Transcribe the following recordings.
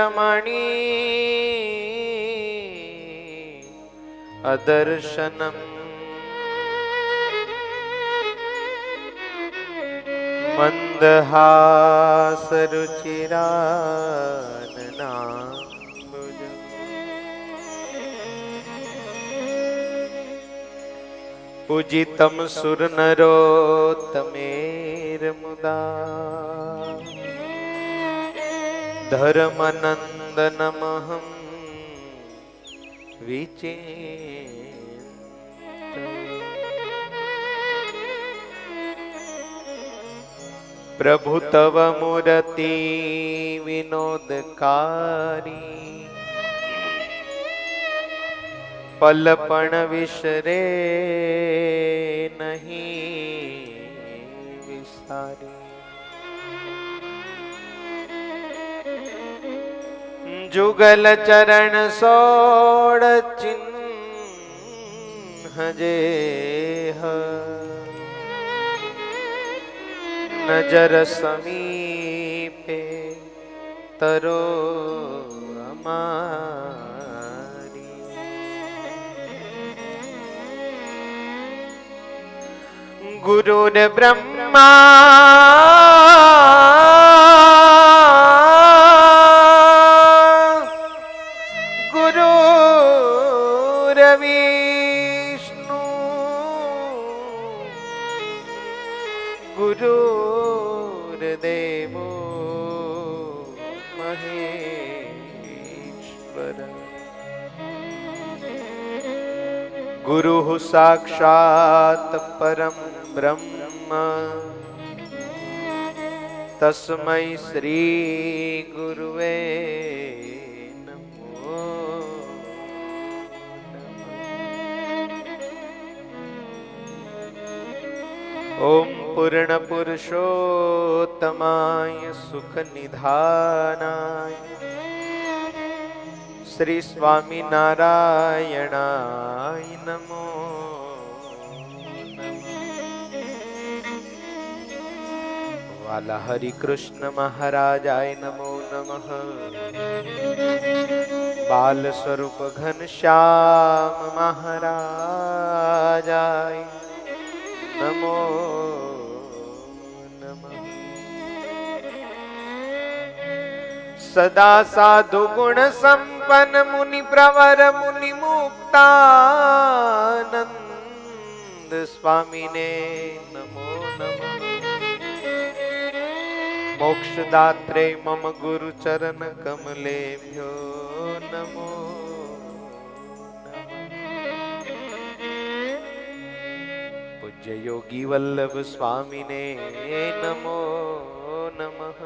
शरमणि अदर्शनम् मन्दहासरुचिराननाम्बुजम् पूजितं सुरनरोत्तमेर्मुदा धर्मनन्दनमहं विचिन्तये। प्रभु तव मूर्ति विनोदकारी पलपण विसरे नहीं विसारी। जुगल चरण सोड़ चिन्ह जेह नजर समीपे तरो हमारी। गुरुर ब्रह्मा गुरुर विष्णु गुरुर्देवो महेश्वर। गुरुः साक्षात् परं ब्रह्म तस्मै श्री गुरुवे नमो नमः। ओम पूर्ण पुरुषोत्तमाय सुख निधानाय श्री स्वामी नारायणाय नमो वाला हरि कृष्ण महाराजाय नमो नमः। बाल स्वरूप घनश्याम महाराजाय नमो नमः। सदा साधु गुण संपन्न मुनि प्रवर मुनि मुक्तानंद स्वामी ने नमो नमः। मोक्षदात्रे मम गुरु चरण कमलेभ्यो नमो नमः। पूज्य योगी वल्लभ स्वामी ने नमो नमः।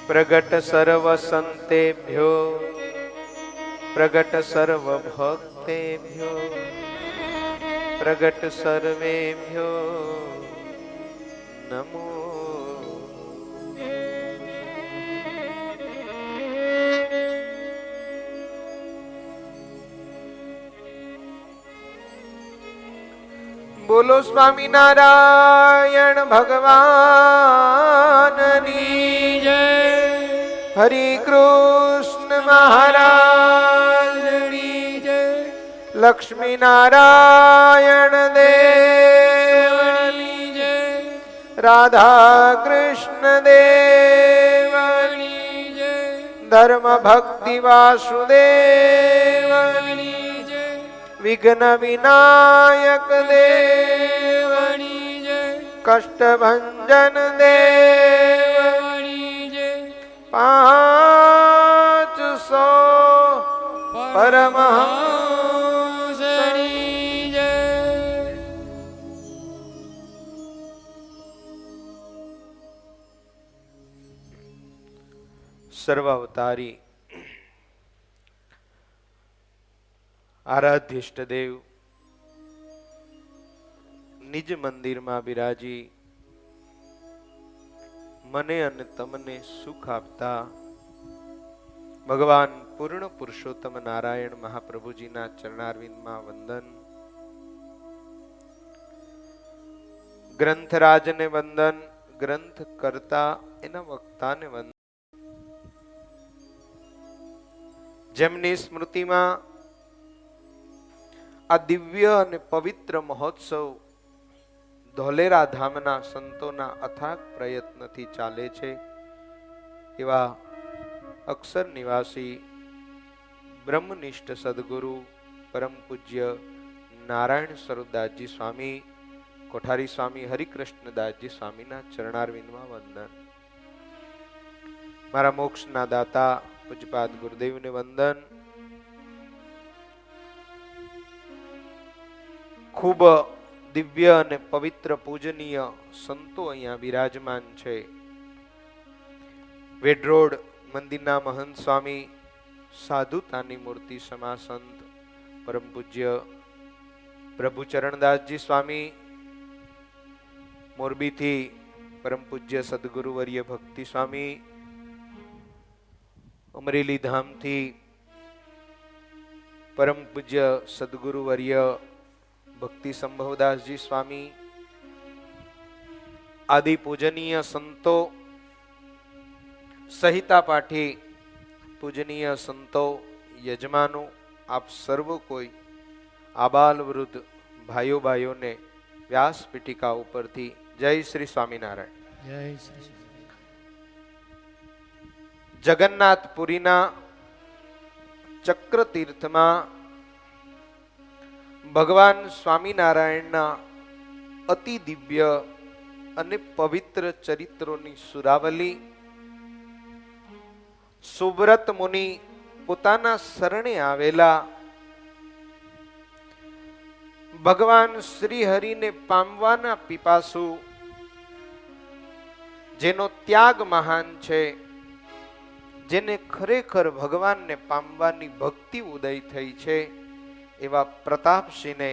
प्रगट सर्व संतेभ्यो प्रगट सर्व भक्तेभ्यो प्रगट सर्वेभ्यो नमो। बोलो स्वामी नारायण भगवान की जय। हरि कृष्ण महाराज की जय। लक्ष्मी नारायण देव की जय। राधा कृष्ण देव की जय। धर्म भक्ति वासुदेव की जय। विघ्न विनायक देव की जय। कष्ट भंजन देव की जय। 500 परमहंस की जय। सर्वावतारी आराध्य इष्टदेव निज मंदिर में बिराजी मने अने तमने सुख आपता भगवान पूर्ण पुरुषोत्तम नारायण महाप्रभुजी ना चरणारविंद में वंदन। ग्रंथराज ने वंदन, ग्रंथ करता एना वक्ता ने वंदन। જેમની સ્મૃતિમાં આ દિવ્ય અને પવિત્ર મહોત્સવ ધોલેરા ધામના સંતોના અથાગ પ્રયત્નથી ચાલે છે, એવા અક્ષર નિવાસી બ્રહ્મનિષ્ઠ સદગુરુ પરમ પૂજ્ય નારાયણ સ્વરૂપદાસજી સ્વામી, કોઠારી સ્વામી હરિકૃષ્ણદાસજી સ્વામીના ચરણારવિંદમાં વંદન. મારા મોક્ષના દાતા પૂજ્યપાદ ગુરુદેવને વંદન. ખૂબ દિવ્ય અને પવિત્ર પૂજનીય સંતો અહીંયા બિરાજમાન છે. વેડરોડ મંદિરના મહંત સ્વામી સાધુતાની મૂર્તિ સમા સંત પરમ પૂજ્ય પ્રભુચરણદાસજી સ્વામી, મોરબીથી પરમ પૂજ્ય સદગુરુવર્ય ભક્તિ સ્વામી, અમરેલી ધામથી પરમ પૂજ્ય સદગુરુવર્ય ભક્તિ સંભવદાસજી સ્વામી, આદિ પૂજનીય સંતો, સહિતા પાઠી પૂજનીય સંતો, યજમાનો, આપ સર્વ કોઈ આબાલ વૃદ્ધ ભાઈઓ ભાઈઓને વ્યાસ પીઠિકા ઉપરથી જય શ્રી સ્વામિનારાયણ. જય શ્રી જગન્નાથપુરીના ચક્ર તીર્થમાં ભગવાન સ્વામિનારાયણના અતિ દિવ્ય અને પવિત્ર ચરિત્રોની સુરાવલી સુબ્રત મુનિ પોતાના શરણે આવેલા ભગવાન શ્રી હરિને પામવાના પીપાસુ, જેનો ત્યાગ મહાન છે, જેને ખરેખર ભગવાનને પામવાની ભક્તિ ઉદય થઈ છે, એવા પ્રતાપસિંહને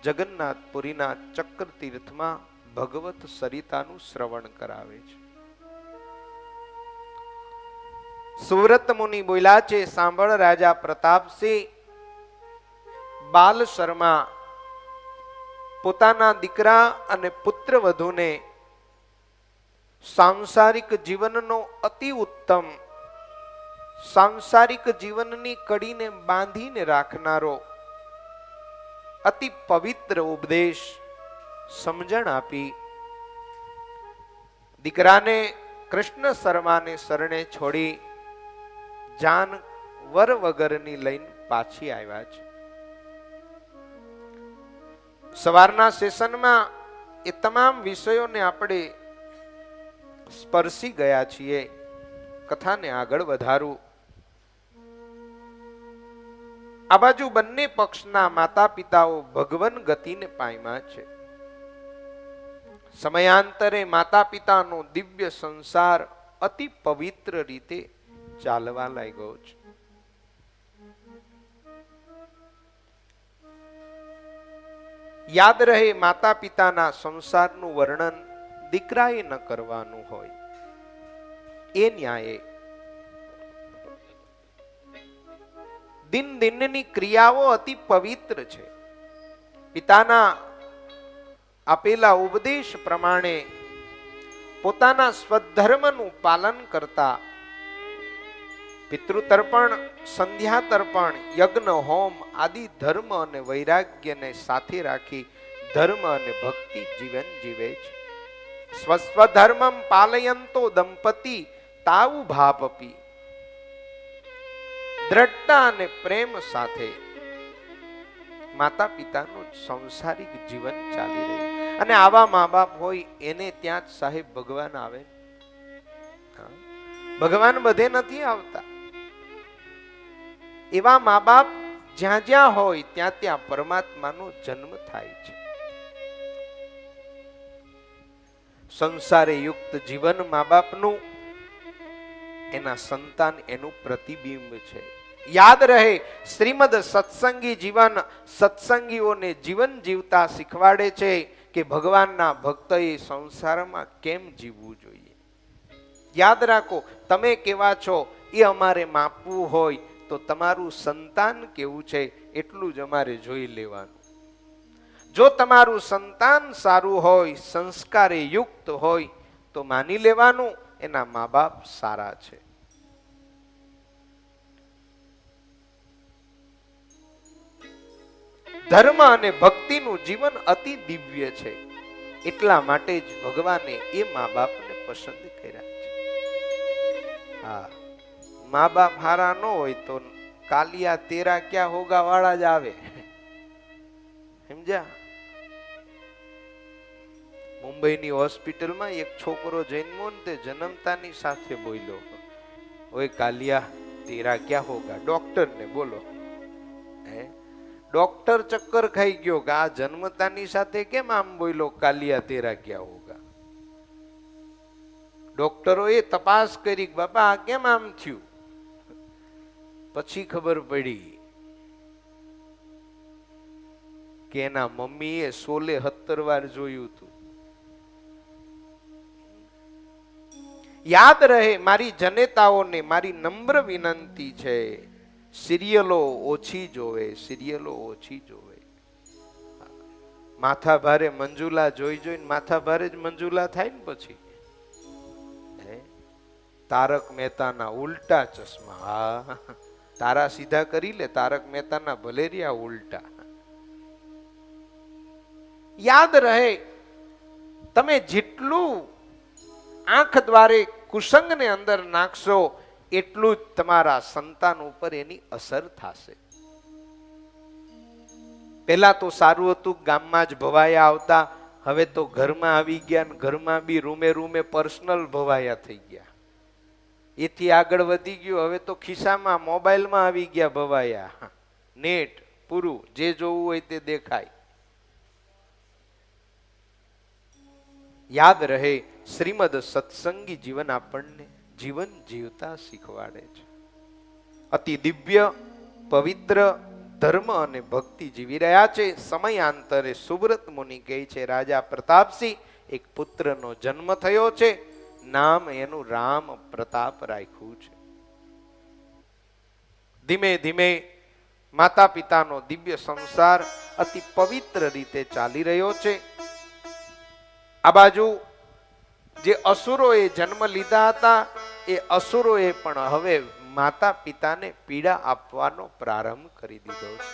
જગન્નાથપુરીના ચક્ર તીર્થમાં ભગવત સરિતાનું શ્રવણ કરાવે છે. સુવ્રત મુનિ બોલ્યા છે, સાંભળ રાજા પ્રતાપસિંહ, બાલ શર્મા પોતાના દીકરા અને પુત્ર વધુને સાંસારિક જીવનનો અતિ ઉત્તમ, સાંસારિક જીવનની કડીને બાંધીને રાખનારો અતિ પવિત્ર ઉપદેશ સમજણ આપી દીકરાને કૃષ્ણ શર્માને શરણે છોડી જાન વર વગરની લઈને પાછી આવ્યા છે. સવારના સેશનમાં એ તમામ વિષયોને આપણે સ્પર્શી ગયા છીએ. કથાને આગળ વધારું. આ બાજુ બંને પક્ષના માતા પિતાઓ ભગવન ગતિને પામ્યા છે. સમયાંતરે માતા પિતાનો દિવ્ય સંસાર અતિ પવિત્ર રીતે ચાલવા લાગ્યો છે. યાદ રહે, માતા પિતાના સંસારનું વર્ણન દીકરાએ ન કરવાનું હોય. એ ન્યાયે દિન દિનની ક્રિયાઓ અતિ પવિત્ર છે. પિતાના આપેલા ઉપદેશ પ્રમાણે પોતાના સ્વધર્મનું પાલન કરતા પિતૃતર્પણ, સંધ્યા તર્પણ, યજ્ઞ, હોમ આદિ ધર્મ અને વૈરાગ્યને સાથે રાખી ધર્મ અને ભક્તિ જીવન જીવે છે. સ્વસ્વધર્મમ પાલયંતો દંપતિ તાઉ ભાપપી. દ્રઢતા અને પ્રેમ સાથે માતા પિતાનું સંસારિક જીવન ચાલી રહ્યું. અને આવા મા બાપ હોય એને ત્યાં જ સાહેબ ભગવાન આવે. ભગવાન બધે નથી આવતા. એવા મા બાપ જ્યાં જ્યાં હોય ત્યાં ત્યાં પરમાત્માનો જન્મ થાય છે. સંસારે યુક્ત જીવન મા બાપનું, એના સંતાન એનું પ્રતિબિંબ છે. યાદ રહે, શ્રીમદ સત્સંગી જીવન સત્સંગીઓને જીવન જીવતા શીખવાડે છે કે ભગવાનના ભક્તએ સંસારમાં કેમ જીવવું જોઈએ. યાદ રાખો, તમે કેવા છો એ અમારે માપવું હોય તો તમારું સંતાન કેવું છે એટલું જ અમારે જોઈ લેવાનું. જો તમારું સંતાન સારું હોય, સંસ્કારે યુક્ત હોય તો માની લેવાનું એના મા બાપ સારા છે. ધર્મ અને ભક્તિનું જીવન અતિ દિવ્ય છે. એટલા માટે જ ભગવાને એ મા બાપને પસંદ કર્યા છે. હા, મા બાપ હારા ન હોય તો કાલિયા તેરા ક્યાં હોગા વાળા જ આવે. સમજ્યા? મુંબઈની હોસ્પિટલમાં એક છોકરો જન્મો ને તે જન્મતાની સાથે બોલ્યો, ઓય કાલિયા તેરા ક્યાં હોગા. ડોક્ટર ને બોલો, ડોક્ટર ચક્કર ખાઈ ગયો કે આ જન્મતાની સાથે કેમ આમ બોલ્યો કાલિયા તેરા ક્યાં હોગા. ડોક્ટરો એ તપાસ કરી કે બાપા આ કેમ આમ થયું. પછી ખબર પડી કે એના મમ્મીએ 16-17 વાર જોયું હતું. યાદ રહે, મારી જનેતાઓને મારી નમ્ર વિનંતી છે, સિરિયલો ઓછી જોવે, સિરિયલો ઓછી જોવે. માથા ભારે મંજુલા જોઈ જોઈને માથા ભારે જ મંજુલા થાય ને પછી. તારક મહેતાના ઉલટા ચશ્મા, હા, તારા સીધા કરી લે, તારક મહેતાના ભલેરિયા ઉલટા. યાદ રહે, તમે જેટલું આંખ દ્વારે કુસંગને અંદર નાખશો એટલું જ તમારા સંતાન ઉપર એની અસર થશે. પેલા તો સારું હતું, ગામમાં જ ભવાયા આવતા, હવે તો ઘરમાં આવી ગયા ને ઘરમાં બી રૂમે રૂમે પર્સનલ ભવાયા થઈ ગયા. એથી આગળ વધી ગયું, હવે તો ખિસ્સામાં મોબાઈલમાં આવી ગયા ભવાયા. નેટ પૂરું, જે જોવું હોય તે દેખાય. યાદ રહે, શ્રીમદ સત્સંગી જીવન આપણને જીવન જીવતા શીખવાડે છે. અતિ દિવ્ય પવિત્ર ધર્મ અને ભક્તિ જીવી રહ્યા છે. સમયાંતરે સુબ્રત મુનિ કહે છે, રાજા પ્રતાપસિંહ એક પુત્રનો જન્મ થયો છે, નામ એનું રામ પ્રતાપ રાખ્યું છે. ધીમે ધીમે માતા પિતાનો દિવ્ય સંસાર અતિ પવિત્ર રીતે ચાલી રહ્યો છે. આ બાજુ જે અસુરોએ જન્મ લીધા હતા એ અસુરોએ પણ હવે માતા પિતાને પીડા આપવાનો પ્રારંભ કરી દીધો છે.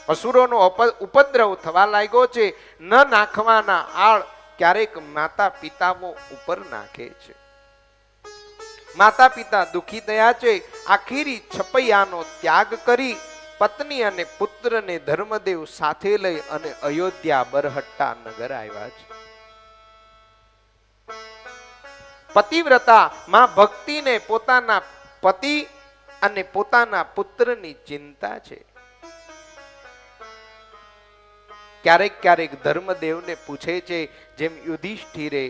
અસુરોનો ઉપદ્રવ થવા લાગ્યો છે. ન નાખવાના આળ ક્યારેક માતા પિતાઓ ઉપર નાખે છે. માતા પિતા દુખી થયા છે. આખીરી છપૈયાનો ત્યાગ કરી પત્ની અને પુત્રને ધર્મદેવ સાથે લઈ અને અયોધ્યા બરહટ્ટા નગર આવ્યા છે. પતિવ્રતા માં ભક્તિને પોતાના પતિ અને પોતાના પુત્રની ચિંતા છે. ક્યારેક ક્યારેક ધર્મદેવને પૂછે છે, જેમ યુધિષ્ઠિરે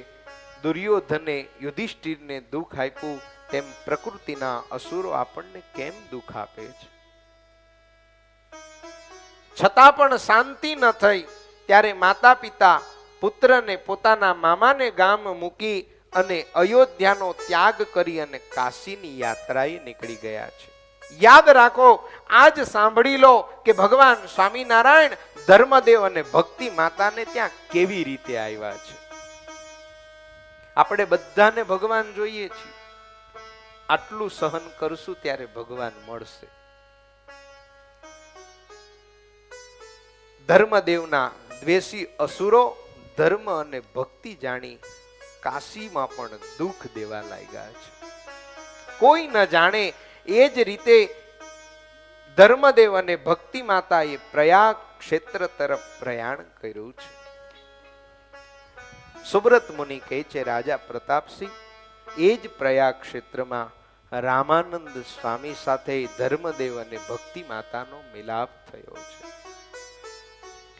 દુર્યોધને યુધિષ્ઠિરને દુઃખ આપ્યું તેમ પ્રકૃતિના અસુરો આપણને કેમ દુઃખ આપે છે. છતાં પણ શાંતિ ન થઈ ત્યારે માતા પિતા પુત્રને પોતાના મામાને ગામ મૂકી અને અયોધ્યાનો ત્યાગ કરી અને કાશીની યાત્રાએ નીકળી ગયા છે. યાદ રાખો, આજ સાંભળી લો કે ભગવાન સ્વામિનારાયણ ધર્મદેવ અને ભક્તિ માતાને ત્યાં કેવી રીતે આવ્યા છે. આપણે બધાને ભગવાન જોઈએ છીએ. આટલું સહન કરશું ત્યારે ભગવાન મળશે. ધર્મદેવના દ્વેષી અસુરો ધર્મ અને ભક્તિ જાણી કાશીમાં પણ દુઃખ દેવા લાગ્યા છે. કોઈ ન જાણે એ જ રીતે ધર્મદેવ અને ભક્તિ માતાએ પ્રયાગ ક્ષેત્ર તરફ પ્રયાણ કર્યું છે. સુબ્રત મુનિ કહે છે, રાજા પ્રતાપસિંહ એ જ પ્રયાગ ક્ષેત્રમાં રામાનંદ સ્વામી સાથે ધર્મદેવ અને ભક્તિ માતાનો મિલાપ થયો છે.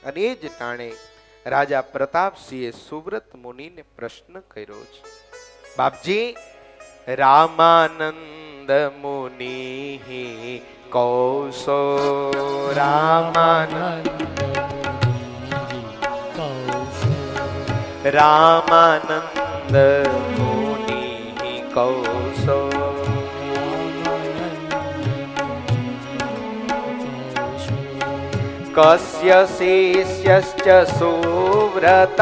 અને એ જ ટાણે રાજા પ્રતાપસિંહે સુબ્રત મુનિને પ્રશ્ન કર્યો છે, બાપજી, રામાનંદ મુનિ કૌસો રામાનંદ રામાનંદ મુનિ કૌસો કસ્ય શિષ્યશ્ચ સુવ્રતા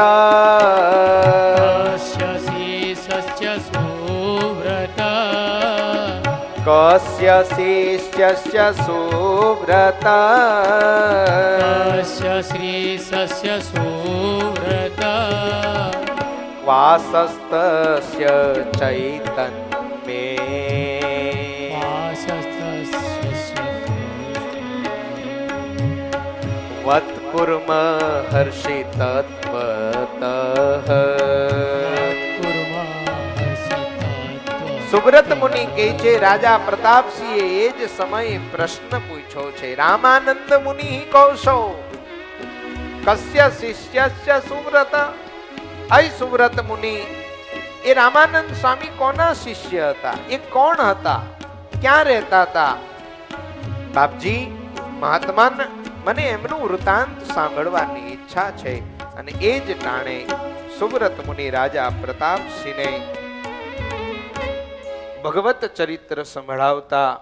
કસ્ય શિષ્યશ્ચ સુવ્રતા વાસસ્ય સુવ્રત વાસસ્તસ્ય ચૈતન્મે વત કુર્મ હર્ષિત તત્વતઃ સુબ્રત મુનિ કહે છે રાજા પ્રતાપસિંહે એ જ સમયે પ્રશ્ન પૂછ્યો છે રામાનંદ મુનિ કૌશો કસ્ય શિષ્યસ્ય સુવ્રત અય સુવ્રત મુનિ એ રામાનંદ સ્વામી કોના શિષ્ય હતા એ કોણ હતા ક્યાં રહેતા હતા બાપજી મહાત્મા મને એમનું વૃતાંત સાંભળવાની ઈચ્છા છે અને એ જ ટાણે સુવ્રત મુનિ રાજા પ્રતાપસિંહને ભગવત ચરિત્ર સંભળાવતા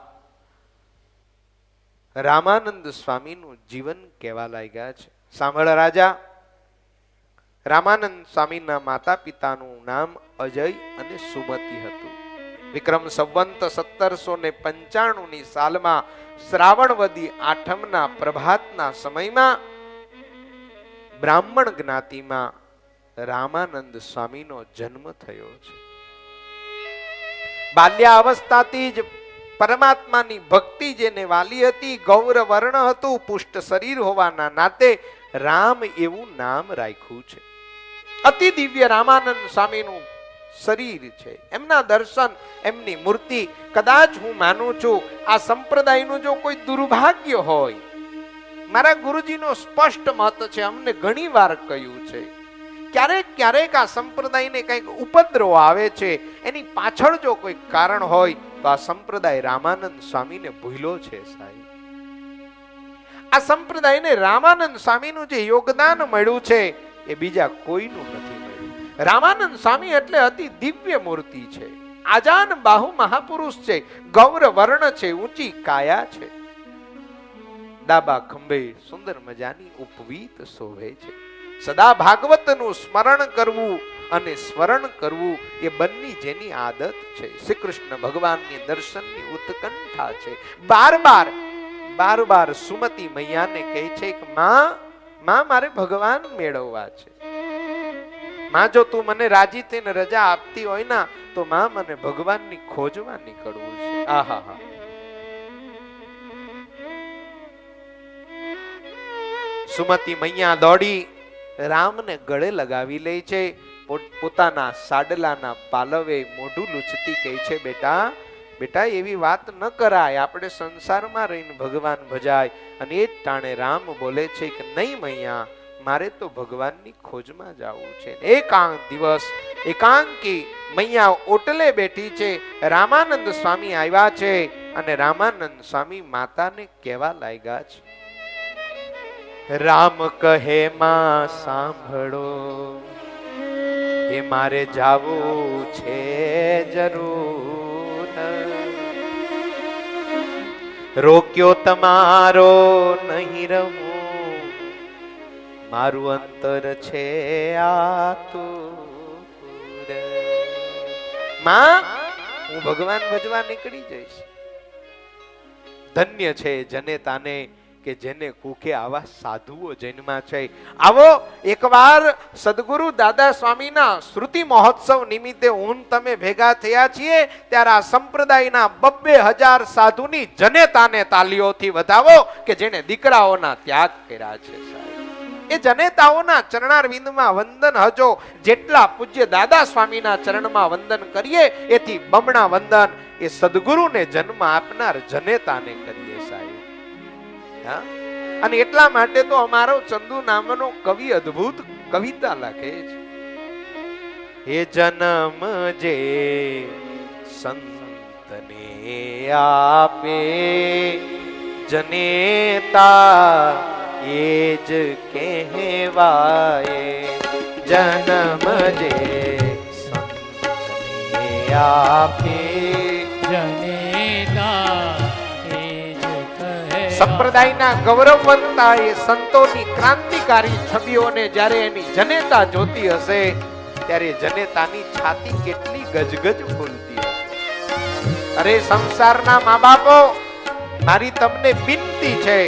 રામાનંદ સ્વામીનું જીવન કહેવા લાગ્યા છે. સાંભળ રાજા, રામાનંદ સ્વામીના માતા પિતાનું નામ અજય અને સુમતિ હતું. વિક્રમ સંવંત 1795 સાલમાં શ્રાવણવદી આઠમના પ્રભાતના સમયમાં બ્રાહ્મણ જ્ઞાતિમાં રામાનંદ સ્વામીનો જન્મ થયો છે. બાલ્યાવસ્થાથી જ પરમાત્માની ભક્તિ જેને વાલી હતી, ગૌર વર્ણ હતું, પુષ્ટ શરીર હોવાના નાતે રામ એવું નામ રાખ્યું છે. અતિ દિવ્ય રામાનંદ સ્વામીનું શરીર છે, એમના દર્શન, એમની મૂર્તિ. કદાચ હું માનું છું આ સંપ્રદાયનું જો કોઈ દુર્ભાગ્ય હોય, મારા ગુરુજીનો સ્પષ્ટ મત છે, અમને ઘણી વાર કહ્યું છે, ક્યારેક ક્યારેક આ સંપ્રદાયને કંઈક ઉપદ્રવ આવે છે, એની પાછળ જો કોઈ કારણ હોય તો આ સંપ્રદાય રામાનંદ સ્વામીને ભૂલ્યો છે. સાહેબ, આ સંપ્રદાયને રામાનંદ સ્વામીનું જે યોગદાન મળ્યું છે એ બીજા કોઈનું નથી મળ્યું. રામાનંદ સ્વામી એટલે અતિ દિવ્ય મૂર્તિ છે, આજાન બાહુ મહાપુરુષ છે, ગૌર વર્ણ છે, ઊંચી કાયા છે, ડાબા ખંભે સુંદર મજાની ઉપવીત શોભે છે. સદા ભાગવતનું સ્મરણ કરવું અને સ્મરણ કરવું એ બંને જેની આદત છે. શ્રી કૃષ્ણ ભગવાનની દર્શનની ઉત્કંઠા છે. બાર બાર સુમતિ મૈયાને કહે છે કે માં મારે ભગવાન મેળવવા છે. માં, જો તું મને રાજી થઈને રજા આપતી હોય ના તો માં મને ભગવાનની ખોજવા નીકળવું છે. આહા, સુમતિ મૈયા દોડી રામને ગળે લગાવી લે છે. પોતાના સાડલાના પાલવે મોઢું લૂછતી કહે છે, બેટા એવી વાત ન કરાય, આપણે સંસારમાં રહીને ભગવાન ભજાય. અને એ જ ટાણે રામ બોલે છે કે નહીં મૈયા, મારે તો ભગવાનની ખોજમાં જવું છે. દિવસ એકાંકી મૈયા ઓટલે બેઠી છે. રામાનંદ સ્વામી આવ્યા છે અને રામાનંદ સ્વામી માતાને કહેવા લાગ્યા છે, રામ કહે માં સાંભળો, એ મારે જાવું છે જરૂર, રોક્યો તમારો નહીં રહું, મારું અંતર છે આતુર. માં, હું ભગવાન ભજવા નીકળી જઈશ. ધન્ય છે જનેતાને કે જેને કુકે આવા સાધુઓ જન્મા છે. આવો એકવાર સદગુરુ દાદા સ્વામીના શ્રુતિ મહોત્સવ નિમિત્તે હું તમે ભેગા થયા છીએ ત્યારે આ સંપ્રદાયના 2,000 સાધુની જનેતાને તાલીઓથી વધાવો કે જેને દીકરાઓના ત્યાગ કર્યા છે. એ જનેતાઓના ચરણારવિંદમાં વંદન હજો જેટલા પૂજ્ય દાદા સ્વામીના ચરણમાં વંદન કરીએ એથી બમણા વંદન એ સદગુરુને જન્મ આપનાર જનેતાને કરીએ સાહેબ. અને એટલા માટે તો અમારો ચંદુ નામનો કવિ અદ્ભુત કવિતા લખે છે, હે જન્મ જે સંતને આપે જનેતા એ જ કહેવાય, જન્મ જે સંતને આપે સંપ્રદાયના ગૌરવવંતા એ સંતોની ક્રાંતિકારી છબીઓને જ્યારે એની જનેતા જોતી હશે ત્યારે જનેતાની છાતી કેટલી ગજગજ ફૂલતી હશે. અરે સંસારના મા બાપો, મારી તમને વિનંતી છે,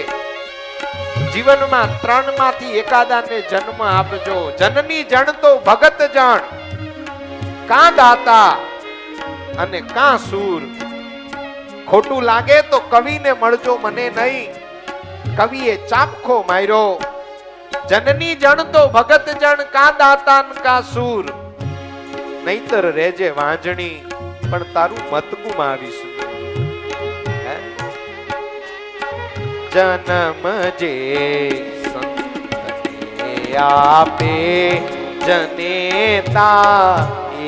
જીવનમાં 3 માંથી એકાદાને જન્મ આપજો. જનની જણ તો ભગત જણ, કાં દાતા અને કાં સૂર. ખોટું લાગે તો કવિને મળજો, મને નહીં. કવિએ ચાપખો માર્યો. જનની જણ તો ભગત જણ, કાં દાતા ને કાં સૂર. નહીતર રેજે વાંજણી, પણ તારું મત ગુમાવીશ. જન્મ જે સંતને આપે જનેતા,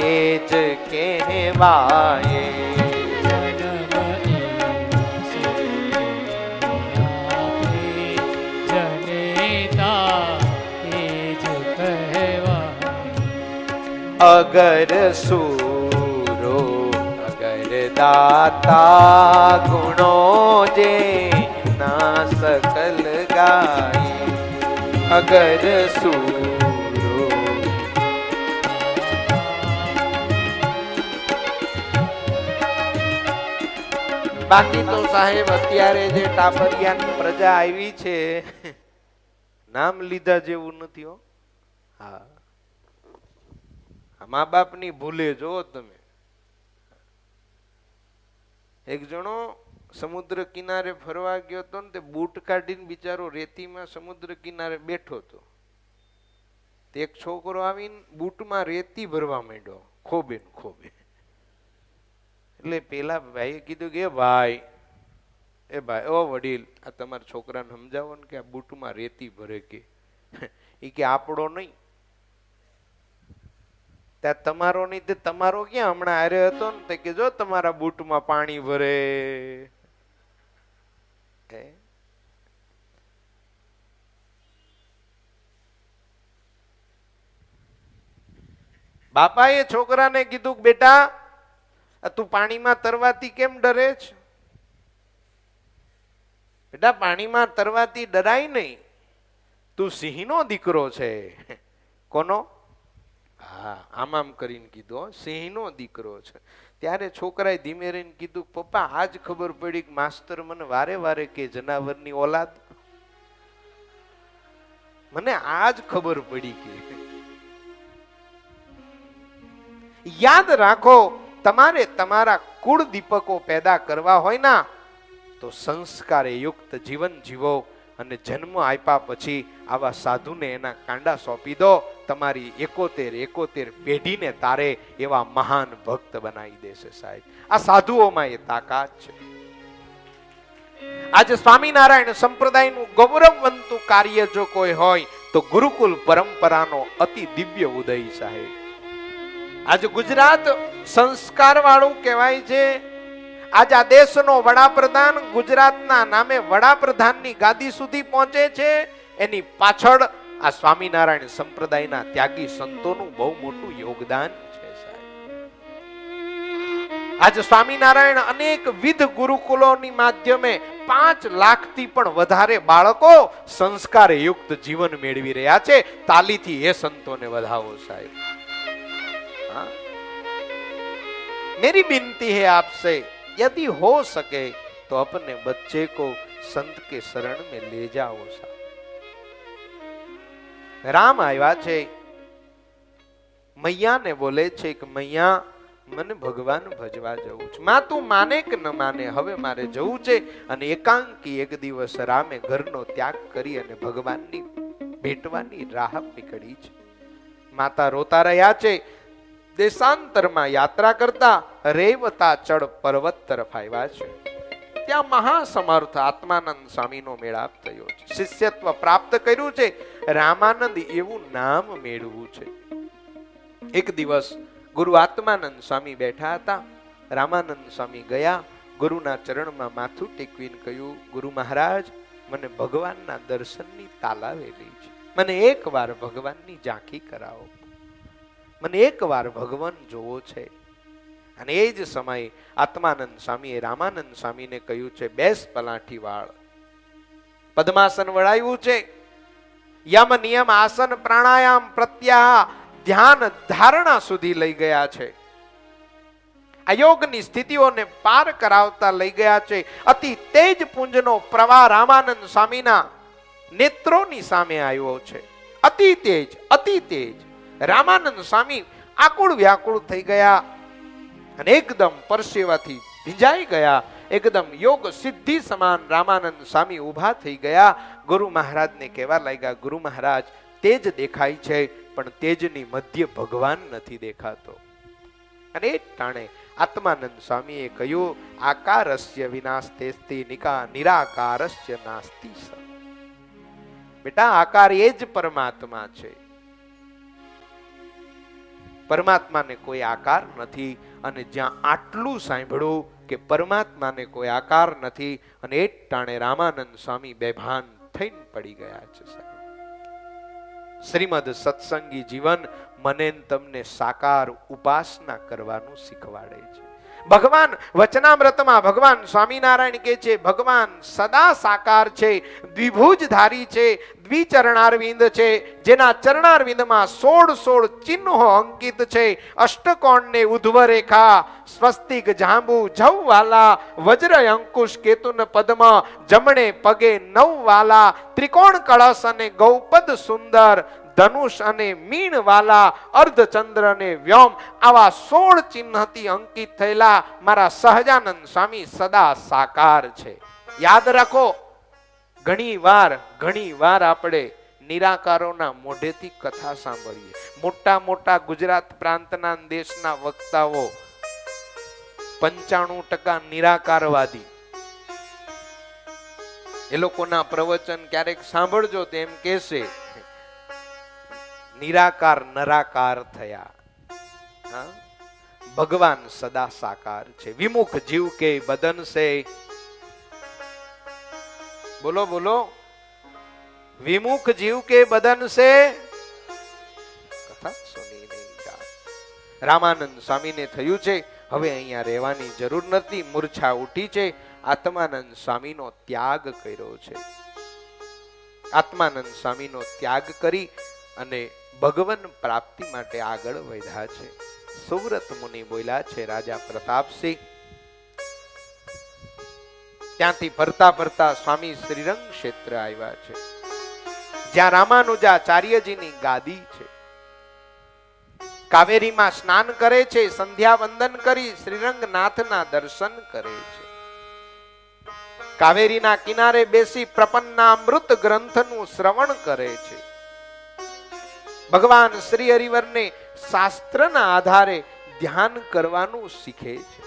એ જ કહેવાય. અગર સૂરો અગર દાતા, ગુણો જે ના સકલ ગાય. અગર સૂરો બાકી તો સાહેબ અત્યારે જે ટાબરિયાની પ્રજા આવી છે, નામ લીધા જેવું નથી હો. હા, મા બાપની ભૂલે જો તમે. એક જણો સમુદ્ર કિનારે ફરવા ગયો હતો ને તે બૂટ કાઢીને બિચારો રેતીમાં સમુદ્ર કિનારે બેઠો હતો. તે એક છોકરો આવીને બૂટમાં રેતી ભરવા માંડ્યો, ખોબે ને ખોબે. એટલે પેલા ભાઈએ કીધું કે ભાઈ, ઓ વડીલ, આ તમારા છોકરાને સમજાવો ને કે આ બૂટમાં રેતી ભરે કે. એ કે આપણો નહીં. ત્યાં તમારો નહીં તે તમારો ક્યાં હમણાં હારે હતો ને તે કે જો તમારા બૂટમાં પાણી ભરે. બાપાએ છોકરાને કીધું કે બેટા, તું પાણીમાં તરવાથી કેમ ડરે છે? બેટા, પાણીમાં તરવાથી ડરાય નહીં. તું સિંહનો દીકરો છે. કોનો? હા, આમ કરીને કીધું, સિંહનો દીકરો છે. ત્યારે છોકરાએ ધીમે રહીને કીધું, પપ્પા આજ ખબર પડી કે માસ્તર મને વારે વારે કે જનાવરની ઓલાદ. મને આજ ખબર પડી કે. યાદ રાખો, તમારે તમારા કુળ દીપકો પેદા કરવા હોય ના તો સંસ્કારે યુક્ત જીવન જીવો. અને જન્મ આપ્યા પછી આવા સાધુને એના કાંડા સોંપી દો. તમારી 71 પેઢીને તારે એવા મહાન ભક્ત બનાવી દેશે સાહેબ. આ સાધુઓમાં એ તાકાત છે. આજે સ્વામિનારાયણ સંપ્રદાયનું ગૌરવવંતું કાર્ય જો કોઈ હોય તો ગુરુકુલ પરંપરાનો અતિ દિવ્ય ઉદય સાહેબ. આજે ગુજરાત સંસ્કાર વાળું કહેવાય છે. આજ આ દેશનો વડાપ્રધાન ગુજરાતના નામે વડાપ્રધાનની ગાદી સુધી પહોંચે છે. એની પાછળ આ સ્વામિનારાયણ સંપ્રદાયના ત્યાગી સંતોનું બહુ મોટું યોગદાન છે સાહેબ. આજે સ્વામિનારાયણ અનેક વિધ ગુરુકુલોની માધ્યમે 5 લાખથી પણ વધારે બાળકો સંસ્કાર યુક્ત જીવન મેળવી રહ્યા છે. તાલીથી એ સંતોને વધાવો સાહેબ. मेरी विनती है आपसे, यदि हो सके तो अपने बच्चे को संत के शरण में ले जाओ साहब. राम आया છે, મૈયાને બોલે છે કે મૈયા, મને ભગવાન ભજવા જવું છે. માં તું માને કે ન માને, હવે મારે જવું છે. અને એકાંકી એક દિવસ રામે ઘરનો ત્યાગ કરી અને ભગવાનની ભેટવાની રાહ પકડી છે. માતા રોતા રહ્યા છે. દેશાંતરમાં યાત્રા કરતા રેવતા ચડ પર્વત તરફ આવ્યા છે. ત્યાં મહાસમર્થ આત્માનંદ સ્વામીનો મેળાપ થયો છે. શિષ્યત્વ પ્રાપ્ત કર્યું છે. રામાનંદ એવું નામ મેળવું છે. એક દિવસ ગુરુ આત્માનંદ સ્વામી બેઠા હતા. રામાનંદ સ્વામી ગયા, ગુરુના ચરણમાં માથું ટેકવીને કહ્યું, ગુરુ મહારાજ, મને ભગવાનના દર્શનની તાલાવેલી છે. મને એકવાર ભગવાનની ઝાંખી કરાવો. મને એકવાર ભગવાન જોવો છે. અને એ જ સમયે આત્માનંદ સ્વામીએ રામાનંદ સ્વામીને કહ્યું છે, બેસ પલાઠી વાળ. પદ્માસન વળાયું છે. યમ નિયમ આસન પ્રાણાયામ પ્રત્યાહાર ધ્યાન ધારણા સુધી લઈ ગયા છે. આ યોગની સ્થિતિઓને પાર કરાવતા લઈ ગયા છે. અતિ તેજ પુંજનો પ્રવાહ રામાનંદ સ્વામીના નેત્રોની સામે આવ્યો છે. અતિ તેજ, અતિ તેજ. રામાનંદ સ્વામી આકુળ વ્યાકુળ થઈ ગયા અને એકદમ પરસેવાથી ભીંજાઈ ગયા. એકદમ યોગ સિદ્ધિ સમાન રામાનંદ સ્વામી ઊભા થઈ ગયા. ગુરુ મહારાજને કહેવા લાગ્યા, ગુરુ મહારાજ, તેજ દેખાય છે પણ તેજની મધ્ય ભગવાન નથી દેખાતો. અને એ ટાણે આત્માનંદ સ્વામીએ કહ્યું, આકારસ્ય વિનાસ્તેસ્તિ નિરાકારસ્ય નાસ્તિ સ. બેટા, આકાર એ જ પરમાત્મા છે. પરમાત્માને કોઈ આકાર નથી. અને જ્યાં આટલું સાંભળ્યું કે પરમાત્માને કોઈ આકાર નથી, અને એ ટાણે રામાનંદ સ્વામી બેભાન થઈને પડી ગયા છે. શ્રીમદ સત્સંગી જીવન મને તમને સાકાર ઉપાસના કરવાનું શીખવાડે છે. ભગવાન વચનામૃતમાં ભગવાન સ્વામિનારાયણ કહે છે, ભગવાન સદા સાકાર છે, દ્વિભુજધારી છે, દ્વિચરણારવિંદ છે, જેના ચરણારવિંદમાં 16 ચિહ્નો અંકિત છે. અષ્ટકોણને ઉધ્વ રેખા, સ્વસ્તિક જાંબુ જવવાલા, વજ્ર અંકુશ કેતુન પદ્મ, જમણે પગે 9 વાલા, ત્રિકોણ કળશ અને ગૌપદ સુંદર, ધનુષ અને મીણ વાલા, અર્ધચંદ્ર અને વ્યોમ, આવા 16 ચિહ્નથી અંકિત થયેલા મારા સહજાનંદ સ્વામી સદા સાકાર છે. યાદ રાખો, ઘણી વાર આપણે નિરાકારોના મોઢેથી કથા સાંભળીએ. મોટા ગુજરાત પ્રાંતના દેશના વક્તાઓ 95% નિરાકારવાદી. એ લોકોના પ્રવચન ક્યારેક સાંભળજો તો એમ કહેશે, નિરાકાર નરાકાર થયા. ભગવાન સદા સાકાર છે. વિમુખ જીવ કે બદન સે, બોલો બોલો, વિમુખ જીવ કે બદન સે કથા સુની નહીં જા. રામાનંદ સ્વામીને થયું છે હવે અહીંયા રહેવાની જરૂર નથી, મૂર્છા ઉઠી છે. આત્માનંદ સ્વામીનો ત્યાગ કર્યો છે. આત્માનંદ સ્વામીનો ત્યાગ કરી અને ભગવાન પ્રાપ્તિ માટે આગળ વધ્યા છે. સુવ્રત મુનિ બોલ્યા છે, રાજા પ્રતાપસિંહ ત્યાંથી ફરતા સ્વામી શ્રીરંગ ક્ષેત્ર આવ્યા છે, જ્યાં રામાનુજાચાર્યજીની ગાદી છે. કાવેરીમાં સ્નાન કરે છે, સંધ્યા વંદન કરી શ્રીરંગનાથના દર્શન કરે છે. કાવેરીના કિનારે બેસી પ્રપન્નામૃત ગ્રંથનું શ્રવણ કરે છે. ભગવાન શ્રી હરિવરને શાસ્ત્રના આધારે ધ્યાન કરવાનું શીખે છે.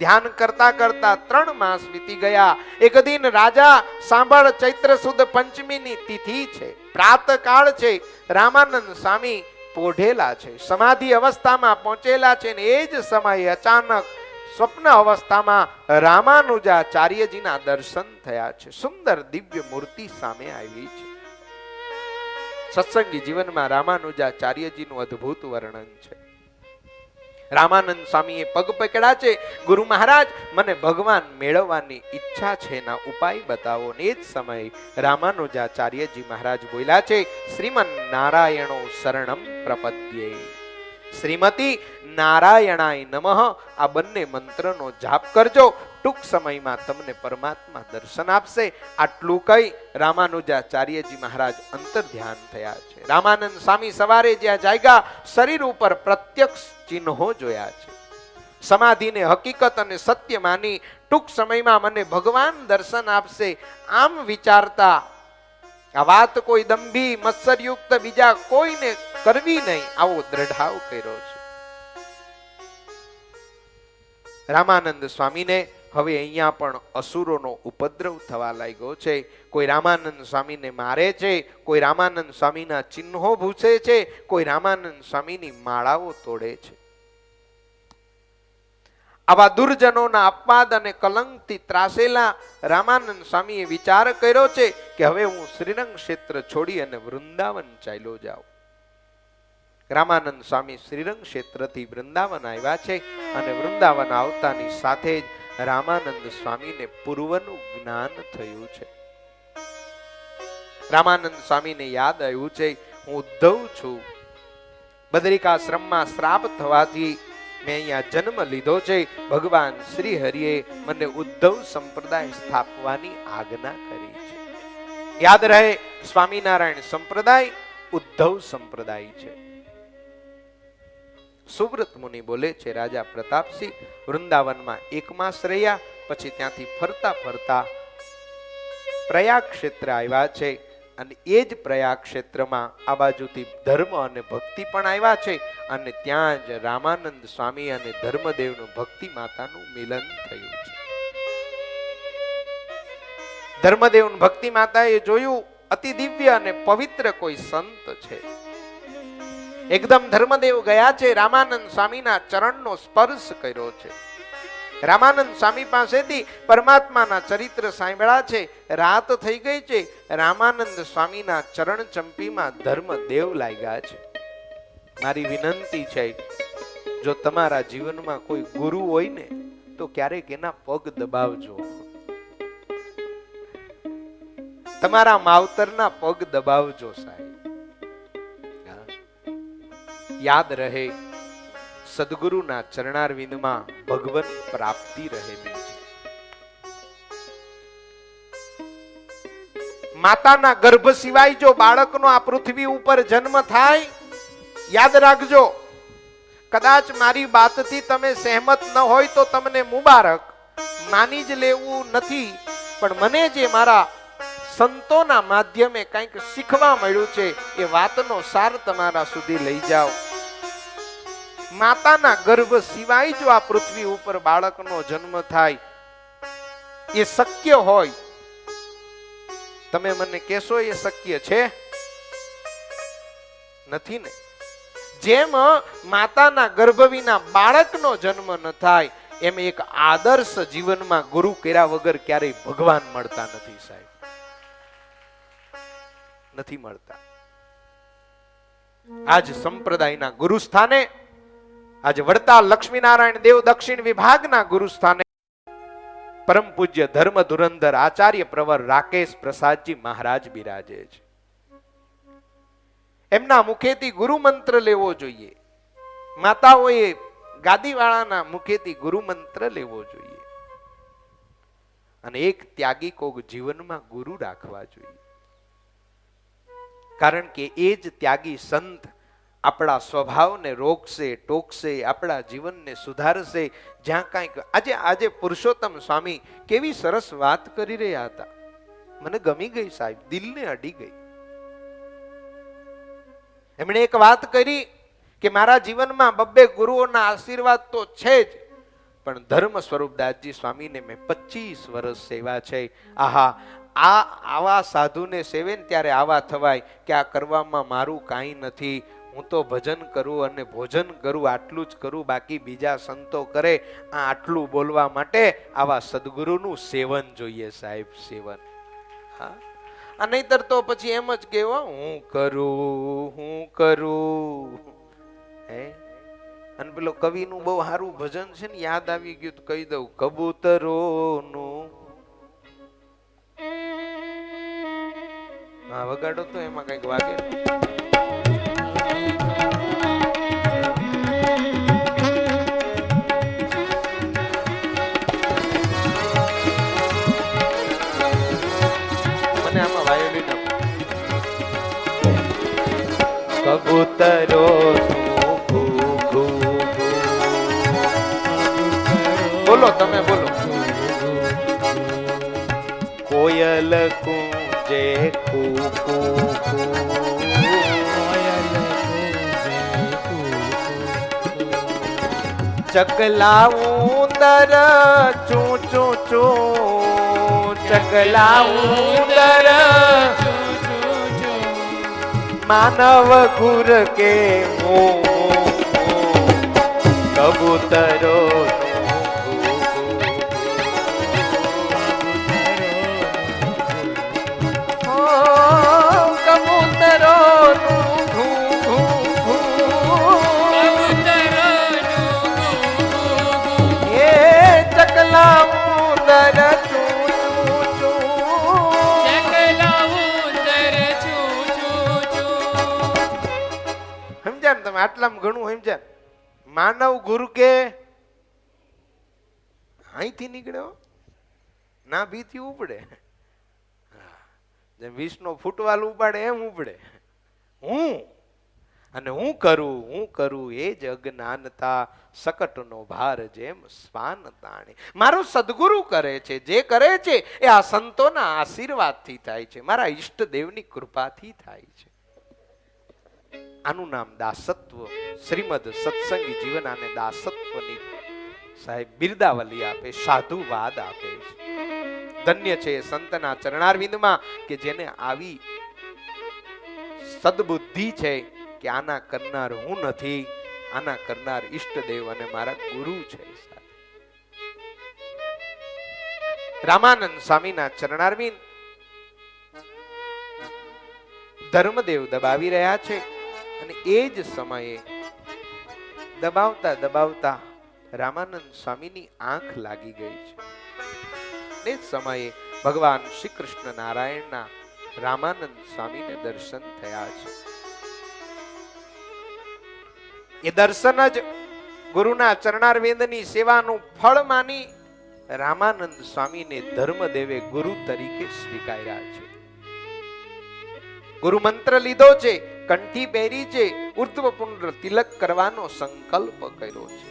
ધ્યાન કરતા 3 માસ વીતી ગયા. એક દિન રાજા સાંભળ, ચૈત્ર સુદ પંચમીની તિથિ છે, પ્રાતકાળ છે. રામાનંદ સ્વામી પોઢેલા છે, સમાધિ અવસ્થામાં પહોંચેલા છે. ને એ જ સમયે અચાનક સ્વપ્ન અવસ્થામાં રામાનુજાચાર્યજીના દર્શન થયા છે. સુંદર દિવ્ય મૂર્તિ સામે આવી છે. સત્સંગી જીવનમાં રામાનુજાચાર્યજીનું અદ્ભુત વર્ણન છે. રામાનંદ સ્વામીએ પગ પકડ્યા છે, ગુરુ મહારાજ મને ભગવાન મેળવવાની ઈચ્છા છે, એના ઉપાય બતાવો. ને એ જ સમયે રામાનુજાચાર્યજી મહારાજ બોલ્યા છે, શ્રીમન નારાયણો શરણમ પ્રપદ્યે. શ્રીમતી નારાયણાય નમઃ, આ બંને મંત્રનો જાપ કરજો, ટૂંક સમયમાં તમને પરમાત્મા દર્શન આપશે. આટલું કહી રામાનુજાચાર્યજી મહારાજ અંતર ધ્યાન થયા છે. રામાનંદ સ્વામી સવારે જ્યાં જાગ્યા, શરીર ઉપર પ્રત્યક્ષ ચિહ્નો જોયા છે. સમાધિને હકીકત અને સત્ય માની ટૂંક સમયમાં મને ભગવાન દર્શન આપશે, આમ વિચારતા આ વાત કોઈ દંભી મત્સરયુક્ત બીજા કોઈને કરવી નહીં, આવો દ્રઢાવ કર્યો છે. રામાનંદ સ્વામીને હવે અહીંયા પણ અસુરોનો ઉપદ્રવ થવા લાગ્યો છે. કોઈ રામાનંદ સ્વામીને મારે છે, કોઈ રામાનંદ સ્વામીના ચિહ્નો ભૂસે છે, કોઈ રામાનંદ સ્વામીની માળાઓ તોડે છે. આવા દુર્જનોના અપવાદ અને કલંકથી ત્રાસેલા રામાનંદ સ્વામીએ વિચાર કર્યો છે કે હવે હું શ્રીરંગ ક્ષેત્ર છોડી અને વૃંદાવન ચાલ્યો જાઉં. રામાનંદ સ્વામી શ્રીરંગ ક્ષેત્રથી વૃંદાવન આવ્યા છે અને વૃંદાવન આવતાની સાથે જ રામાનંદ સ્વામીને પૂર્વનું જ્ઞાન થયું છે. રામાનંદ સ્વામીને યાદ આવ્યું છે, હું ઉદ્ધવ છું, બદરિકાશ્રમમાં શ્રાપ થવાથી મેં અહીંયા જન્મ લીધો છે. ભગવાન શ્રી હરિએ મને ઉદ્ધવ સંપ્રદાય સ્થાપવાની આજ્ઞા કરી છે. યાદ રહે, સ્વામિનારાયણ સંપ્રદાય ઉદ્ધવ સંપ્રદાય છે. સુવ્રત મુનિ બોલે છે, રાજા પ્રતાપસિંહ વૃંદાવનમાં એક માસ રહ્યા, પછી ત્યાંથી ફરતા ફરતા પ્રયાગ ક્ષેત્ર આવ્યા છે, અને એ જ પ્રયાગ ક્ષેત્રમાં આ બાજુથી ધર્મ અને ભક્તિ પણ આવ્યા છે, અને ત્યાં જ રામાનંદ સ્વામી અને ધર્મદેવનું ભક્તિ માતાનું મિલન થયું છે. ધર્મદેવ ભક્તિ માતાએ જોયું અતિ દિવ્ય અને પવિત્ર કોઈ સંત છે. એકદમ ધર્મદેવ ગયા છે, રામાનંદ સ્વામીના ચરણનો સ્પર્શ કર્યો છે. રામાનંદ સ્વામી પાસેથી પરમાત્માના ચરિત્ર સાંભળ્યા છે. રાત થઈ ગઈ છે, રામાનંદ સ્વામીના ચરણ ચંપીમાં ધર્મદેવ લાગ્યા છે. મારી વિનંતી છે, જો તમારા જીવનમાં કોઈ ગુરુ હોય ને તો ક્યારેક એના પગ દબાવજો. તમારા માવતરના પગ દબાવજો સાહેબ. યાદ રહે, સદગુરુના ચરણારવિંદમાં ભગવન પ્રાપ્તિ રહેલી છે. માતાના ગર્ભ સિવાય જો બાળકનો આ પૃથ્વી ઉપર જન્મ થાય, યાદ રાખજો, કદાચ મારી વાતથી તમે સહેમત ન હોય તો તમને મુબારક, માની જ લેવું નથી, પણ મને જે મારા સંતોના માધ્યમે કંઈક શીખવા મળ્યું છે એ વાતનો સાર તમારા સુધી લઈ જાઓ. માતાના ગર્ભ સિવાય જો આ પૃથ્વી ઉપર બાળકનો જન્મ થાય, એ શક્ય હોય, તમે મને કહેશો એ શક્ય છે? નથી ને? જેમ માતાના ગર્ભ વિના બાળકનો જન્મ ન થાય, એમ એક આદર્શ જીવનમાં ગુરુ કર્યા વગર ક્યારેય ભગવાન મળતા નથી સાહેબ, નથી મળતા. આજ સંપ્રદાયના ગુરુ સ્થાને, આજ વડતાલ લક્ષ્મીનારાયણ દેવ દક્ષિણ વિભાગના ગુરુ સ્થાને પરમ પૂજ્ય ધર્મ ધુરંધર આચાર્ય પ્રવર રાકેશ પ્રસાદજી મહારાજ બિરાજે છે. એમના મુખેથી ગુરુ મંત્ર લેવો જોઈએ. માતાઓએ ગાદીવાળાના મુખેથી ગુરુ મંત્ર લેવો જોઈએ, અને એક ત્યાગી કોક જીવનમાં ગુરુ રાખવા જોઈએ. કારણ કે એ જ ત્યાગી સંત આપણા સ્વભાવને રોકશે, ટોકશે, આપણા જીવનને સુધારશે. જ્યાં કાંઈક આજે પુરુષોત્તમ સ્વામી કેવી સરસ વાત કરી રહ્યા હતા, મને ગમી ગઈ સાહેબ, દિલને અડી ગઈ. એમણે એક વાત કરી કે મારા જીવનમાં બબ્બે ગુરુઓના આશીર્વાદ તો છે જ, પણ ધર્મ સ્વરૂપદાસજી સ્વામીને મેં 25 વર્ષ સેવા છે. આહા, આવા સાધુને સેવે ને ત્યારે આવા થવાય કે આ કરવામાં મારું કાંઈ નથી, હું તો ભજન કરું અને ભોજન કરું, આટલું જ કરું, બાકી બીજા સંતો કરે. આ આટલું બોલવા માટે આવા સદગુરુનું સેવન જોઈએ સાહેબ, સેવન. હા, નહીતર તો પછી એમ જ કેવો હું કરું. હે, અને પેલો કવિનું બહુ સારું ભજન છે ને, યાદ આવી ગયું તો કહી દઉં, કબૂતરોનું. હા, વગાડો તો એમાં કઈક વાગે. મને આમાં વાયોલિન કબૂતરો બોલો, તમે બોલો. કોયલ કુંજે કૂકુ, ચકલા ઉંદર ચૂ ચૂ ચૂ, ચકલા ઉંદર માનવ ગુર કે કબૂતરો આટલામાં ઘણું સમજ્યા. માનવ ગુરુ કે અહીંથી નીકળ્યો ના ભીથી ઉપડે. જેમ વિષનો ફૂટવાલ ઉપાડે એમ ઉપડે. હું અને હું કરું એ જ અજ્ઞાનતા, સકટનો ભાર જેમ સ્વાન તાણે. મારો સદગુરુ કરે છે, જે કરે છે એ આ સંતોના આશીર્વાદથી થાય છે, મારા ઈષ્ટદેવની કૃપાથી થાય છે. આનું નામ દાસત્વ. શ્રીમદ સત્સંગી જીવન આને દાસત્વની સાહેબ બિરદાવલી આપે, સાધુવાદ આપે છે. ધન્ય છે સંતના ચરણારવિંદમાં કે જેને આવી સદબુદ્ધિ છે કે આના કરનાર હું નથી, આના કરનાર ઈષ્ટદેવ અને મારા ગુરુ છે. રામાનંદ સ્વામીના ચરણારવિંદ ધર્મદેવ દબાવી રહ્યા છે અને એ જ સમયે દબાવતા દબાવતા રામાનંદ સ્વામીની આંખ લાગી ગઈ છે. એ જ સમયે ભગવાન શ્રી કૃષ્ણ નારાયણના રામાનંદ સ્વામીને દર્શન થયા છે. એ દર્શન જ ગુરુના ચરણારવિંદની સેવાનું ફળ માની રામાનંદ સ્વામીને ધર્મદેવે ગુરુ તરીકે સ્વીકાર્યા છે. ગુરુ મંત્ર લીધો છે, કંઠી પહેરી છે, ઉર્ધ્વ પુંડ્ર તિલક કરવાનો સંકલ્પ કર્યો છે.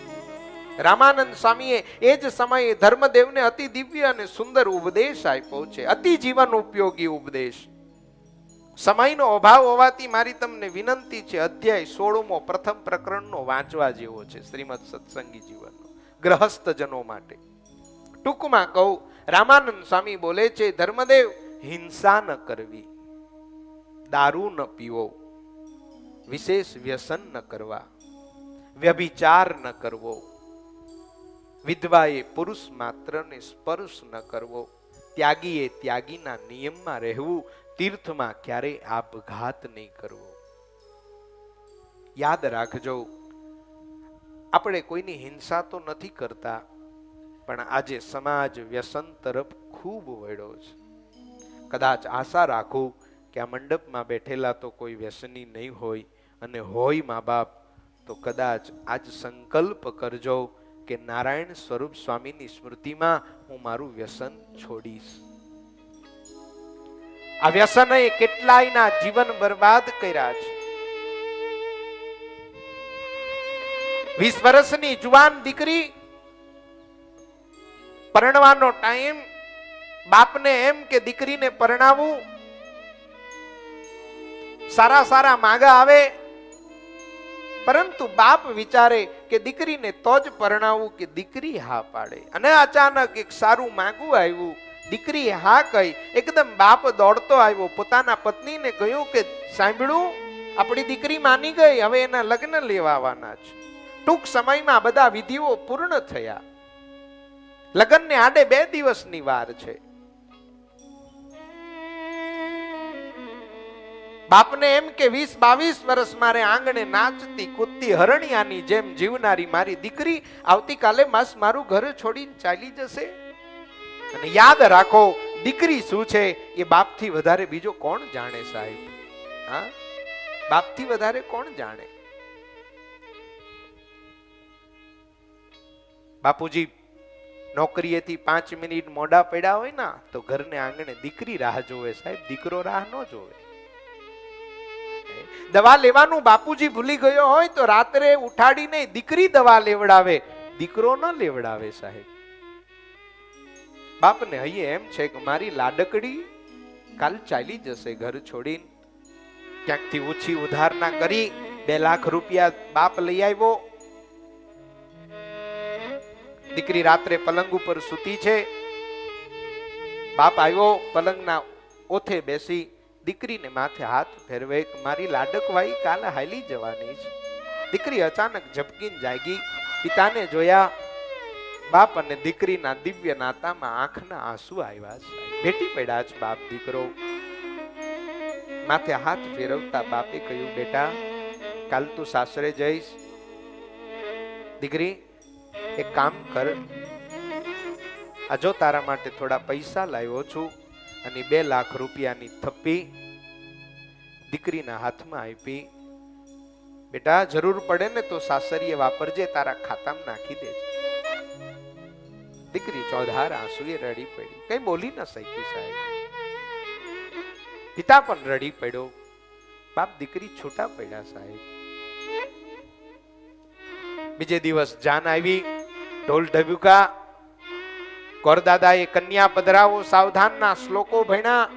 રામાનંદ સ્વામીએ એ જ સમયે ધર્મદેવને અતિ દિવ્ય અને સુંદર ઉપદેશ આપ્યો છે, અતિ જીવન ઉપયોગી ઉપદેશ. સમયનો અભાવ હોવાથી મારી તમને વિનંતી છે, અધ્યાય 16મો પ્રથમ પ્રકરણનો વાંચવા જેવો છે શ્રીમદ સત્સંગી જીવનનો, ગ્રહસ્થજનો માટે. ટૂંકમાં કહું, રામાનંદ સ્વામી બોલે છે, ધર્મદેવ, હિંસા ન કરવી, દારૂ ન પીવો, વિશેષ વ્યસન ન કરવા, વ્યભિચાર ન કરવો, વિધવાએ પુરુષ માત્રને સ્પર્શ ન કરવો, ત્યાગીએ ત્યાગીના નિયમમાં રહેવું, તીર્થમાં ક્યારેય આપઘાત નહીં કરવો. યાદ રાખજો, આપણે કોઈની હિંસા તો નથી કરતા, પણ આજે સમાજ વ્યસન તરફ ખૂબ વળ્યો છે. કદાચ આશા રાખું કે આ મંડપમાં બેઠેલા તો કોઈ વ્યસની નહીં હોય, અને હોય મા બાપ તો કદાચ આજ સંકલ્પ કરજો કે નારાયણ સ્વરૂપ સ્વામીની સ્મૃતિમાં હું મારું વ્યસન છોડીશ. આ વ્યસનએ કેટલાયના જીવન બરબાદ કર્યા છે. 20 વર્ષની જુવાન દીકરી, પરણવાનો ટાઈમ, બાપને એમ કે દીકરીને પરણાવું, સારા સારા માગા આવે, પરંતુ બાપ વિચારે કે દીકરીને તો જ પરણાવું કે દીકરી હા પાડે. અને અચાનક એક સારું માગું આવ્યું, દીકરી હા કહી, એકદમ બાપ દોડતો આવ્યો, પોતાના પત્નીને કહ્યું કે સાંભળ્યું, આપણી દીકરી માની ગઈ, હવે એના લગ્ન લેવાના છે. ટૂંક સમયમાં બધા વિધિઓ પૂર્ણ થયા. લગ્નને આડે 2 દિવસની વાર છે. બાપને એમ કે 20-22 વર્ષ મારે આંગણે નાચતી કૂદતી હરણિયાની જેમ જીવનારી મારી દીકરી આવતીકાલે મારું ઘર છોડીને ચાલી જશે. અને યાદ રાખો, દીકરી શું છે એ બાપથી વધારે બીજો કોણ જાણે સાહેબ? હા, બાપથી વધારે કોણ જાણે? બાપુજી નોકરીએથી 5 મિનિટ મોડા પડ્યા હોય ને તો ઘરને આંગણે દીકરી રાહ જોવે સાહેબ, દીકરો રાહ ન જોવે. દવા લેવાનું બાપુજી ભૂલી ગયો હોય તો રાત્રે ઉઠાડીને દીકરી દવા લેવડાવે, દીકરો ન લેવડાવે સાહેબ. બાપને અહીંયા એમ છે કે મારી લાડકડી કાલ ચાલી જશે ઘર છોડીને. ક્યાંકથી ઓછી ઉધારના કરી 2 લાખ રૂપિયા બાપ લઈ આવ્યો. દીકરી રાત્રે પલંગ ઉપર સૂતી છે. બાપ આવ્યો, પલંગના ઓથે બેસી દીકરીને માથે હાથ ફેરવે, મારી લાડકવાઈ કાલે હાલી જવાની છે. દીકરી અચાનક ઝબકીને જાગી, પિતાને જોયા. બાપ અને દીકરીના દિવ્ય નાતામાં આંખના આંસુ આવ્યા છે. ભેટી પડ્યા છે બાપ દીકરો. માથે હાથ ફેરવતા બાપે કહ્યું, બેટા કાલ તું સાસરે જઈશ. દીકરી એક કામ કર, આ જો તારા માટે થોડા પૈસા લાવ્યો છું, અને 2 લાખ રૂપિયાની થપ્પી દીકરીના હાથમાં આપી. બેટા જરૂર પડે ને તો સાસરીએ વાપરજે, તારા ખાતામાં નાખી દેજે. દીકરી ચોધાર આંસુએ રડી પડી, કઈ બોલી ન શકી સાહેબ. પિતા પણ રડી પડ્યો. બાપ દીકરી છૂટા પડ્યા સાહેબ. બીજે દિવસ જાન આવી, ઢોલ ઢબુકા, ગોરદાદાએ કન્યા પધરાવો સાવધાનના શ્લોકો ભણ્યા.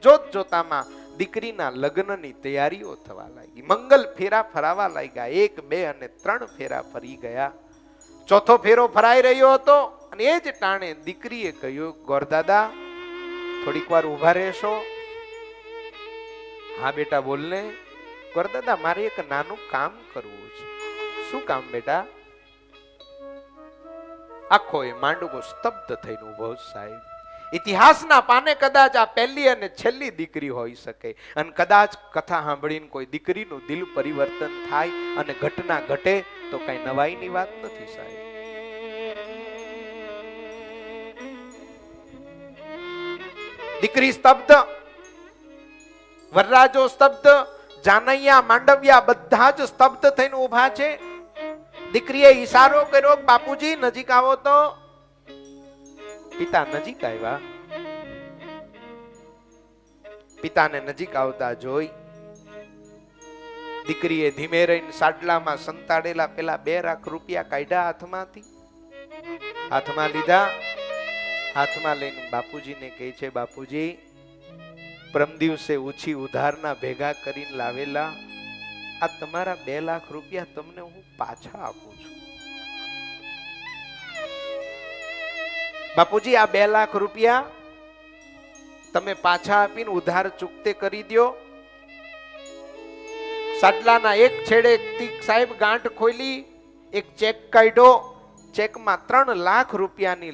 જોત જોતામાં દીકરીના લગ્નની તૈયારીઓ થવા લાગી. મંગલ ફેરા ફરાવા લાગ્યા. 1, 2 અને 3 ફેરા ફરી ગયા. ચોથો ફેરો ફરાઈ રહ્યો હતો અને એ જ ટાણે દીકરીએ કહ્યું, ગોરદાદા થોડીક વાર ઉભા રહેશો? હા બેટા બોલને. ગોરદાદા મારે એક નાનું કામ કરવું છે. શું કામ બેટા? આખો એ માંડવો સ્તબ્ધ થઈને ઉભો સાહેબ. ઇતિહાસના પાને કદાચ આ પહેલી અને છેલ્લી દીકરી હોઈ શકે અને કદાચ કથા સાંભળીને કોઈ દીકરીનું દિલ પરિવર્તન થાય અને ઘટના ઘટે તો કઈ નવાઈની વાત નથી સાહેબ. દીકરી સ્તબ્ધ, વરરાજો સ્તબ્ધ, જાનૈયા માંડવિયા બધા જ સ્તબ્ધ થઈને ઉભા છે. દીકરીએ ઈશારો કર્યો, બાપુજી નજીક આવો તો. પિતા નજીક આવ્યા. પિતાને નજીક આવતા જોઈ દીકરીએ ધીમે રહીને સાડલામાં સંતાડેલા પેલા 2 લાખ રૂપિયા કાઢ્યા હાથમાંથી. હાથમાં લીધા. હાથમાં લઈને બાપુજીને કહે છે, બાપુજી પરમ દિવસે ઉછી ઉધારના ભેગા કરીને લાવેલા આ તમારા 2 લાખ રૂપિયા તમને હું પાછા આપું છું. બાપુજી આ 2 લાખ રૂપિયા તમે પાછા આપીને ઉધાર ચૂકતે કરી દો. સાડલાના એક છેડે સાહેબ ગાંઠ ખોલી, એક ચેક કાઢ્યો. ચેકમાં 3 લાખ રૂપિયાની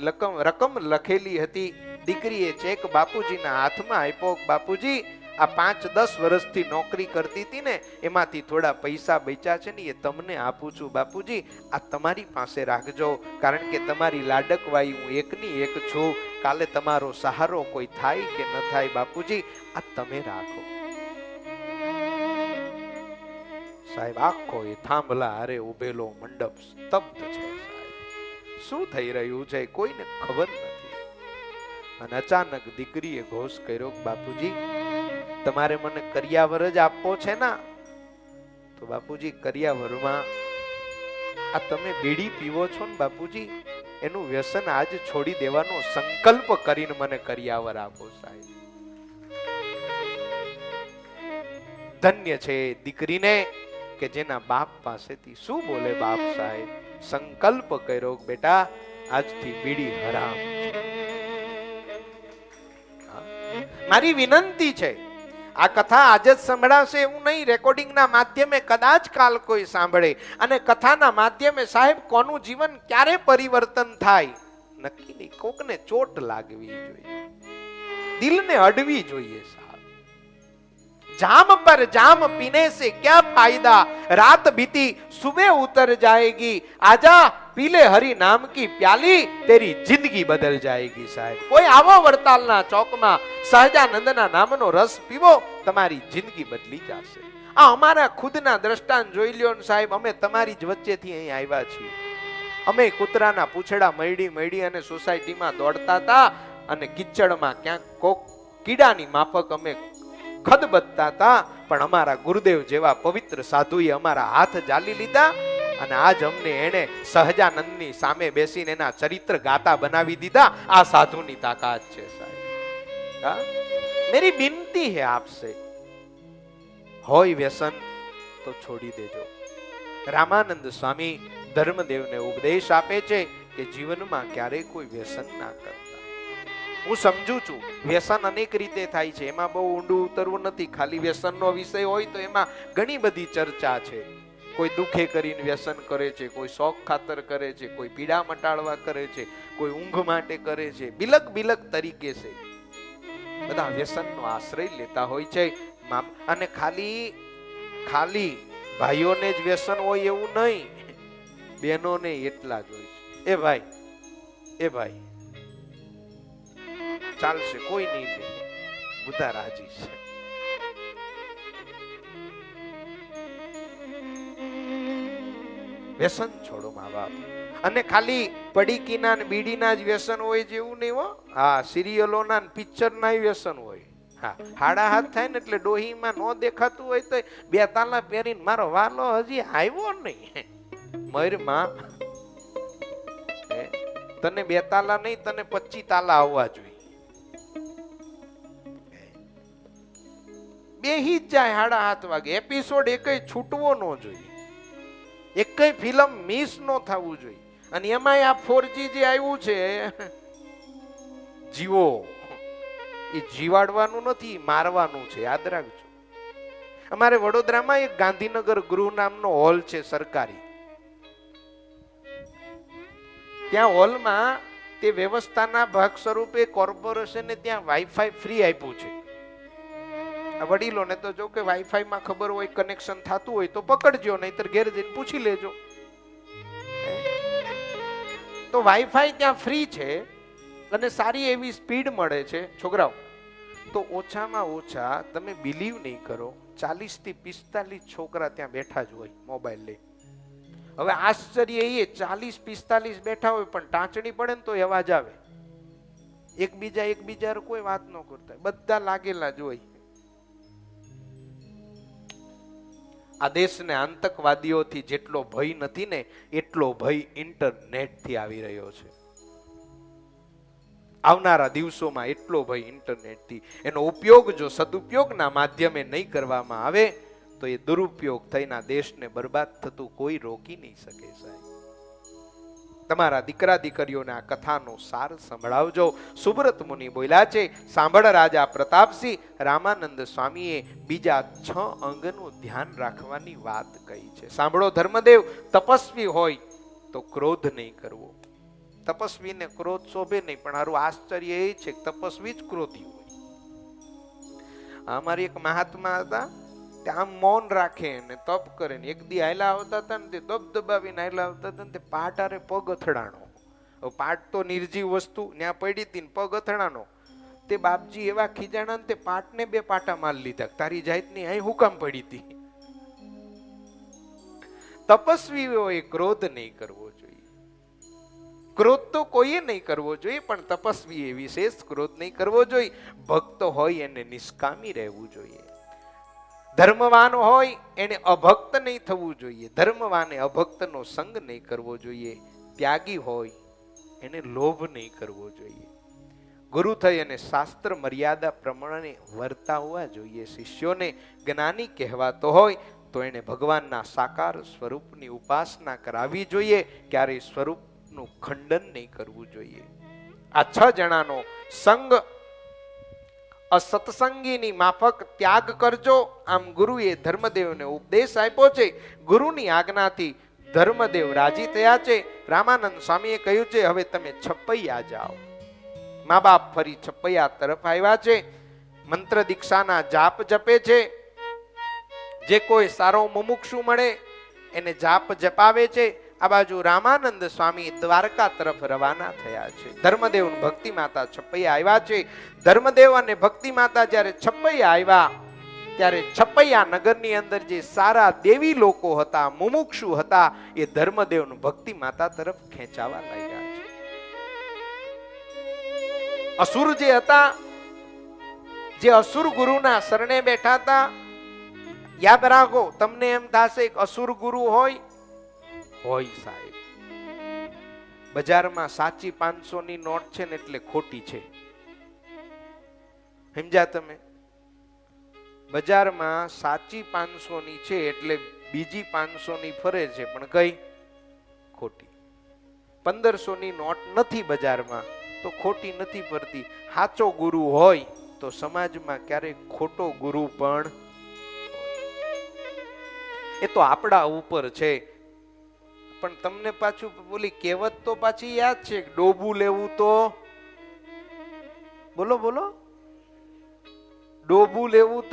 રકમ લખેલી હતી. દીકરીએ ચેક બાપુજીના હાથમાં આપ્યો. બાપુજી આ 5-10 વર્ષથી નોકરી કરતી હતી ને એમાંથી થોડા પૈસા બચ્યા છે ને એ તમને આપું છું. બાપુજી આ તમારી પાસે રાખજો, કારણ કે તમારી લાડકવાઈ હું એકની એક છું. કાલે તમારો સહારો કોઈ થાય કે ન થાય બાપુજી આ તમે રાખો. સાહેબ આખો એ થાંભલા હારે ઉભેલો મંડપ સ્તબ્ધ છે સાહેબ. શું થઈ રહ્યું છે કોઈને ખબર નથી. અને અચાનક દીકરીએ ઘોષ કર્યો, બાપુજી તમારે મને કરિયાવર જ આપવો છે ને? તો બાપુજી કરિયાવરમાં આ તમે બીડી પીવો છો ને બાપુજી એનું વ્યસન આજ છોડી દેવાનો સંકલ્પ કરીને મને કરિયાવર આપો સાહેબ. ધન્ય છે દીકરીને કે જેના બાપ પાસેથી શું બોલે બાપ સાહેબ. સંકલ્પ કર્યો બેટા આજથી બીડી હરામ. મારી વિનંતી છે આ કથા આજે જ સંભળાશે એવું નહીં, રેકોર્ડિંગના માધ્યમે કદાચ કાલ કોઈ સાંભળે અને કથાના માધ્યમે સાહેબ કોનું જીવન ક્યારે પરિવર્તન થાય નક્કી નહીં. કોકને ચોટ લાગવી જોઈએ, દિલને અડવી જોઈએ સાહેબ. जाम पर जाम पीने से क्या फायदा, रात बीती सुबह उतर जाएगी, आजा पीले हरि नाम की प्याली तेरी जिंदगी बदल जाएगी साहेब. कोई आवो वड़तालना ચોકમાં સહજાનંદના નામનો રસ પીવો, તમારી જિંદગી બદલી જશે. આ અમારા ખુદના દ્રષ્ટાંત જોઈ લ્યો ને સાહેબ. અમે તમારી જ વચ્ચેથી અહીં આવ્યા છીએ. અમે કૂતરાના પૂંછડા મળી અને સોસાયટીમાં દોડતા હતા અને કિચડમાં ક્યાંક કોક કીડાની માફક અમે ખદબદતા હતા, પણ અમારા ગુરુદેવ જેવા પવિત્ર સાધુએ અમારા હાથ જાલી લીધા અને આજ અમને એને સહજાનંદની સામે બેસીને એના ચરિત્ર ગાતા બનાવી દીધા. આ સાધુની તાકાત છે સાહેબ. मेरी विनती है आपसे, હોય વ્યસન તો છોડી દેજો. રામાનંદ સ્વામી ધર્મદેવને ઉપદેશ આપે છે કે જીવનમાં ક્યારેય કોઈ વ્યસન ના કરતા. હું સમજુ છું વ્યસન અનેક રીતે થાય છે, એમાં બહુ ઊંડું ઉતરવું નથી. ખાલી વ્યસનનો વિષય હોય તો એમાં ઘણી બધી ચર્ચા છે. કોઈ દુખે કરીને વ્યસન કરે છે, કોઈ શોખ ખાતર કરે છે, કોઈ પીડા મટાડવા કરે છે, કોઈ ઊંઘ માટે કરે છે. બિલક બિલક તરીકે છે બધા વ્યસનનો આશ્રય લેતા હોય છે. અને ખાલી ભાઈઓને જ વ્યસન હોય એવું નહીં, બહેનોને એટલા જ હોય છે. એ ભાઈ ચાલશે, કોઈ નહીં લે, બધા રાજી છે. વ્યસન છોડો મા બાપ. અને ખાલી પડીકીના ને બીડીના જ વ્યસન હોય જેવું નહીં હો. હા, સિરિયલોના ને પિક્ચરના વ્યસન હોય. હા, હાડા હાથ થાય ને એટલે ડોહીમાં નો દેખાતું હોય તો બે તાલા પહેરીને મારો વાલો હજી આવ્યો નહીં. મયુરમાં તને બે તાલા નહીં, તને 25 તાલા આવવા જોઈએ. બેહી જ જાય 7:30 વાગે. એપિસોડ એકય છૂટવો ન જોઈએ, એકય ફિલ્મ મિસ ન થવું જોઈએ. અને એમાંય આ 4G જે આવ્યું છે, જીવો, એ જીવાડવાનું નથી, મારવાનું છે, યાદ રાખજો. અમારે વડોદરામાં એક ગાંધીનગર ગૃહ નામનો હોલ છે સરકારી. ત્યાં હોલમાં તે વ્યવસ્થાના ભાગ સ્વરૂપે કોર્પોરેશને ત્યાં વાઈફાઈ ફ્રી આપ્યું છે. વડીલોને તો જો કે વાઈફાઈ માં ખબર હોય, કનેક્શન થતું હોય તો પકડજો, નહીતર ઘેર જઈને પૂછી લેજો. તો વાઈફાઈ ત્યાં ફ્રી છે અને સારી એવી સ્પીડ મળે છે છોકરાઓ. તો ઓછામાં ઓછા તમે બિલીવ નહીં કરો, 40 થી 45 છોકરા ત્યાં બેઠા જ હોય મોબાઈલ લઈ. હવે આશ્ચર્ય એ 40-45 બેઠા હોય પણ ટાંચણી પડે ને તો અવાજ આવે. એકબીજા કોઈ વાત ન કરતા, બધા લાગેલા જ હોય. આ દેશને આતંકવાદીઓથી જેટલો ભય નથી ને, એટલો ભય ઇન્ટરનેટથી આવી રહ્યો છે. આવનારા દિવસોમાં એટલો ભય ઇન્ટરનેટથી. એનો ઉપયોગ જો સદુપયોગના માધ્યમે નહીં કરવામાં આવે તો એ દુરુપયોગ થઈને દેશને બરબાદ થતું કોઈ રોકી નહીં શકે. સાહેબ, તમારા દીકરા દીકરીઓને આ કથાનો સાર સંભળાવજો. સુબ્રત મુનિ બોલ્યા છે, સાંભળ રાજા પ્રતાપસિંહ, રામાનંદ સ્વામીએ બીજા 6 અંગનું ધ્યાન રાખવાની વાત કહી છે. સાંભળો ધર્મદેવ, તપસ્વી હોય તો ક્રોધ નહીં કરવો. તપસ્વીને ક્રોધ શોભે નહીં, પણ હારું આશ્ચર્ય એ છે કે તપસ્વી જ ક્રોધી હોય. અમારી એક મહાત્મા હતા, આમ મૌન રાખે ને તપ કરે ને એક દી હાયલા આવતા હતા ને તે દબદબાવીને હાયલા આવતા હતા ને તે પાટારે પગ અથડાણો. પાટ તો નિર્જીવ વસ્તુ ત્યાં પડી હતી ને પગ અથડાણો. તે બાપજી એવા ખીજાણા ને તે પાટને 2 પાટા માર લીધા. તારી જાતની અહીં હુકામ પડી હતી. તપસ્વીઓએ ક્રોધ નહીં કરવો જોઈએ. ક્રોધ તો કોઈએ નહીં કરવો જોઈએ, પણ તપસ્વીએ વિશેષ ક્રોધ નહીં કરવો જોઈએ. ભક્ત હોય એને નિષ્કામી રહેવું જોઈએ. ધર્મવાન હોય એને અભક્ત નહીં થવું જોઈએ. ધર્મવાને અભક્તનો સંગ નહીં કરવો જોઈએ. ત્યાગી હોય એને લોભ નહીં કરવો જોઈએ. ગુરુ થઈ અને શાસ્ત્ર મર્યાદા પ્રમાણે વર્તાવવા જોઈએ. શિષ્યોને જ્ઞાની કહેવાતો હોય તો એને ભગવાનના સાકાર સ્વરૂપની ઉપાસના કરાવવી જોઈએ. ક્યારેય સ્વરૂપનું ખંડન નહીં કરવું જોઈએ. આ 6 જણાનો સંગ અસત્સંગીની માફક ત્યાગ કરજો. આમ ગુરુએ ધર્મદેવને ઉપદેશ આપ્યો છે. ગુરુની આજ્ઞાથી ધર્મદેવ રાજી થયા છે. રામાનંદ સ્વામીએ કહ્યું છે, હવે તમે છપૈયા જાઓ. મા બાપ ફરી છપૈયા તરફ આવ્યા છે. મંત્ર દીક્ષાના જાપ જપે છે. જે કોઈ સારો મુમુક્ષુ મળે એને જાપ જપાવે છે. આ બાજુ રામાનંદ સ્વામી દ્વારકા તરફ રવાના થયા છે. ધર્મદેવ ભક્તિ માતા છપૈયા આવ્યા છે. ધર્મદેવ અને ભક્તિ માતા જ્યારે છપૈયા આવ્યા ત્યારે છપૈયા નગરની અંદર જે સારા દેવી લોકો હતા, મુમુક્ષુ હતા, એ ધર્મદેવ ભક્તિ માતા તરફ ખેંચાવા લાગ્યા છે. અસુર જે હતા, જે અસુર ગુરુના શરણે બેઠા હતા, યાદ રાખો, તમને એમ થશે કે અસુર ગુરુ હોય સાહેબ. બજારમાં સાચી 500 ની નોટ છે ને એટલે ખોટી છે. સમજ્યા તમે? બજારમાં સાચી 500 ની છે એટલે બીજી 500 ની ફરે છે, પણ કઈ ખોટી. 1500 ની નોટ નથી બજારમાં તો ખોટી નથી ફરતી. સાચો ગુરુ હોય તો સમાજમાં ક્યારેક ખોટો ગુરુ પણ, એ તો આપણા ઉપર છે. પણ તમને પાછું બોલી કહેવત તો પાછી યાદ છે, ડોબું લેવું તો, બોલો ડોબું લેવું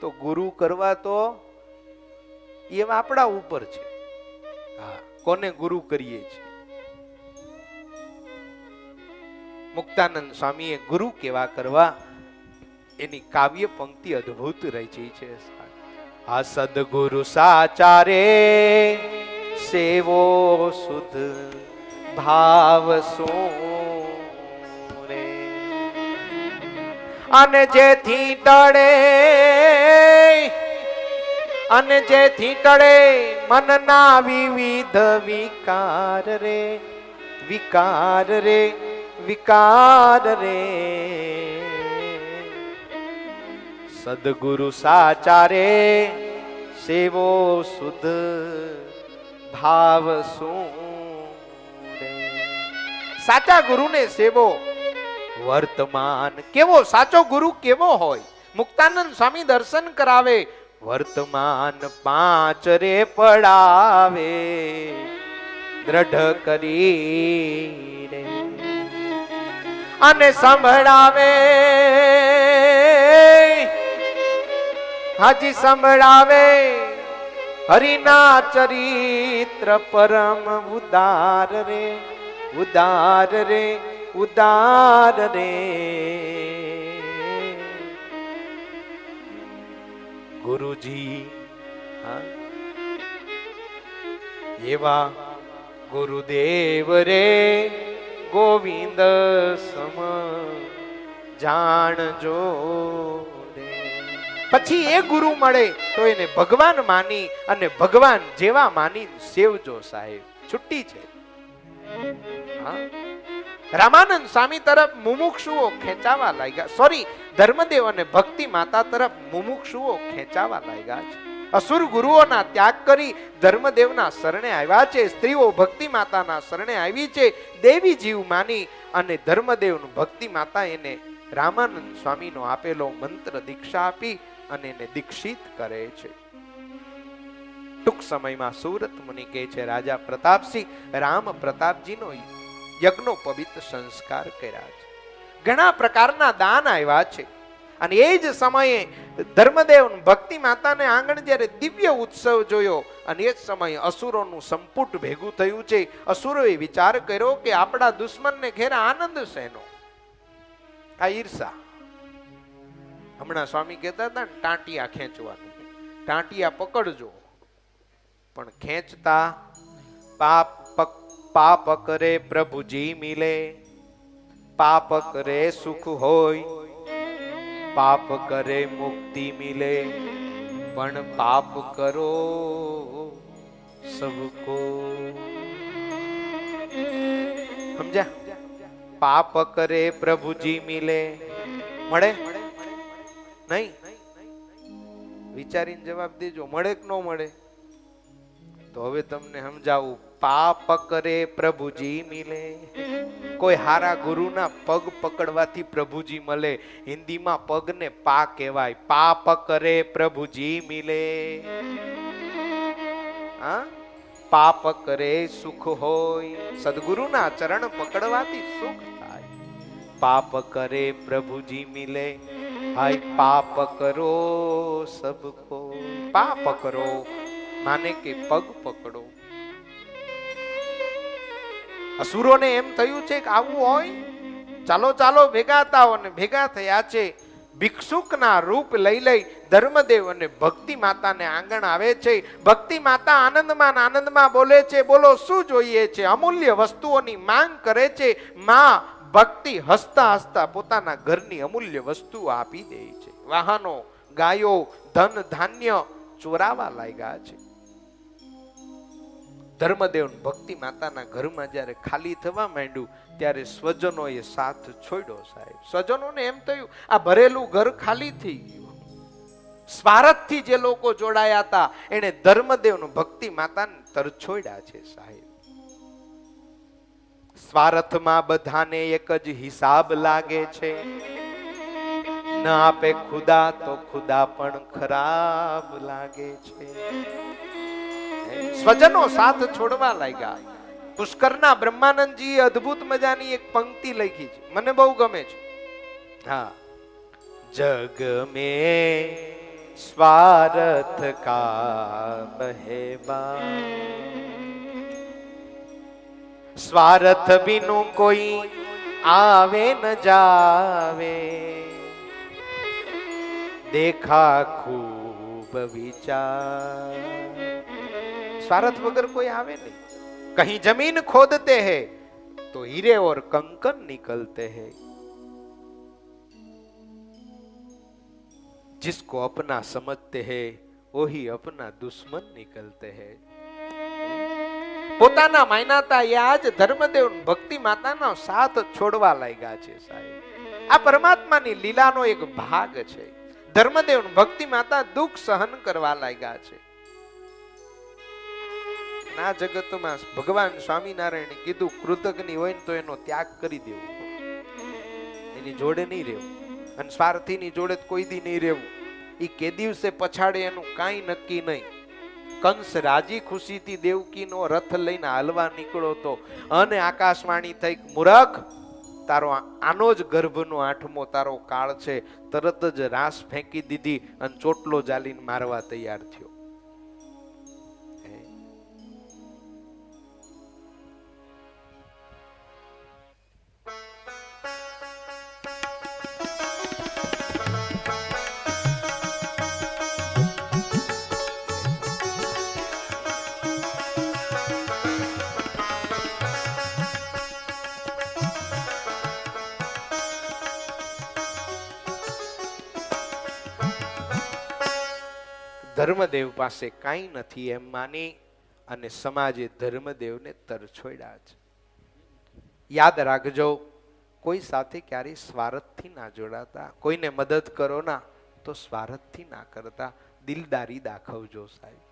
તો ગુરુ કરવા તો એ આપણા ઉપર છે. હા, કોને ગુરુ કરીએ છીએ. મુક્તાનંદ સ્વામીએ ગુરુ કેવા કરવા એની કાવ્ય પંક્તિ અદ્ભુત રચી છે. આ સદગુરુ સાચારે સેવો સુધ ભાવ સો રે. અને જેથી ટળે મનના વિવિધ વિકાર રે વિકાર રે વિકાર રે સદગુરુ સાચા રે સેવો સુધ ભાવ શું રે સાચા ગુરુને સેવો વર્તમાન કેવો સાચો ગુરુ કેવો હોય મુક્તાનંદ સ્વામી દર્શન કરાવે વર્તમાન 5 રે પડાવે દ્રઢ કરી રે અને સંભળાવે હાજી સંભળાવે હરિના ચરિત્ર પરમ ઉદાર રે ઉદાર રે ઉદાર રે ગુરુજી એવા ગુરુદેવ રે ગોવિંદ સમ જાણજો રે પછી એ ગુરુ મળે તો એને ભગવાન માની અને ભગવાન જેવા માની સેવજો સાહેબ છુટ્ટી છે રામાનંદ સ્વામી તરફ મુમુક્ષુઓ ખેંચાવા લાગ્યા સોરી ધર્મદેવ અને ભક્તિ માતા તરફ મુમુક્ષુઓ ખેંચાવા લાગ્યા છે અસુર ગુરુઓના ત્યાગ કરી ધર્મદેવના શરણે આવ્યા છે સ્ત્રીઓ ભક્તિ માતાના શરણે આવી છે દેવી જીવ માની અને ધર્મદેવનું ભક્તિ માતા એને રામાનંદ સ્વામીનો આપેલો મંત્ર દીક્ષા આપી અને એને દીક્ષિત કરે છે ટૂંક સમયમાં સુરત મુનિ કહે છે રાજા પ્રતાપસિંહ રામ પ્રતાપજીનો યજ્ઞો પવિત્ર સંસ્કાર કર્યા છે ઘણા પ્રકારના દાન આવ્યા છે અને એ જ સમયે ધર્મદેવ ભક્તિ માતાને આંગણ જ્યારે દિવ્ય ઉત્સવ જોયો અને એ જ સમયે અસુરોનું સંપુટ ભેગું થયું છે અસુરોએ વિચાર કર્યો કે આપણા દુશ્મનને ઘેર આનંદ શેનો આ ઈર્ષા હમણાં સ્વામી કહેતા હતા ને ટાંટિયા ખેંચવાનું ટાંટિયા પકડજો પણ ખેંચતા પાપ કરે પ્રભુજી મિલે પાપ કરે સુખ હોય પાપ કરે મુક્તિ મિલે પણ પાપ કરો સબકો સમજ્યા પાપ કરે પ્રભુજી મિલે મળે નહીં વિચારીને જવાબ દેજો મળે કે ન મળે તો હવે તમને સમજાવું પાપ કરે પ્રભુજી મિલે કોઈ હારા ગુરુના પગ પકડવાથી પ્રભુજી મળે હિન્દીમાં પગને પા કહેવાય પાપ કરે પ્રભુજી મિલે હા પાપ કરે સુખ હોય સદગુરુના ચરણ પકડવાથી સુખ થાય પાપ કરે પ્રભુજી મિલે હાય પાપ કરો સબકો પાપ કરો માને કે પગ પકડો અસુરોને એમ થયું છે કે આવું હોય ચાલો ચાલો ભેગા થાઓ અને ભેગા થયા છે ભિક્ષુકના રૂપ લઈ લઈ ધર્મદેવ અને ભક્તિ માતાને આંગણ આવે છે ભક્તિ માતા આનંદમાં બોલે છે બોલો શું જોઈએ છે અમૂલ્ય વસ્તુઓની માંગ કરે છે માં ભક્તિ હસતા હસતા પોતાના ઘરની અમૂલ્ય વસ્તુઓ આપી દે છે વાહનો ગાયો ધન ધાન્ય ચોરાવા લાગ્યા છે ધર્મદેવ ભક્તિ માતાના ઘરમાં જ્યારે ખાલી થવા માંડ્યું ત્યારે સ્વજનોએ સાથ છોડ્યો સાહેબ સ્વજનોને એમ થયું આ ભરેલું ઘર ખાલી થઈ ગયું સ્વાર્થથી જે લોકો જોડાયા હતા એને ધર્મદેવ ભક્તિ માતાને તરછોડ્યા છે સાહેબ સ્વાર્થમાં બધાને એક જ હિસાબ લાગે છે ન આપે ખુદા તો ખુદા પણ ખરાબ લાગે છે સ્વજનો સાથ છોડવા લાગ્યા પુષ્કરના બ્રહ્માનંદજી અદ્ભુત મજાની એક પંક્તિ લખી છે મને બહુ ગમે છે હા જગ મે સ્વાર્થ કા બહેબા સ્વાર્થ બિनु કોઈ આવે ન જાવે देखा खूब विचार स्वार्थ वगर कोई आवे नहीं कहीं जमीन खोदते हैं तो हीरे और कंकन निकलते हैं जिसको अपना समझते हैं वही अपना दुश्मन निकलते हैं. પોતાના માયનાતા એ આજ ધર્મદેવ ભક્તિ માતાનો સાથ છોડવા લાગ્યા છે સાહેબ. આ પરમાત્માની લીલાનો એક ભાગ છે. ધર્મદેવ ભક્તિ માતા દુઃખ સહન કરવા લાગ્યા છે. ના જગતમાં ભગવાન સ્વામિનારાયણ કીધું કૃતજ્ઞ હોય તો એનો ત્યાગ કરી દેવો, એની જોડે નહીં રહેવું, અને સ્વાર્થીની જોડે કોઈ દી નહીં રહેવું. એ કે દિવસે પછાડે એનું કાંઈ નક્કી નહીં. કંસ રાજી ખુશીથી દેવકીનો રથ લઈને હાલવા નીકળો તો અને આકાશવાણી થઈ, મૂરખ, તારો આનો જ ગર્ભનો 8મો તારો કાળ છે. તરત જ રાસ ફેંકી દીધી અને ચોટલો જાલીને મારવા તૈયાર થયો. ધર્મદેવ પાસે કાંઈ નથી એમ માની અને સમાજે ધર્મદેવને તરછોડ્યા છે. યાદ રાખજો, કોઈ સાથે ક્યારેય સ્વાર્થથી ના જોડાતા. કોઈને મદદ કરો ના તો સ્વાર્થથી ના કરતા. દિલદારી દાખવજો સાહેબ.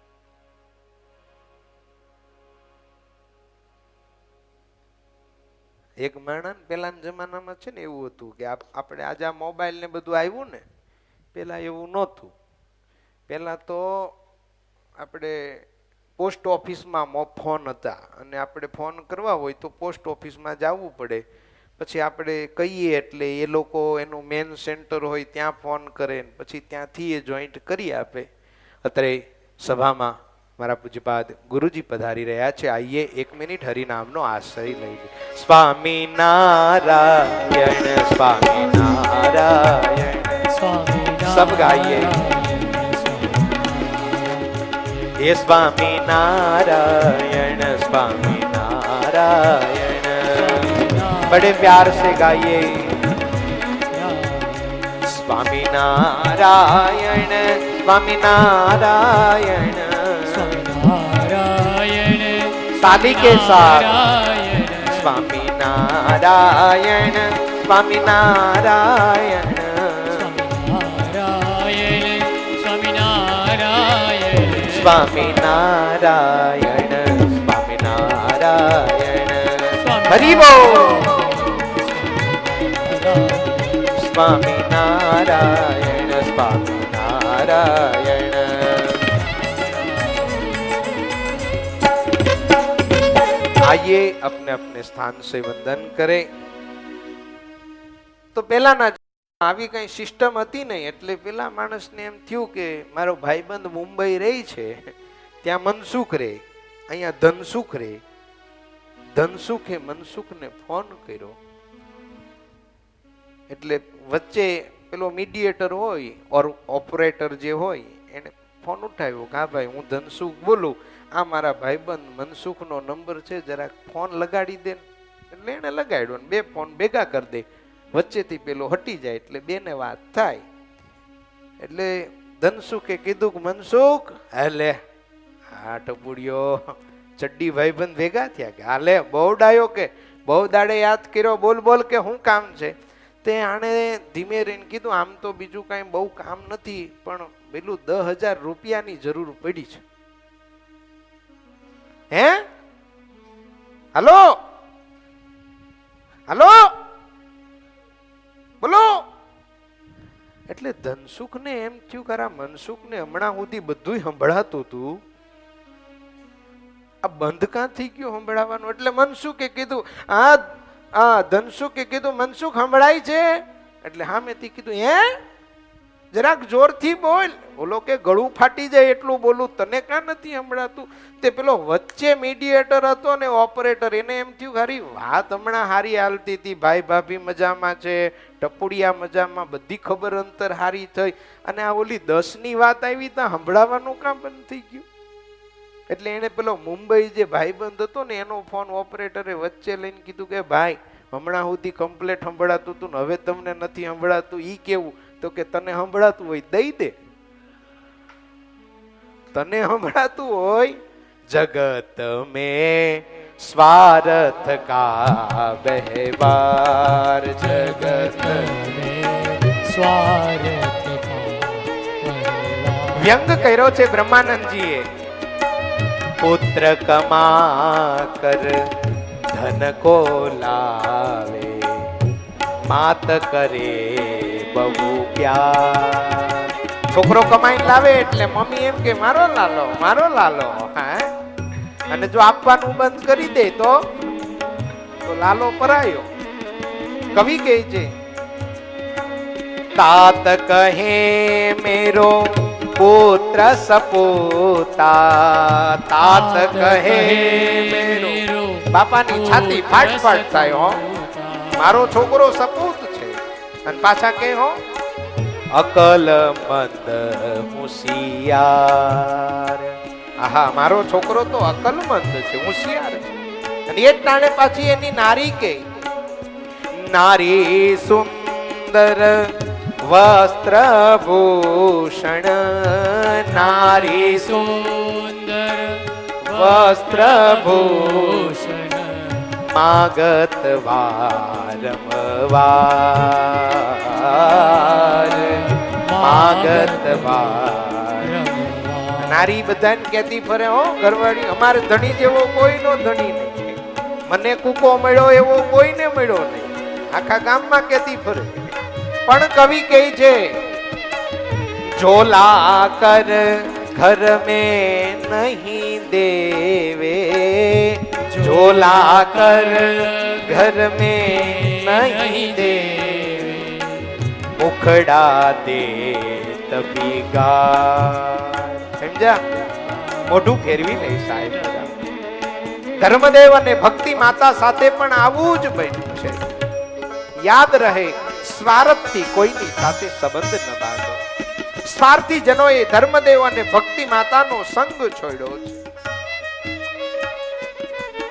એક માણસ પેલાના જમાનામાં છે ને એવું હતું કે આપણે આજે આ મોબાઈલ ને બધું આવ્યું ને, પેલા એવું નહોતું. પેલા તો આપણે પોસ્ટ ઓફિસમાં ફોન હતા અને આપણે ફોન કરવા હોય તો પોસ્ટ ઓફિસમાં જવું પડે. પછી આપણે કહીએ એટલે એ લોકો એનું મેન સેન્ટર હોય ત્યાં ફોન કરે, પછી ત્યાંથી એ જોઈન્ટ કરી આપે. અત્યારે સભામાં મારા પૂજ્યપાદ ગુરુજી પધારી રહ્યા છે. આઈએ 1 મિનિટ હરિનામનો આશ્રય લઈ લે. સ્વામી નારાયણ સ્વામી નારાયણ સબ ગાઈએ. हे स्वामी नारायण स्वामी नारायण, बड़े प्यार से गाइए. स्वामी नारायण स्वामी नारायण ताली के साथ. स्वामी नारायण स्वामी नारायण स्वामी नारायण स्वामी नारायण हरि बोल. स्वामी नारायण स्वामी नारायण. आइए अपने अपने स्थान से वंदन करें. तो पहला ना આવી કઈ સિસ્ટમ હતી નહીં એટલે પેલા માણસને એમ થયું કે મારો ભાઈબંધ મુંબઈ રહે છે, ત્યાં મનસુખ રહે, અહીંયા ધનસુખ રહે. ધનસુખે મનસુખને ફોન કર્યો. એટલે વચ્ચે પેલો મીડિયેટર હોય ઓર ઓપરેટર જે હોય એને ફોન ઉઠાવ્યો કે હા ભાઈ હું ધનસુખ બોલું, આ મારા ભાઈબંધ મનસુખનો નંબર છે, જરાક ફોન લગાડી દે. એટલે એને લગાડ્યો ને 2 ફોન ભેગા કરી દે. વચ્ચેથી પેલો હટી જાય એટલે બેને વાત થાય. એટલે ધનસુખે કીધું કે મનસુખ હાલે, આ ટપુડિયો ચડ્ડી ભાઈબંધ ભેગા થયા કે હાલે, બહુ ડાયો કે બહુ દાડે યાદ કર્યો, બોલ બોલ કે શું કામ છે. તે આણે ધીમે રહીને કીધું આમ તો બીજું કાંઈ બહુ કામ નથી, પણ પેલું 10,000 રૂપિયાની જરૂર પડી છે. હે હાલો હાલો બોલો. એટલે ધનસુખ ને એમ થયું કે મનસુખ ને હમણાં સુધી બધું સંભળાતું હતું, આ બંધ કાં થઈ ગયું સંભળાવાનું. એટલે મનસુખે કીધું ધનસુખે કીધું મનસુખ સંભળાય છે. એટલે હા મેં કીધું હે જરાક જોરથી બોલ. બોલો કે ગળું ફાટી જાય એટલું બોલું, તને કાં નથી સંભળાતું. તે પેલો વચ્ચે મીડિયેટર હતો ને ઓપરેટર, એને એમ થયું હારી વાત હમણાં હારી હાલતી હતી, ભાઈ ભાભી મજામાં છે, ટપુડિયા મજામાં, બધી ખબર અંતર હારી થઈ, અને આ ઓલી 10ની વાત આવી ત્યાં સંભળાવાનું કામ બંધ થઈ ગયું. એટલે એને પેલો મુંબઈ જે ભાઈબંધ હતો ને એનો ફોન ઓપરેટરે વચ્ચે લઈને કીધું કે ભાઈ હમણાં સુધી કમ્પ્લેટ સંભળાતું હતું ને હવે તમને નથી સંભળાતું, ઈ કેવું. તો કે તને સંભળાતું હોય દઈ દે, તને સંભળાતું હોય જગત में स्वार्थ का व्यवहार, जगत स्वार्थ का व्यवहार। વ્યંગ કર્યો છે બ્રહ્માનંદજીએ, પુત્ર કમા કર ધન કો લાવે, માત કરે બહુ પ્યાર। છોકરો કમાઈને લાવે એટલે મમ્મી એમ કે મારો લાલો, મારો લાલો, હા, અને જો આપવાનું બંધ કરી દે તો લાલો પરાયો। કવિ કહે છે तात कहे मेरो पुत्र सपूता, तात कहे मेरो, બાપાની છાતી ફાટ ફાટ થાય હો, મારો છોકરો સપૂત છે, અને પાછા કે હો અકલ મંદ હોશિયાર। આહા, મારો છોકરો તો અકલમંદ છે, હોશિયાર છે। અને એ ટાણે પાછી એની નારી કે નારી સુંદર વસ્ત્ર ભૂષણ, નારી સુંદર વસ્ત્ર ભૂષણ, માગત વારંવાર, માગત વાર। નારી બધાને કહેતી ફરે હો ઘરવાળી, અમારે ધણી જેવો કોઈનો ધણી નહીં, મને કૂકો મળ્યો એવો કોઈને મળ્યો નહીં, આખા ગામમાં કહેતી ફરે। પણ કવિ કહે છે ઝોલા કર ઘર में नहीं देवे, झोला कर घर में नहीं देवे, मुखड़ा दे तभी गार। સમજા? મોઢું ફેરવી નહીં સાહેબ। ધર્મદેવ અને ભક્તિ માતા સાથે પણ આવું જ બન્યું છે। યાદ રહે, સ્વાર્થથી કોઈની સાથે સંબંધ ન બાંધો। સ્વાર્થી જનોએ ધર્મદેવ અને ભક્તિ માતાનો સંગ છોડ્યો છે।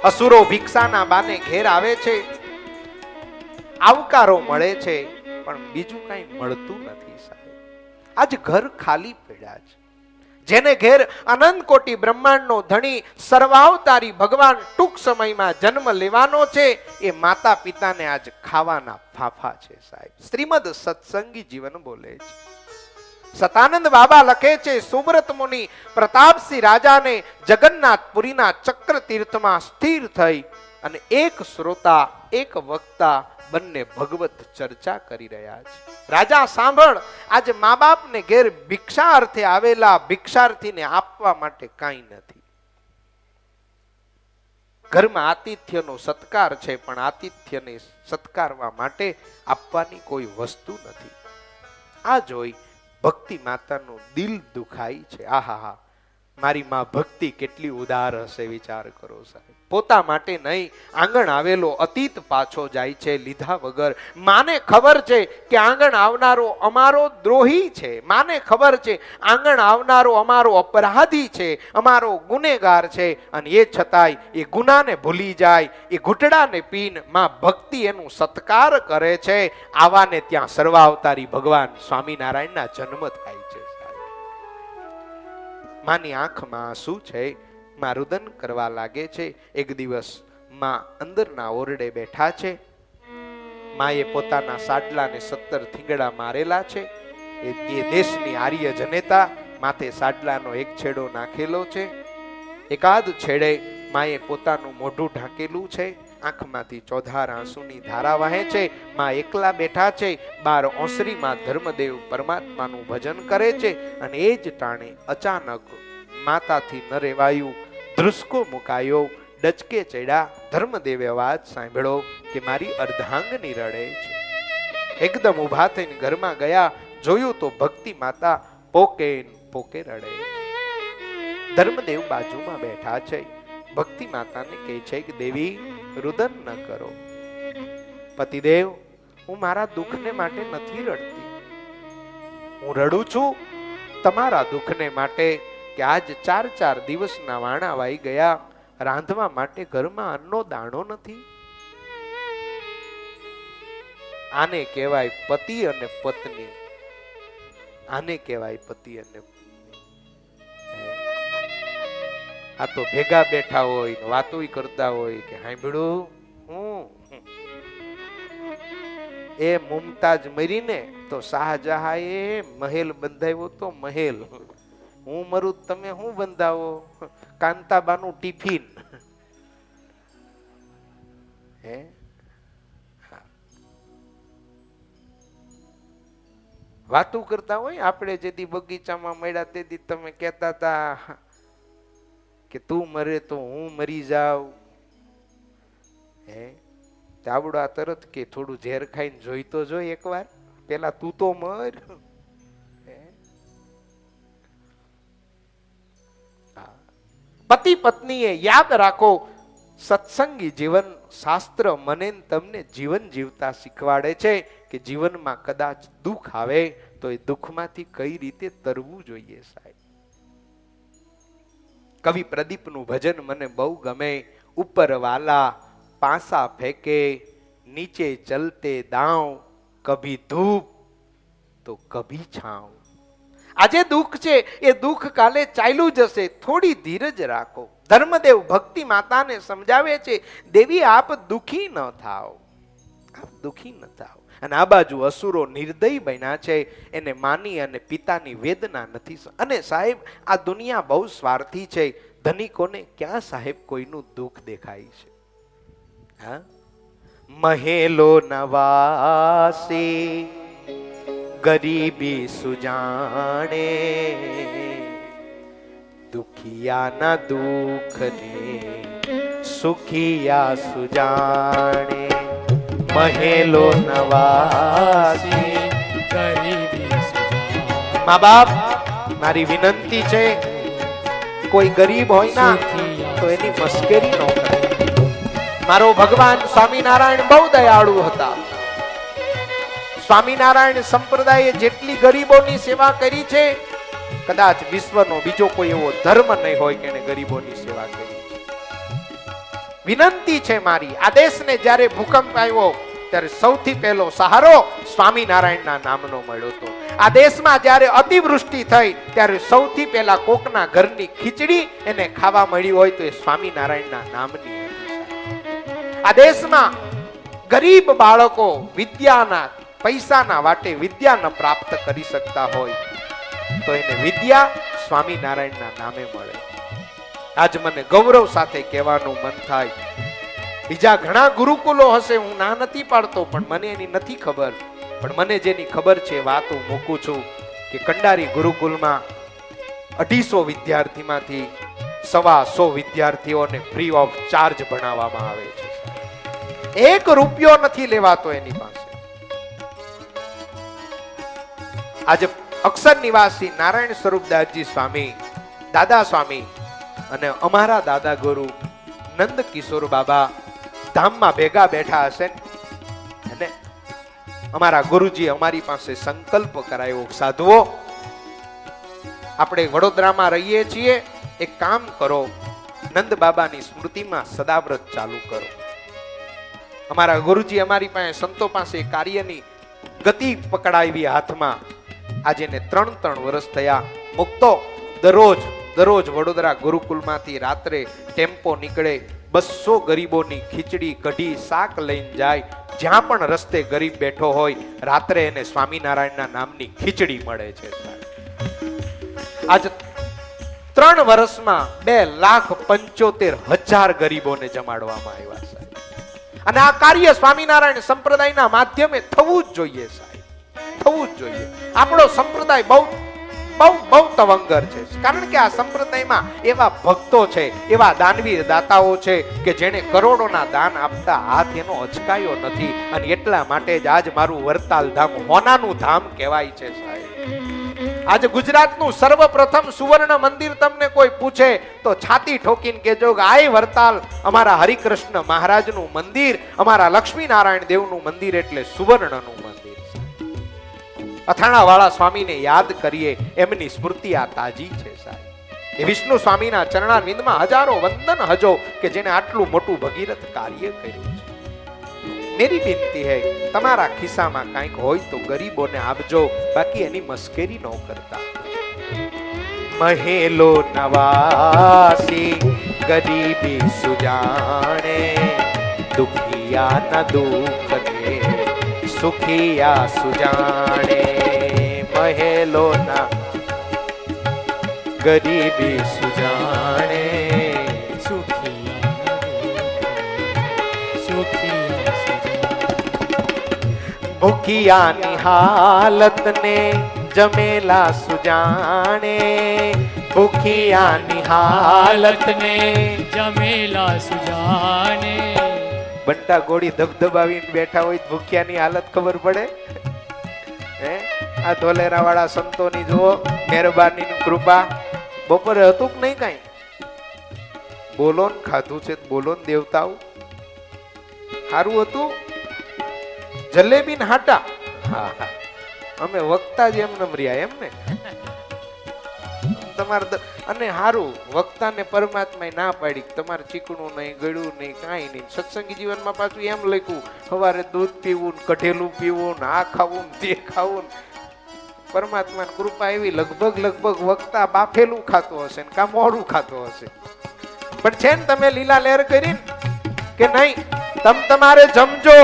અસુરો ભિક્ષાના બાને ઘેર આવે છે, આવકારો મળે છે, પણ બીજું કઈ મળતું નથી સાહેબ। આજ ઘર ખાલી પડ્યા છે। જેને ઘેર અનંત કોટી બ્રહ્માંડનો ધણી સર્વાવતારી ભગવાન ટૂંક સમયમાં જન્મ લેવાનો છે, એ માતા પિતાને આજ ખાવાના ફાફા છે સાહેબ। શ્રીમદ સત્સંગી જીવન બોલે છે। સતાનંદ બાબા લખે છે સુબ્રત મુનિ પ્રતાપસિંહ રાજાને જગન્નાથપુરીના ચક્ર તીર્થમાં સ્થિર થઈ અને એક શ્રોતા એક વક્તા બંને ભગવત ચર્ચા કરી રહ્યા છે। રાજા સાંભળ, આજે મા બાપને ઘેર ભિક્ષા અર્થે આવેલા ભિક્ષાર્થીને આપવા માટે કાંઈ નથી। ઘરમાં આતિથ્યનો સત્કાર છે, પણ આતિથ્યને સત્કારવા માટે આપવાની કોઈ વસ્તુ નથી। આ જોઈ ભક્તિ માતાનું દિલ દુખાય છે। આહા, મારી માં ભક્તિ કેટલી ઉદાર હશે, વિચાર કરો સાહેબ। પોતા માટે નહીં, આંગણ આવેલો અતીત પાછો જાય છે લીધા વગર। માને ખબર છે કે આંગણ આવનારો અમારો દ્રોહી છે, માને ખબર છે આંગણ આવનારો અમારો અપરાધી છે, અમારો ગુનેગાર છે, અને એ છતાંય એ ગુનાને ભૂલી જાય, એ ઘૂંટડાને પીન માં ભક્તિ એનું સત્કાર કરે છે। આવાને ત્યાં સર્વાવતારી ભગવાન સ્વામિનારાયણના જન્મ થાય છે। માની આંખમાં આંસુ છે, માં રુદન કરવા લાગે છે। એક દિવસ માં અંદરના ઓરડે બેઠા છે। માએ પોતાના સાડલાને 17 થીંગડા મારેલા છે। એ દેશની આર્ય જનેતા માથે સાડલાનો એક છેડો નાખેલો છે, એકાદ છેડે માએ પોતાનું મોઢું ઢાંકેલું છે। આંખમાંથી ચોધાર આંસુની ધારા વહે છે। માં એકલા બેઠા છે। 12 ઓસરીમાં ધર્મદેવ પરમાત્માનું ભજન કરે છે, અને એ જ ટાણે અચાનક માતાથી ન રેવાયું, ધ્રુસકો મુકાયો, ડચકે ચડ્યા। ધર્મદેવે અવાજ સાંભળ્યો કે મારી અર્ધાંગની રડે છે। એકદમ ઊભા થઈને ઘરમાં ગયા, જોયું તો ભક્તિ માતા પોકે પોકે રડે છે। ધર્મદેવ બાજુમાં બેઠા છે। ભક્તિ માતાને કહે છે કે દેવી રુદન ન કરો। પતિદેવ, હું મારા દુઃખને માટે નથી રડતી, હું રડું છું તમારા દુઃખને માટે કે આજ 4 દિવસના વાણા વાઈ ગયા, રાંધવા માટે ઘરમાં અન્નનો દાણો નથી। આને કહેવાય પતિ અને પત્ની આને કહેવાય પતિ અને આ તો ભેગા બેઠા હોય વાતો કરતા હોય કે સાંભળ્યું હું એ મુમતાજ મરીને તો શાહજહાં એ મહેલ બંધાવ્યો તો મહેલ. હું મરું તમે શું બંધાવો? કાંતાબાનું ટિફિન. હે વાતું કરતા હોય આપણે જેથી બગીચામાં મળ્યા તેથી તમે કહેતા હતા કે તું મરે તો હું મરી જાઉં. હે ચાવડા તરત કે થોડું ઝેર ખાઈને જોઈ તો જોઈ એકવાર, પેલા તું તો મર. પતિ પત્નીએ યાદ રાખો, સત્સંગી જીવન શાસ્ત્ર મને તમને જીવન જીવતા શીખવાડે છે કે જીવનમાં કદાચ દુઃખ આવે તો એ દુઃખમાંથી કઈ રીતે તરવું જોઈએ. સાહેબ કવિ પ્રદીપનું ભજન મને બહુ ગમે. ઉપર વાલા પાસા ફેંકે, નીચે ચલતે દાવ, કભી ધૂપ તો કભી છાંવ. આજે દુઃખ છે એ દુઃખ કાલે ચાલ્યું જશે, થોડી ધીરજ રાખો. ધર્મદેવ ભક્તિ માતાને સમજાવે છે, દેવી આપ દુખી ન થાવ, આપ દુખી ન થાવ. અને આ બાજુ અસુરો નિર્દય બન્યા છે, એને માની અને પિતાની વેદના નથી. અને સાહેબ આ દુનિયા બહુ સ્વાર્થી છે. ધનિકોને ક્યાં સાહેબ કોઈનું દુઃખ દેખાય છે? હા, મહેલો નવાસે ગરીબી સુજાણે, દુખિયાના દુઃખને સુખિયા સુજાણે. મહેલો નવાસે ગરીબી સુજાણે. મા બાપ મારી વિનંતી છે, કોઈ ગરીબ હોય ના તો એની મસ્કરી ન કરે. મારો ભગવાન સ્વામિનારાયણ બહુ દયાળુ હતા. સ્વામિનારાયણ સંપ્રદાયે જેટલી ગરીબોની સેવા કરી છે, કદાચ વિશ્વનો બીજો કોઈ એવો ધર્મ નહીં હોય કે એને ગરીબોની સેવા કરી. વિનંતી છે મારી, આ દેશને જ્યારે ભૂકંપ આવ્યો ત્યારે સૌથી પહેલો સહારો સ્વામિનારાયણના નામનો મળ્યો હતો. આ દેશમાં જ્યારે અતિવૃષ્ટિ થઈ ત્યારે સૌથી પહેલા કોકના ઘરની ખીચડી એને ખાવા મળી હોય તો એ સ્વામિનારાયણના નામની હતી. આ દેશમાં ગરીબ બાળકો વિદ્યાના પૈસાના વાટે વિદ્યા ન પ્રાપ્ત કરી શકતા હોય તો એને વિદ્યા સ્વામિનારાયણના નામે મળે. આજ મને ગૌરવ સાથે કહેવાનું મન થાય, બીજા ઘણા ગુરુકુલો હશે, હું ના નથી પાડતો, પણ મને એની નથી ખબર. પણ મને જેની ખબર છે વાત હું મૂકું છું કે કંડારી ગુરુકુલમાં 250 વિદ્યાર્થીમાંથી 125 વિદ્યાર્થીઓને ફ્રી ઓફ ચાર્જ ભણાવવામાં આવે છે. 1 રૂપિયો નથી લેવાતો એની પાસે. આજે અક્ષર નિવાસી નારાયણ સ્વરૂપદાસજી સ્વામી, દાદા સ્વામી અને અમારા દાદા ગુરુ નંદ કિશોર બાબા ધામમાં ભેગા બેઠા હશે અને અમારા ગુરુજી અમારી પાસે સંકલ્પ કરાયો, સાધુઓ આપણે વડોદરામાં રહીએ છીએ, એક કામ કરો, નંદ બાબાની સ્મૃતિમાં સદાવ્રત ચાલુ કરો. અમારા ગુરુજી અમારી પાસે સંતો પાસે કાર્યની ગતિ પકડાવી હાથમાં. આજે ને 3 વર્ષ થયા. મુક્તો દરરોજ વડોદરા ગુરુકુલમાંથી રાત્રે ટેમ્પો નીકળે, 200 ગરીબોની ખીચડી કઢી શાક લઈને જાય. જ્યાં પણ રસ્તે ગરીબ બેઠો હોય રાત્રે એને સ્વામિનારાયણના નામની ખીચડી મળે છે. આજ 3 વર્ષમાં 2,75,000 ગરીબોને જમાડવામાં આવ્યા સાહેબ. અને આ કાર્ય સ્વામિનારાયણ સંપ્રદાયના માધ્યમે થવું જ જોઈએ સાહેબ, થવું જ જોઈએ. આપણો સંપ્રદાય બહુ તવંગર છે, કારણ કે આ સંપ્રદાયમાં એવા ભક્તો છે, એવા દાનવીર દાતાઓ છે કે જેને કરોડોના દાન આપતા હાથ એનો અચકાયો નથી. અને એટલા માટે જ આજ મારું વરતાલ ધામ હોનાનું ધામ કહેવાય છે સાહેબ. આજે ગુજરાતનું સર્વપ્રથમ સુવર્ણ મંદિર તમને કોઈ પૂછે તો છાતી ઠોકીને કહેજો કે આ વરતાલ અમારા હરિકૃષ્ણ મહારાજનું મંદિર, અમારા લક્ષ્મીનારાયણ દેવનું મંદિર એટલે સુવર્ણનું મંદિર. અથાણાવાળા સ્વામીને યાદ કરીએ, એમની સ્મૃતિ આ તાજી છે સાહેબ. એ વિષ્ણુ સ્વામીના ચરણારવિંદમાં હજારો વંદન હજો કે જેને આટલું મોટું ભગીરથ કાર્ય કર્યું છે. मेरी विनती है તમારા ખિસ્સામાં કંઈક હોય તો ગરીબોને આપજો, બાકી એની મસ્કરી ન કરતા. મહેલો નવાસી ગરીબી સુજાણે, દુખિયા ન દુઃખ દે સુખિયા સુજાણે. મહેલો ના ગરીબી સુજાણે, ભૂખિયાની હાલત ને જમેલા સુજાણે. ભૂખિયાની હાલત ને જમેલા સુજાને. બંટા ગોળી ધબધબાવીને બેઠા હોય ભૂખ્યાની હાલત ખબર પડે? હે, આ ધોલેરા વાળા સંતોની જુઓ મહેરબાની કૃપા. બપોરે હતું કે નહીં કઈ? બોલો ને ખાધું છે, બોલો ને દેવતાઓ. સારું હતું. જલેબી ને હાટા. હા, અમે વક્તા જ એમ નમ રહ્યા એમ ને. તમારે અને હારું વક્તા ને પરમાત્મા ના પાડી તમારે ચીકણું નહીં, ગળ્યું નહીં, કાંઈ નહીં. સત્સંગી જીવનમાં પાછું એમ લખ્યું સવારે દૂધ પીવું, કઢેલું પીવું, આ ખાવું તે ખાવું. પરમાત્માની કૃપા એવી લગભગ વક્તા બાફેલું ખાતો હશે ને કા મોડું ખાતો હશે. પણ છે ને તમે લીલા લહેર કરી કે નહીં, તમારે જમજો,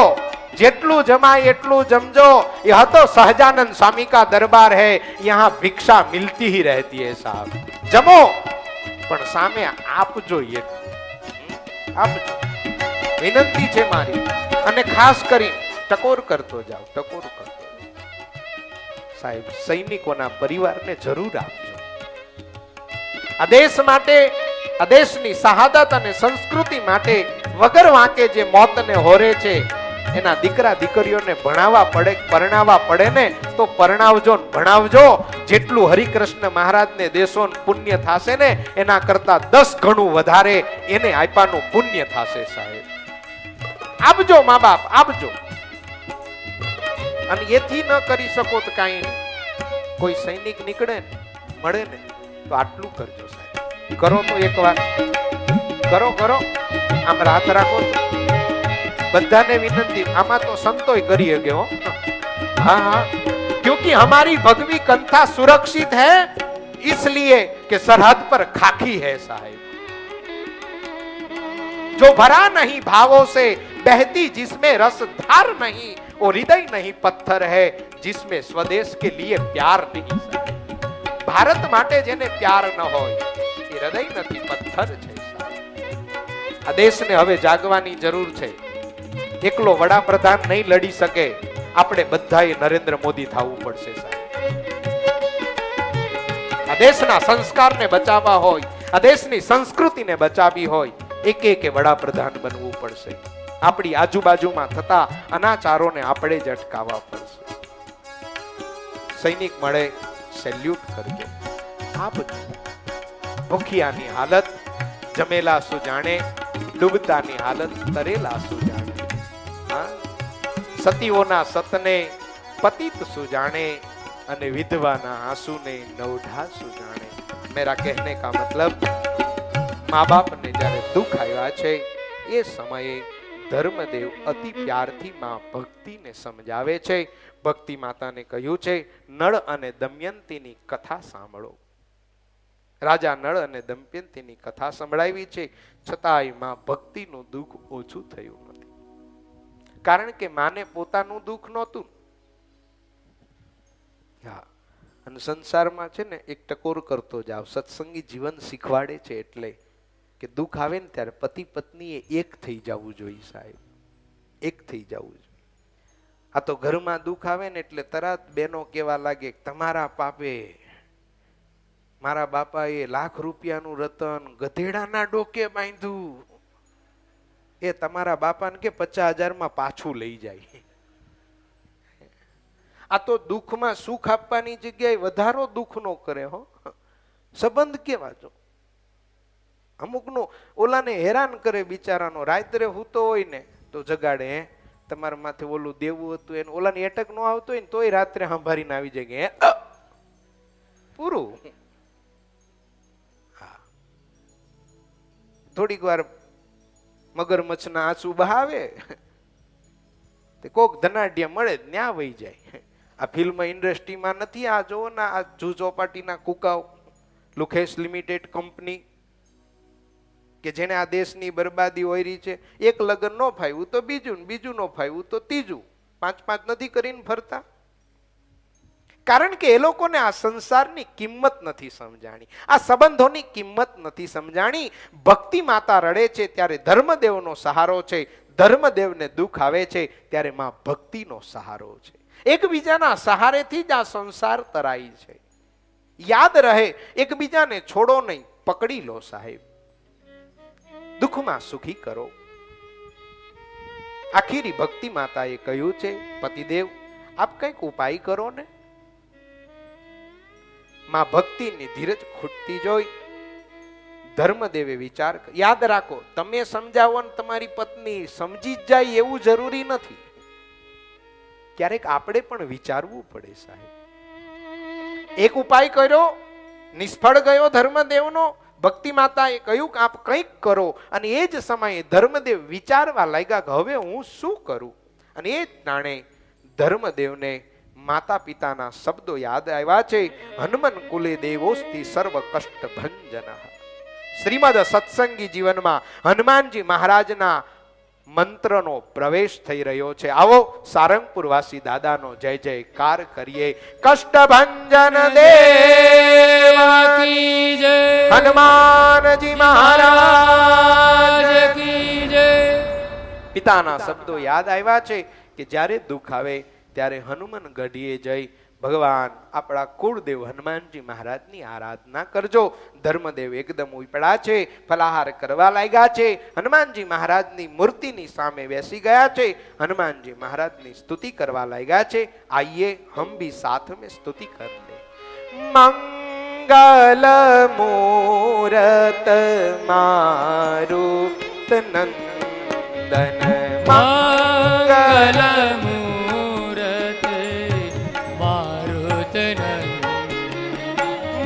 જેટલું જમાય એટલું જમજો. ये तो सहजानंद स्वामी का दरबार है, यहाँ भिक्षा मिलती ही रहती है साहब. जमो પણ સામે આપજો, આપજો. વિનંતી છે મારી. અને ખાસ કરી ટકોર કરતો જાવ, ટકોર કરતો સાહેબ. સૈનિકોના પરિવારને જરૂર આપજો. આ દેશ માટે, આ દેશની શહાદત અને સંસ્કૃતિ માટે વગર વાંકે જે મોતને હોરે છે એના દીકરા દીકરીઓને ભણાવવા પડે, પરણાવવા પડે ને તો પરણાવજો ને ભણાવજો. જેટલું હરિકૃષ્ણ મહારાજને દેશો પુણ્ય થશે ને એના કરતા 10 ગણું વધારે એને આપ્યાનું પુણ્ય થશે સાહેબ. આપજો મા બાપ, આપજો. અને એથી ન કરી શકો તો કાંઈ નહીં. કોઈ સૈનિક નીકળે ને મળે ને તો આટલું કરજો સાહેબ. કરો તો એક વાર કરો. આમ રાત રાખો. બધાને વિનંતી. આમાં તો સંતોય કરી શકે હો. हाँ, क्योंकि हमारी भगवी कंथा सुरक्षित है इसलिए कि सरहद पर खाकी है साहिब. जो भरा नहीं भावों से बहती जिसमें रस धार नहीं, वो हृदय नहीं पत्थर है जिसमें स्वदेश के लिए प्यार नहीं साहिब. भारत માટે જેને પ્યાર ન હોય એ હૃદય નથી, પથ્થર છે સાહેબ. આ દેશને હવે જાગવાની જરૂર છે. એકલો વડાપ્રધાન નહીં લડી શકે, આપણે બધાએ નરેન્દ્ર મોદી થવું પડશે સાહેબ. આ દેશના સંસ્કારને બચાવવા હોય, આ દેશની સંસ્કૃતિને બચાવવી હોય, એક વડાપ્રધાન બનવું પડશે. આપણી આજુબાજુમાં થતા અનાચારોને આપણે જ અટકાવવા પડશે. સૈનિક મળે સેલ્યુટ કરજો, આપજો. ભૂખિયાની હાલત જમેલા સુ જાણે, ડૂબતાની હાલત તરેલા સુ જાણે. સતીઓના સતને પતિત સુ જાણે અને વિધવાના આંસુને નવઢા સુ જાણે. મેરા કહેને કા મતલબ, મા બાપને જ્યારે દુઃખ આવ્યા છે એ સમયે ધર્મદેવ અતિ પ્યારથી માં ભક્તિને સમજાવે છે. ભક્તિ માતાને કહ્યું છે નળ અને દમયંતીની કથા સાંભળો. રાજા નળ અને દમયંતીની કથા સંભળાવી છે, છતાંય માં ભક્તિનું દુઃખ ઓછું થયું નથી. કારણ કે માને પોતાનું દુઃખ નહોતું. અને સંસારમાં છે ને એક ટકોર કરતો જાવ. સત્સંગી જીવન શીખવાડે છે એટલે કે દુઃખ આવે ને ત્યારે પતિ પત્નીએ એક થઈ જવું જોઈએ સાહેબ, એક થઈ જવું જોઈએ. આ તો ઘરમાં દુઃખ આવે ને એટલે તરત બેનો કેવા લાગે તમારા પાપે મારા બાપાએ લાખ રૂપિયાનું રતન ગધેડાના ડોકે બાંધ્યું, એ તમારા બાપાને કે 50,000 પાછું લઈ જાય. આ તો દુઃખમાં સુખ આપવાની જગ્યાએ વધારો દુઃખ નો કરે હો. સંબંધ કેવા જો અમુકનો ઓલાને હેરાન કરે બિચારાનો. રાત્રે હૂતો હોય ને તો જગાડે, તમારા માથે ઓલું દેવું હતું એને, ઓલાને એટક નો આવતો હોય ને તોય રાત્રે સંભાળીને આવી જાય કે પૂરું. થોડીક વાર મગરમચ્છના આંસુ બહાવે, તે કોક ધનાઢ્ય મળે ન્યા વહી જાય. આ ફિલ્મ ઇન્ડસ્ટ્રીમાં નથી, આ જોવો ને આ જૂ ચોપાટીના કુકાઓ, લુખેસ લિમિટેડ કંપની કે જેને આ દેશની બરબાદી ઓયરી છે. એક લગ્ન ન ફાવ્યું તો બીજું, બીજું ન ફાવ્યું તો ત્રીજું, 5 નથી કરીને ફરતા. કારણ કે એ લોકોને આ સંસારની કિંમત નથી સમજાણી, આ સંબંધોની કિંમત નથી સમજાણી. ભક્તિ માતા રડે છે ત્યારે ધર્મદેવનો સહારો છે, ધર્મદેવને દુઃખ આવે છે ત્યારે માં ભક્તિનો સહારો છે. એકબીજાના સહારેથી જ આ સંસાર તરાઈ છે. યાદ રહે, એકબીજાને છોડો નહીં, પકડી લો સાહેબ, દુઃખમાં સુખી કરો. આખીરી ભક્તિ માતાએ કહ્યું છે, પતિદેવ આપ કંઈક ઉપાય કરો ને. માં ભક્તિની ધીરજ ખૂટતી જોઈ ધર્મદેવે વિચાર, યાદ રાખો તમે સમજાવો ને તમારી પત્ની સમજી જ જાય એવું જરૂરી નથી. ક્યારેક આપણે પણ વિચારવું પડે સાહેબ. એક ઉપાય કર્યો, નિષ્ફળ ગયો ધર્મદેવનો. ભક્તિ માતાએ કહ્યું કે આપ કંઈક કરો, અને એ જ સમયે ધર્મદેવ વિચારવા લાગ્યા કે હવે હું શું કરું. અને એ જ ટાણે ધર્મદેવને માતા પિતાના શબ્દો યાદ આવ્યા છે, હનુમન કુલે દેવોસ્તિ સર્વ કષ્ટ ભંજન. શ્રીમદ સત્સંગી જીવનમાં હનુમાનજી મહારાજના મંત્રનો પ્રવેશ થઈ રહ્યો છે. આવો સારંગપુર વાસી દાદાનો જય જયકાર કરીએ. કષ્ટ ભંજન દેવ કી જય, હનુમાનજી મહારાજ કી જય. પિતાના શબ્દો યાદ આવ્યા છે કે જ્યારે દુઃખ આવે ત્યારે હનુમાન ગઢીએ જઈ ભગવાન આપણા કુળદેવ હનુમાનજી મહારાજની આરાધના કરજો. ધર્મદેવ એકદમ ઉપડ્યા છે, ફલાહાર કરવા લાગ્યા છે, હનુમાનજી મહારાજની મૂર્તિની સામે બેસી ગયા છે, હનુમાનજી મહારાજની સ્તુતિ કરવા લાગ્યા છે. આइए हम भी साथ में स्तुति कर ले. મંગલ મૂરત મારુત નંદન, મંગલ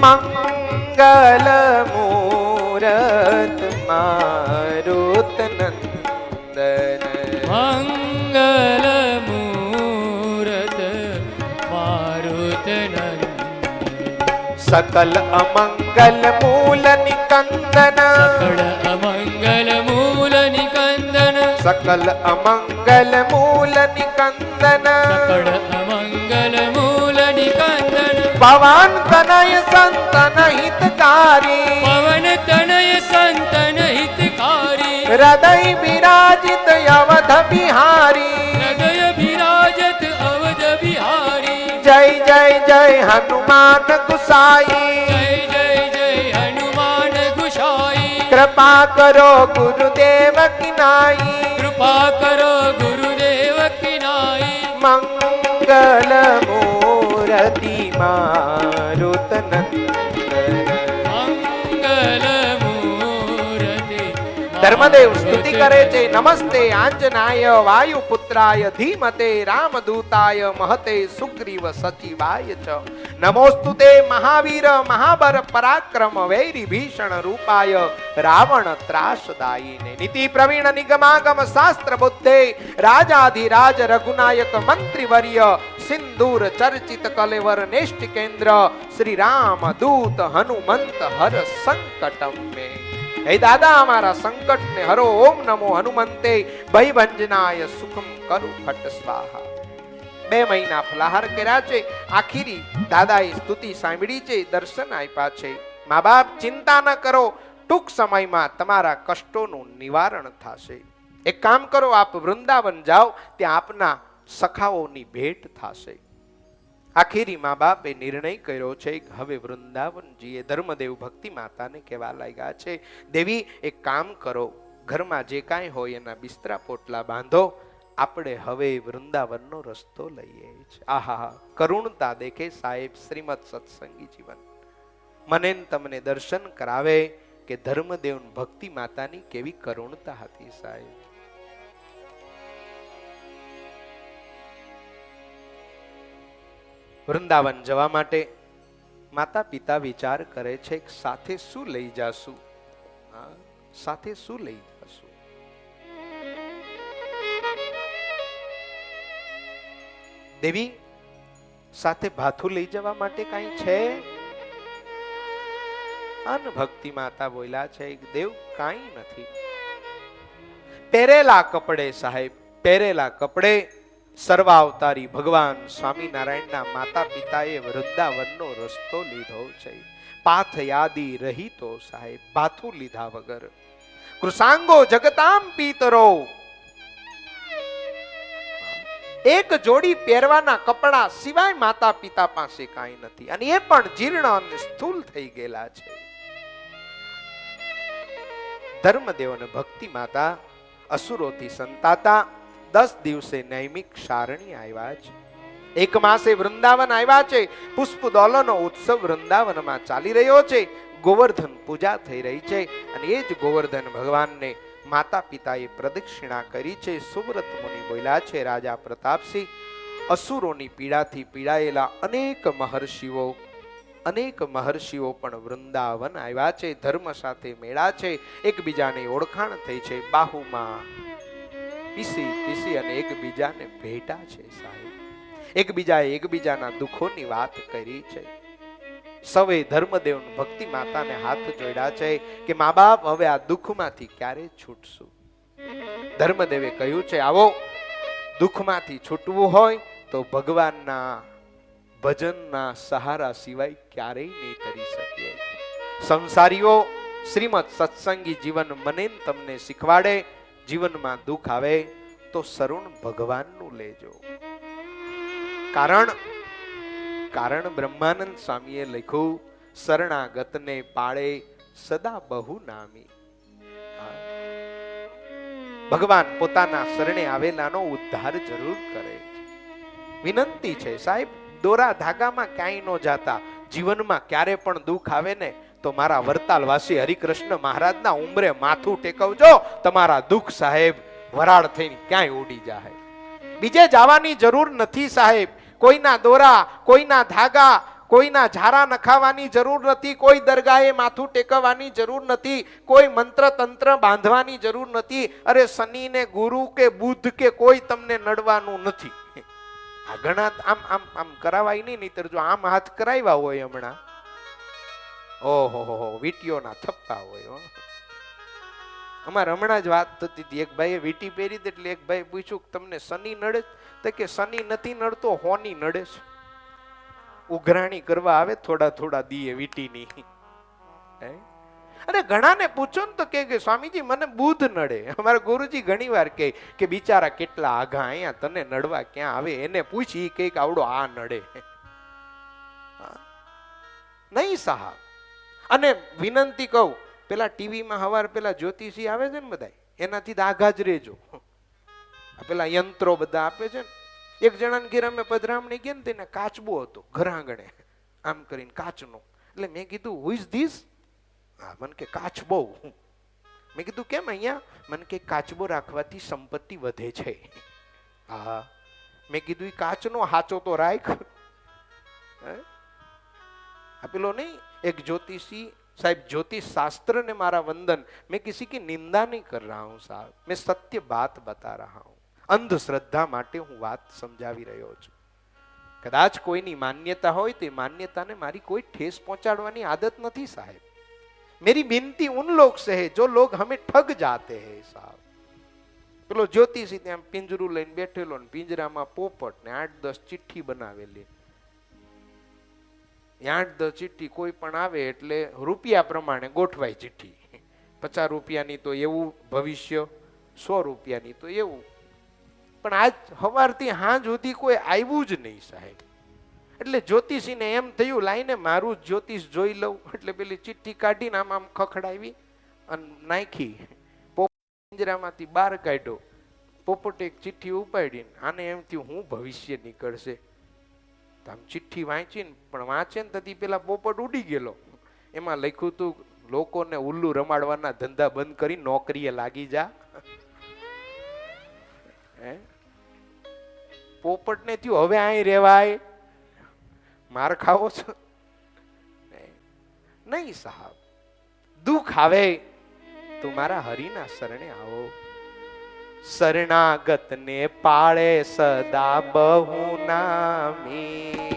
મંગલ મૂરત મારુત નંદન, મંગલ મૂરત મારુત નંદન. સકલ અમંગલ મૂલ નિકંદન, સકળ અમંગલ મૂલ નિકંદન, સકલ અમંગલ મૂલ નિકંદન, સકળ અમંગલ મૂલ નિકંદન. પવન તનય સંતન હિતકારી, પવન તનય સંતન હિતકારી. હૃદય વિરાજિત અવધ બિહારી, હૃદય વિરાજત અવધ બિહારી. જય જય જય હનુમાન ગુસાઈ, જય જય જય હનુમાન ગુસાઈ. કૃપા કરો ગુરુદેવ કિનાઈ, કૃપા કરો ગુરુદેવ કિનાઈ. મંગલ મૂરતિ મારુત નંદન. મંગલ મૂરતિ. ધર્મદેવ સ્તુતિ કરે છે, નમસ્તે આંજનાય વાયુ પુત્રાય ધીમતે રામદૂતાય મહતે સુગ્રીવ સચિવાય ચ. નમોસ્તુતે મહાવીર મહાબર પરાક્રમ વૈરી ભીષણ રૂપાય રાવણ ત્રાસદાયીને. નીતિ પ્રવીણ નિગમાગમ શાસ્ત્ર બુદ્ધે રાજાધિરાજ રઘુનાયક મંત્રીવર્ય સિંદૂર ચર્ચિત કલેવર નેષ્ઠ કેન્દ્ર શ્રી રામ દૂત હનુમંત હર સંકટમ મે. હે દાદા અમારા સંકટને હરો. ઓમ નમો હનુમંતે ભયભંજનાય સુખમ કરુ ફટ સ્વાહા. 2 મહિના ફલાહાર કર્યા છે, આખીરી દાદાએ સ્તુતિ સાંભળી છે, દર્શન આપ્યા છે. મા બાપ ચિંતા ન કરો, ટૂંક સમયમાં તમારા કષ્ટોનું નિવારણ થશે. એક કામ કરો, આપ વૃંદાવન જાઓ, ત્યાં આપના સખાઓની ભેટ થશે. આખીરી મા બાપે નિર્ણય કર્યો છે કે હવે વૃંદાવનજીએ ધર્મદેવ ભક્તિ માતાને કહેવા લાગ્યા છે, દેવી એક કામ કરો, ઘરમાં જે કાંઈ હોય એના બિસ્તરા પોટલા બાંધો, આપણે હવે વૃંદાવનનો રસ્તો લઈએ છીએ. આહા, કરુણતા દેખે સાહેબ શ્રીમદ સત્સંગી જીવન. મને તમને દર્શન કરાવે કે ધર્મદેવ ભક્તિ માતાની કેવી કરુણતા હતી સાહેબ. વૃંદાવન જવા માટે માતા પિતા વિચાર કરે છે કે સાથે શું લઈ જાશું, સાથે શું લઈ જાશું. દેવી સાથે ભાથું લઈ જવા માટે કાંઈ છે? અન ભક્તિ માતા બોલ્યા છે, દેવ કાંઈ નથી. પહેરેલા કપડે સાહેબ, પહેરેલા કપડે સર્વાવતારી ભગવાન સ્વામિનારાયણના માતા પિતાએ વૃંદાવનનો રસ્તો લીધો છે. પાથ યાદી રહી તો સાહેબ ભાથું લીધા વગર. કૃષાંગો જગતામ પિતરો, એક જોડી પહેરવાના કપડા સિવાય માતા પિતા પાસે કાંઈ નથી, અને એ પણ જીર્ણ અને સ્થૂલ થઈ ગયેલા છે. ધર્મદેવ અને ભક્તિ માતા અસુરોથી સંતાતા 10 દિવસે નૈમિક સારણી આવ્યા છે. 1 માસે વૃંદાવન આવ્યા છે. પુષ્પ દોલનો ઉત્સવ વૃંદાવનમાં ચાલી રહ્યો છે. ગોવર્ધન પૂજા થઈ રહી છે, અને એ જ ગોવર્ધન ભગવાનને માતા પિતાએ પ્રદક્ષિણા કરી છે. સુવ્રત મુનિ બોલ્યા છે, રાજા પ્રતાપસિંહ, અસુરોની પીડાથી પીડાયેલા અનેક મહર્ષિઓ પણ વૃંદાવન આવ્યા છે. ધર્મ સાથે મેળા છે, એકબીજાની ઓળખાણ થઈ છે, બાહુમાં પીસી અને એકબીજાને ભેટા છે સાહેબ. એકબીજાએ એકબીજાના દુઃખોની વાત કરી છે. સૌએ ધર્મદેવ ભક્તિ માતાને હાથ જોડ્યા છે કે મા બાપ હવે આ દુઃખમાંથી ક્યારે છૂટશું. ધર્મદેવે કહ્યું છે, આવો, દુઃખમાંથી છૂટવું હોય તો ભગવાનના ભજનના સહારા સિવાય ક્યારેય નહીં કરી શકીએ. સંસારીઓ, શ્રીમદ સત્સંગી જીવન મને તમને શીખવાડે, જીવનમાં દુઃખ આવે તો શરણ ભગવાનનું લેજો. કારણ બ્રહ્માનંદ સ્વામીએ લખ્યું, શરણાગતને પાળે સદા બહુ નામી. ભગવાન પોતાના શરણે આવેલાનો ઉદ્ધાર જરૂર કરે. વિનંતી છે સાહેબ, દોરા ધાગામાં ક્યાંય ન જાતા. જીવનમાં ક્યારે પણ દુઃખ આવે ને તો મારા વરતાલવાસી હરિકૃષ્ણ મહારાજના ઉંબરે માથું ટેકવજો. તમારા દુઃખ સાહેબ વરાળ થઈને ક્યાંય ઉડી જાય. બીજે જવાની જરૂર નથી સાહેબ. કોઈના દોરા, કોઈના ધાગા, કોઈના ઝારા નખાવાની જરૂર નથી. કોઈ દરગાહે માથું ટેકવવાની જરૂર નથી. કોઈ મંત્ર તંત્ર બાંધવાની જરૂર નથી. અરે શનિ ને ગુરુ કે બુધ કે કોઈ તમને નડવાનું નથી. આ ઘણા આમ કરાવાય નહીં, નહીતર જો આમ હાથ કરાવ્યા હોય હમણાં, ઓહો વીટીઓના થપ્પા હોય. અમારે હમણાં જ વાત થતી હતી, એક ભાઈએ વીટી પહેરી હતી, એટલે એક ભાઈ પૂછ્યું તમને શનિ નડે? તો કે શનિ નથી નડતો, હોની નડે છે. ઉઘરાણી કરવા આવે થોડા દીએ વીટીની. અરે ઘણાને પૂછો ને તો કે સ્વામીજી મને બુધ નડે. અમારા ગુરુજી ઘણી વાર કહે કે બિચારા કેટલા આઘા, અહીંયા તને નડવા ક્યાં આવે, એને પૂછી કે આવડો આ નડે નહીં સાહેબ. અને વિનંતી કહું, પેલા ટીવીમાં હવાર પેલા જ્યોતિષી આવે છે ને બધા, એનાથી આઘા જ રહેજો. પેલા યંત્રો બધા આપે છે ને. એક જણાને ઘેર અમે પધરામણી ગયા ને, તેને કાચબો હતો ઘર આંગણે, આમ કરીને કાચનો. એટલે મેં કીધું હુ ઇઝ ધીસ? હા, મને કે કાચબો. મેં કીધું કેમ અહીંયા? મને કે કાચબો રાખવાથી સંપત્તિ વધે છે. હા, મેં કીધું એ કાચનો હાચો તો રાખ. પેલો નહીં, એક જ્યોતિષી साहब ज्योतिष शास्त्र ने मारा वंदन, मैं किसी की निंदा नहीं कर रहा हूं साहब, मैं सत्य बात बता रहा हूं. अंधश्रद्धा માટે હું વાત સમજાવી રહ્યો છું. કદાચ કોઈની માન્યતા હોય તો માન્યતાને મારી કોઈ ઠેસ પહોંચાડવાની આદત નથી સાહેબ. मेरी विनती उन लोग से है जो लोग हमें ठग जाते हैं साहब. પેલો જ્યોતિષી ત્યાં પિંજરું લઈને બેઠેલો ને પિંજરામાં પોપટ ને 8-10 ચિઠ્ઠી બનાવેલી. 8-10 ચિઠ્ઠી કોઈ પણ આવે એટલે રૂપિયા પ્રમાણે ગોઠવાય ચિઠ્ઠી. 50 રૂપિયાની તો એવું ભવિષ્ય, 100 રૂપિયાની તો એવું. પણ આજ સવારથી સાંજ સુધી કોઈ આવ્યું જ નહીં સાહેબ. એટલે જ્યોતિષીને એમ થયું લાઈને મારું જ્યોતિષ જોઈ લઉં. એટલે પેલી ચિઠ્ઠી કાઢીને આમ ખખડાવી અને નાખી. પિંજરામાંથી બહાર કાઢ્યો. પોપટે એક ચિઠ્ઠી ઉપાડીને આને એમ થયું હું ભવિષ્ય નીકળશે. આમ ચિઠ્ઠી વાંચીને પણ વાંચે ને તેથી પેલા પોપટ ઉડી ગયેલો. એમાં લખ્યું હતું લોકોને ઉલ્લુ રમાડવાના ધંધા બંધ કરી નોકરીએ લાગી જા. પોપટ ને થયું હવે અહીં રેવાય, માર ખાવો છો નહીં સાહેબ. દુઃખ આવે તો મારા હરિના શરણે આવો. શરણાગત ને પાળે સદા બહુ નામી.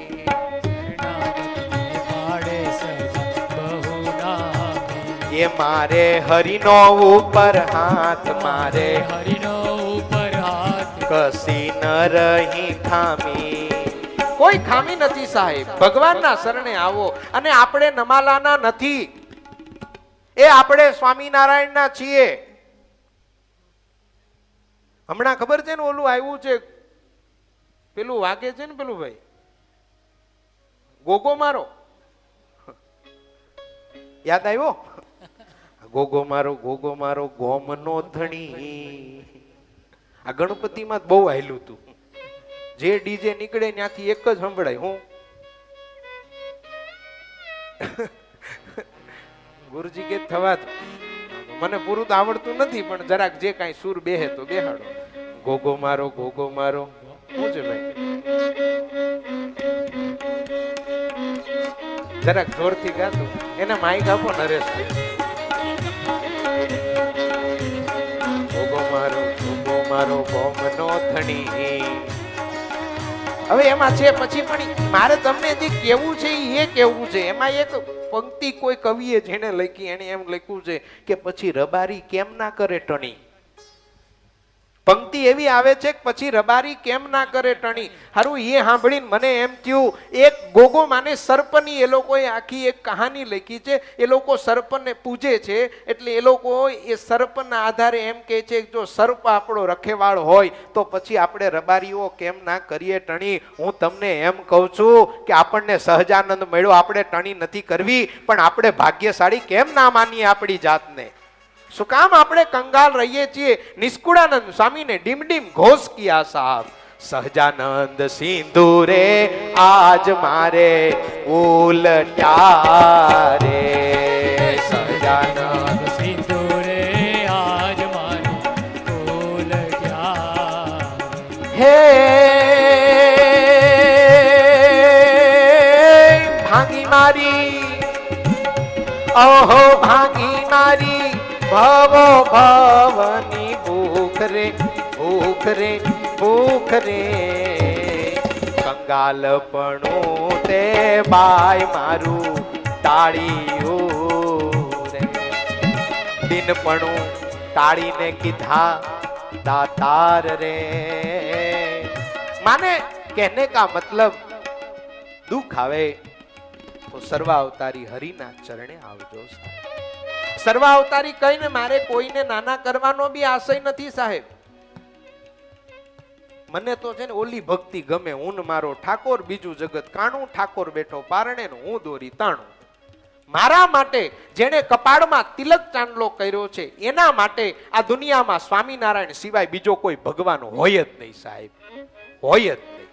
એ મારે હરિનો ઉપર હાથ, મારે હરિનો ઉપર હાથ, કસી ન રહી ખામી. કોઈ ખામી નથી સાહેબ. ભગવાનના શરણે આવો. અને આપણે નમાલાના નથી, એ આપણે સ્વામિનારાયણના છીએ. હમણાં ખબર છે ને ઓલું આવ્યું છે, પેલું વાગે છે ને પેલું ભાઈ ગોગો મારો, યાદ આવ્યો? ગોગો મારો ગોમનો ધણી. આ ગણપતિમાં બહુ આયલું હતું. જે ડીજે નીકળે ત્યાંથી એક જ સંભળાય. હું ગુરુજી કે થવા દો, મને પૂરું તો આવડતું નથી, પણ જરાક જે કાંઈ સુર બેહે તો બેહાડો. ગોગો મારો શું છે ભાઈ? જરાક જોરથી ગાતું. એને માઈક આપો નરેશ. ગોગો મારો ગોમનો ધણી. હવે એમાં છે પછી, પણ મારે તમને જે કેવું છે એ કેવું છે. એમાં એક પંક્તિ કોઈ કવિએ જેને લખી, એને એમ લખ્યું છે કે પછી રબારી કેમ ના કરે ટણી. પંક્તિ એવી આવે છે કે પછી રબારી કેમ ના કરે ટણી. હારું, એ સાંભળીને મને એમ થયું, એક ગોગો માને સર્પની એ લોકોએ આખી એક કહાની લખી છે. એ લોકો સર્પને પૂજે છે, એટલે એ લોકો એ સર્પના આધારે એમ કહે છે કે જો સર્પ આપણો રખેવાળ હોય તો પછી આપણે રબારીઓ કેમ ના કરીએ ટણી. હું તમને એમ કહું છું કે આપણને સહજાનંદ મળ્યો, આપણે ટણી નથી કરવી, પણ આપણે ભાગ્યશાળી કેમ ના માનીએ આપણી જાતને? શું કામ આપણે કંગાલ રહીએ છીએ? નિષ્કુળાનંદ સ્વામીને ડીમ ડીમ ઘોષ કિયા સાહેબ. સહજાનંદ સિંદૂરે આજ મારે ઉલટ્યા રે. સહજાનંદ સિંદૂરે આજ મારે ઉલટ્યા. હે ભાંગી મારી, ઓહો ભાંગી મારી ભવો ભવની ભૂખ રે, ભૂખ રે, ભૂખ રે. કંગાલપણું તે બાય મારું ટાળ્યું રે. દિનપણું ટાળીને કીધા દાતાર રે. માને कहने का मतलब દુઃખ આવે તો સર્વાવતારી હરિના ચરણે આવજો સાહેબ. સર્વાવતારી કહીને મારે કોઈને નાના કરવાનો બી આશય નથી સાહેબ. મને તો છે ને ઓલી ભક્તિ ગમે, હું મારો ઠાકોર બીજું જગત કાણું, ઠાકોર બેઠો પારણે હું દોરી તાણું. મારા માટે જેણે કપાળમાં તિલક ચાંદલો કર્યો છે, એના માટે આ દુનિયામાં સ્વામિનારાયણ સિવાય બીજો કોઈ ભગવાન હોય જ નહીં સાહેબ, હોય જ નહીં.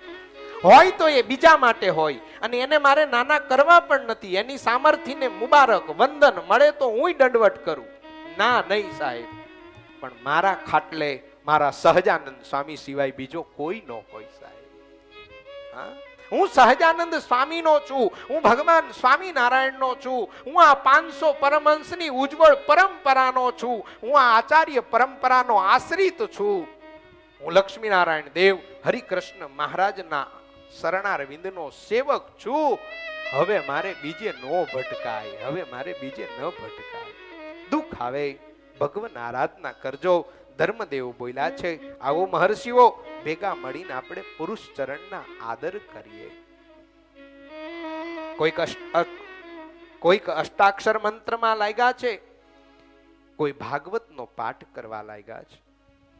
હોય તો એ બીજા માટે હોય, અને એને મારે નાના કરવા પણ નથી. એની સામર્થ્યને મુબારક વંદન મળે તો હું દંડવટ કરું, ના નહીં સાહેબ. પણ મારા ખાટલે મારા સહજાનંદ સ્વામી સિવાય બીજો કોઈ ન હોય સાહેબ. હા, હું સહજાનંદ સ્વામીનો છું, હું ભગવાન સ્વામિનારાયણનો છું, હું આ 500 પરમહંસની ઉજ્જવળ પરંપરાનો છું, હું આ આચાર્ય પરંપરાનો આશ્રિત છું. હું લક્ષ્મીનારાયણ દેવ હરિકૃષ્ણ મહારાજના શરણાર વિંદનો સેવક છું. હવે મારે બીજે ન ભટકાય, હવે મારે બીજે ન ભટકાય. દુઃખ આવે ભગવાન આરાધના કરજો. ધર્મદેવ બોલ્યા છે, આવો મહર્ષિઓ ભેગા મળીને આપણે પુરુષ ચરણના આદર કરીએ. કોઈક અષ્ટાક્ષર મંત્રમાં લાગ્યા છે, કોઈ ભાગવતનો પાઠ કરવા લાગ્યા છે,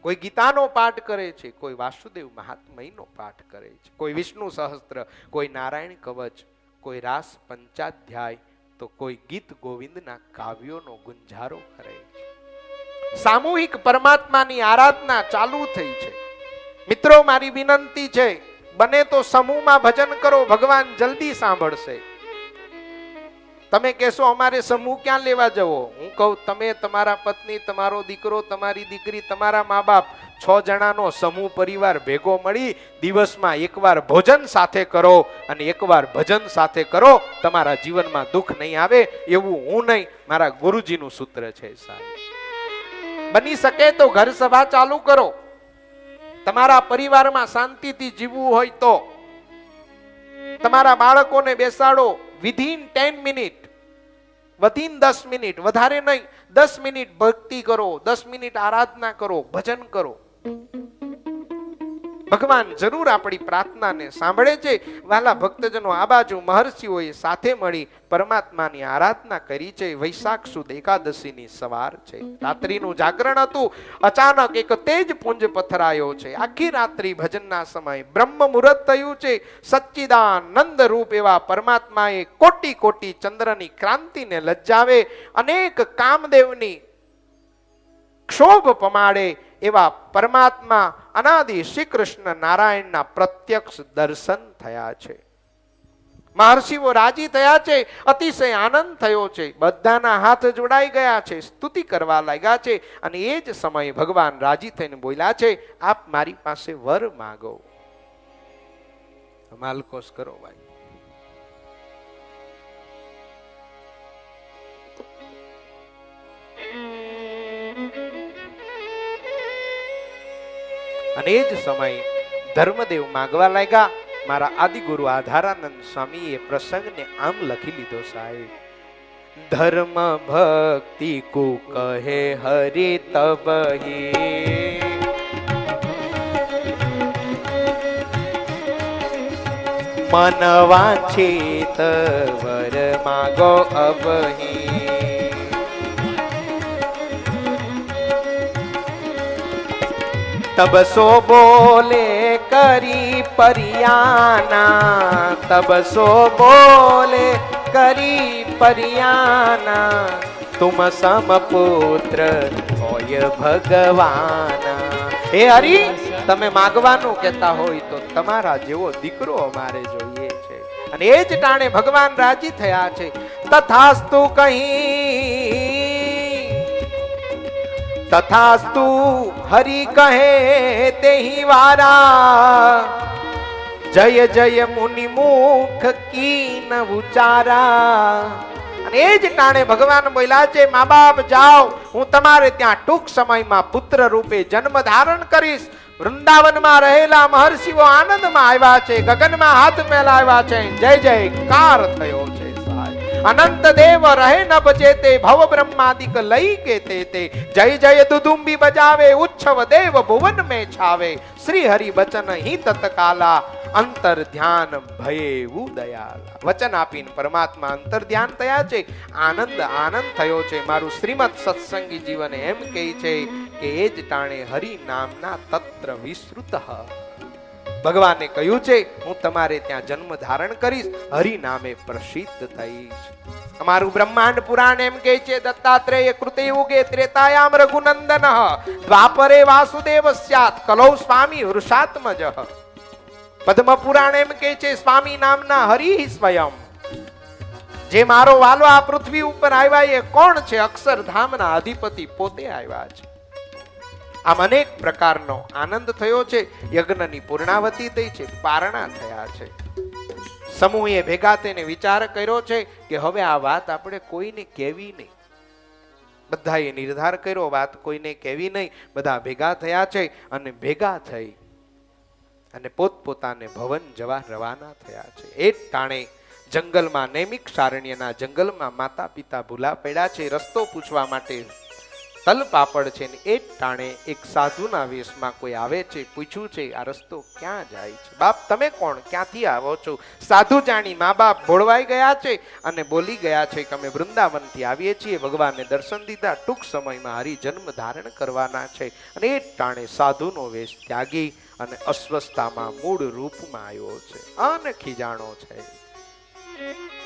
કોઈ ગીતાનો પાઠ કરે છે, કોઈ વાસુદેવ મહાત્મયનો પાઠ કરે છે, કોઈ વિષ્ણુ સહસ્ત્ર, કોઈ નારાયણ કવચ, કોઈ રાસ પંચાધ્યાય, તો કોઈ ગીત ગોવિંદના કાવ્યોનો ગુંજારો કરે છે. સામૂહિક પરમાત્માની આરાધના ચાલુ થઈ છે. મિત્રો, મારી વિનંતી છે, બને તો સમૂહમાં ભજન કરો, ભગવાન જલ્દી સાંભળશે. તમે કહેશો અમારે સમૂહ ક્યાં લેવા જવો? હું કહું, તમે, તમારા પત્ની, તમારો દીકરો, તમારી દીકરી, તમારા મા બાપ, 6 જણાનો સમૂહ પરિવાર ભેગો મળી દિવસમાં એકવાર ભોજન સાથે કરો અને એકવાર ભજન સાથે કરો. તમારા જીવનમાં દુઃખ નહીં આવે. એવું હું નહીં, મારા ગુરુજીનું સૂત્ર છે સાહેબ. બની શકે તો ઘર સભા ચાલુ કરો. તમારા પરિવારમાં શાંતિથી જીવવું હોય તો તમારા બાળકોને બેસાડો, વિધિન 10 મિનિટ, within 10 મિનિટ, વધારે નહીં, 10 મિનિટ ભક્તિ કરો, 10 મિનિટ આરાધના કરો, ભજન કરો. ભગવાન જરૂર આપણી પ્રાર્થનાને સાંભળે છે. વાલા ભક્તજનો, આ બાજુ મહર્ષિઓએ સાથે મળી પરમાત્માની આરાધના કરી છે. વૈશાખ સુદ એકાદશીની સવાર છે. રાત્રિનું જાગરણ હતું. અચાનક એક તેજ પુંજ પથરાયો છે. આખી રાત્રિ ભજનના સમય બ્રહ્મ મુહૂર્ત થયું છે. સચ્ચિદાનંદ રૂપ એવા પરમાત્માએ કોટી કોટી ચંદ્રની ક્રાંતિને લજ્જાવે, અનેક કામદેવની ક્ષોભ પમાડે એવા પરમાત્મા અનાદિ શ્રી કૃષ્ણ નારાયણના પ્રત્યક્ષ દર્શન થયા છે. મહર્ષિઓ રાજી થયા છે, અતિશય આનંદ થયો છે. બધાના હાથ જોડાઈ ગયા છે, સ્તુતિ કરવા લાગ્યા છે. અને એ જ સમયે ભગવાન રાજી થઈને બોલ્યા છે, આપ મારી પાસે વર માગો. માલકોસ કરો ભાઈ. અને એ જ સમયે ધર્મદેવ માગવા લાગ્યા. મારા આદિગુરુ આધારાનંદ સ્વામીએ પ્રસંગને આમ લખી લીધો સાહેબ. ધર્મ ભક્તિ કો કહે હરિ તબહી, મન વાંછિત વર માગો અબહી. तब सो बोले करी परियाना, तब सो बोले करी परियाना, तुम सम पुत्र होय भगवाना. હે હરિ, તમે માગવાનું કહેતા હોય તો તમારા જેવો દીકરો અમારે જોઈએ છે. અને એ જ ટાણે ભગવાન રાજી થયા છે. તથાસ્તુ કહી, તથાસ્તુ હરિ કહે તેહી વારા, જય જય મુનિ મુખ કીન ઉચારા. અને એ જ ટાણે ભગવાન બોલ્યા છે, મા બાપ જાઓ, હું તમારે ત્યાં ટૂંક સમયમાં પુત્ર રૂપે જન્મ ધારણ કરીશ. વૃંદાવનમાં રહેલા મહર્ષિઓ આનંદમાં આવ્યા છે, ગગનમાં હાથ મેલાવ્યા છે, જય જયકાર થયો છે. અનંત દેવ રહે ન બચેતે, ભવ બ્રહ્માદિક લઈ કે તે, જય જય દુદુંબી બજાવે, ઉચ્છવ દેવ ભુવન મેં છાવે. શ્રી હરિ વચન હિ તત્કાલા, અંતર ધ્યાન ભયે ઉદયાલા. વચન આપીને પરમાત્મા અંતર ધ્યાન થયા છે. આનંદ આનંદ થયો છે. મારું શ્રીમદ સત્સંગી જીવન એમ કહે છે કે એ જ ટાણે હરિ નામના તત્ર વિસ્તૃત. ભગવાને કહ્યું છે, હું તમારે ત્યાં જન્મ ધારણ કરીશ, હરિ નામે પ્રસિદ્ધ થઈશ. અમારું બ્રહ્માંડ પુરાણ એમ કહે છે, દત્તાત્રેય કૃતે યુગે ત્રેતાયામ રઘુનંદન, દ્વાપરે વાસુદેવ સ્યાત, કલૌ સ્વામી વૃષાત્મજ. પદ્મ પુરાણ એમ કહે છે, સ્વામી નામના હરિ સ્વયં. જે મારો વાલો આ પૃથ્વી ઉપર આવ્યા એ કોણ છે? અક્ષરધામના અધિપતિ પોતે આવ્યા છે. આમ અનેક પ્રકારનો આનંદ થયો છે. યજ્ઞની પૂર્ણાવતી થઈ છે, પારણા થયા છે. સમૂહે ભેગા થઈને વિચાર કર્યો છે કે હવે આ વાત આપણે કોઈને કહેવી નહીં. બધાએ નિર્ધાર કર્યો વાત કોઈને કહેવી નહીં. બધા ભેગા થયા છે અને ભેગા થઈ અને પોતપોતાને ભવન જવા રવાના થયા છે. એ ટાણે જંગલમાં નૈમિક સારણ્યના જંગલમાં માતા પિતા ભૂલા પડ્યા છે. રસ્તો પૂછવા માટે તલ પાપડ છે ને એ ટાણે એક સાધુના વેશમાં કોઈ આવે છે. પૂછ્યું છે, આ રસ્તો ક્યાં જાય છે? બાપ તમે કોણ, ક્યાંથી આવો છો? સાધુ જાણી મા બાપ ભોળવાઈ ગયા છે અને બોલી ગયા છે કે અમે વૃંદાવનથી આવીએ છીએ. ભગવાનને દર્શન દીધા, ટૂંક સમયમાં હરિ જન્મ ધારણ કરવાના છે. અને એ ટાણે સાધુનો વેશ ત્યાગી અને અસ્વસ્થતામાં મૂળ રૂપમાં આવ્યો છે. અને ખીજાણો છે,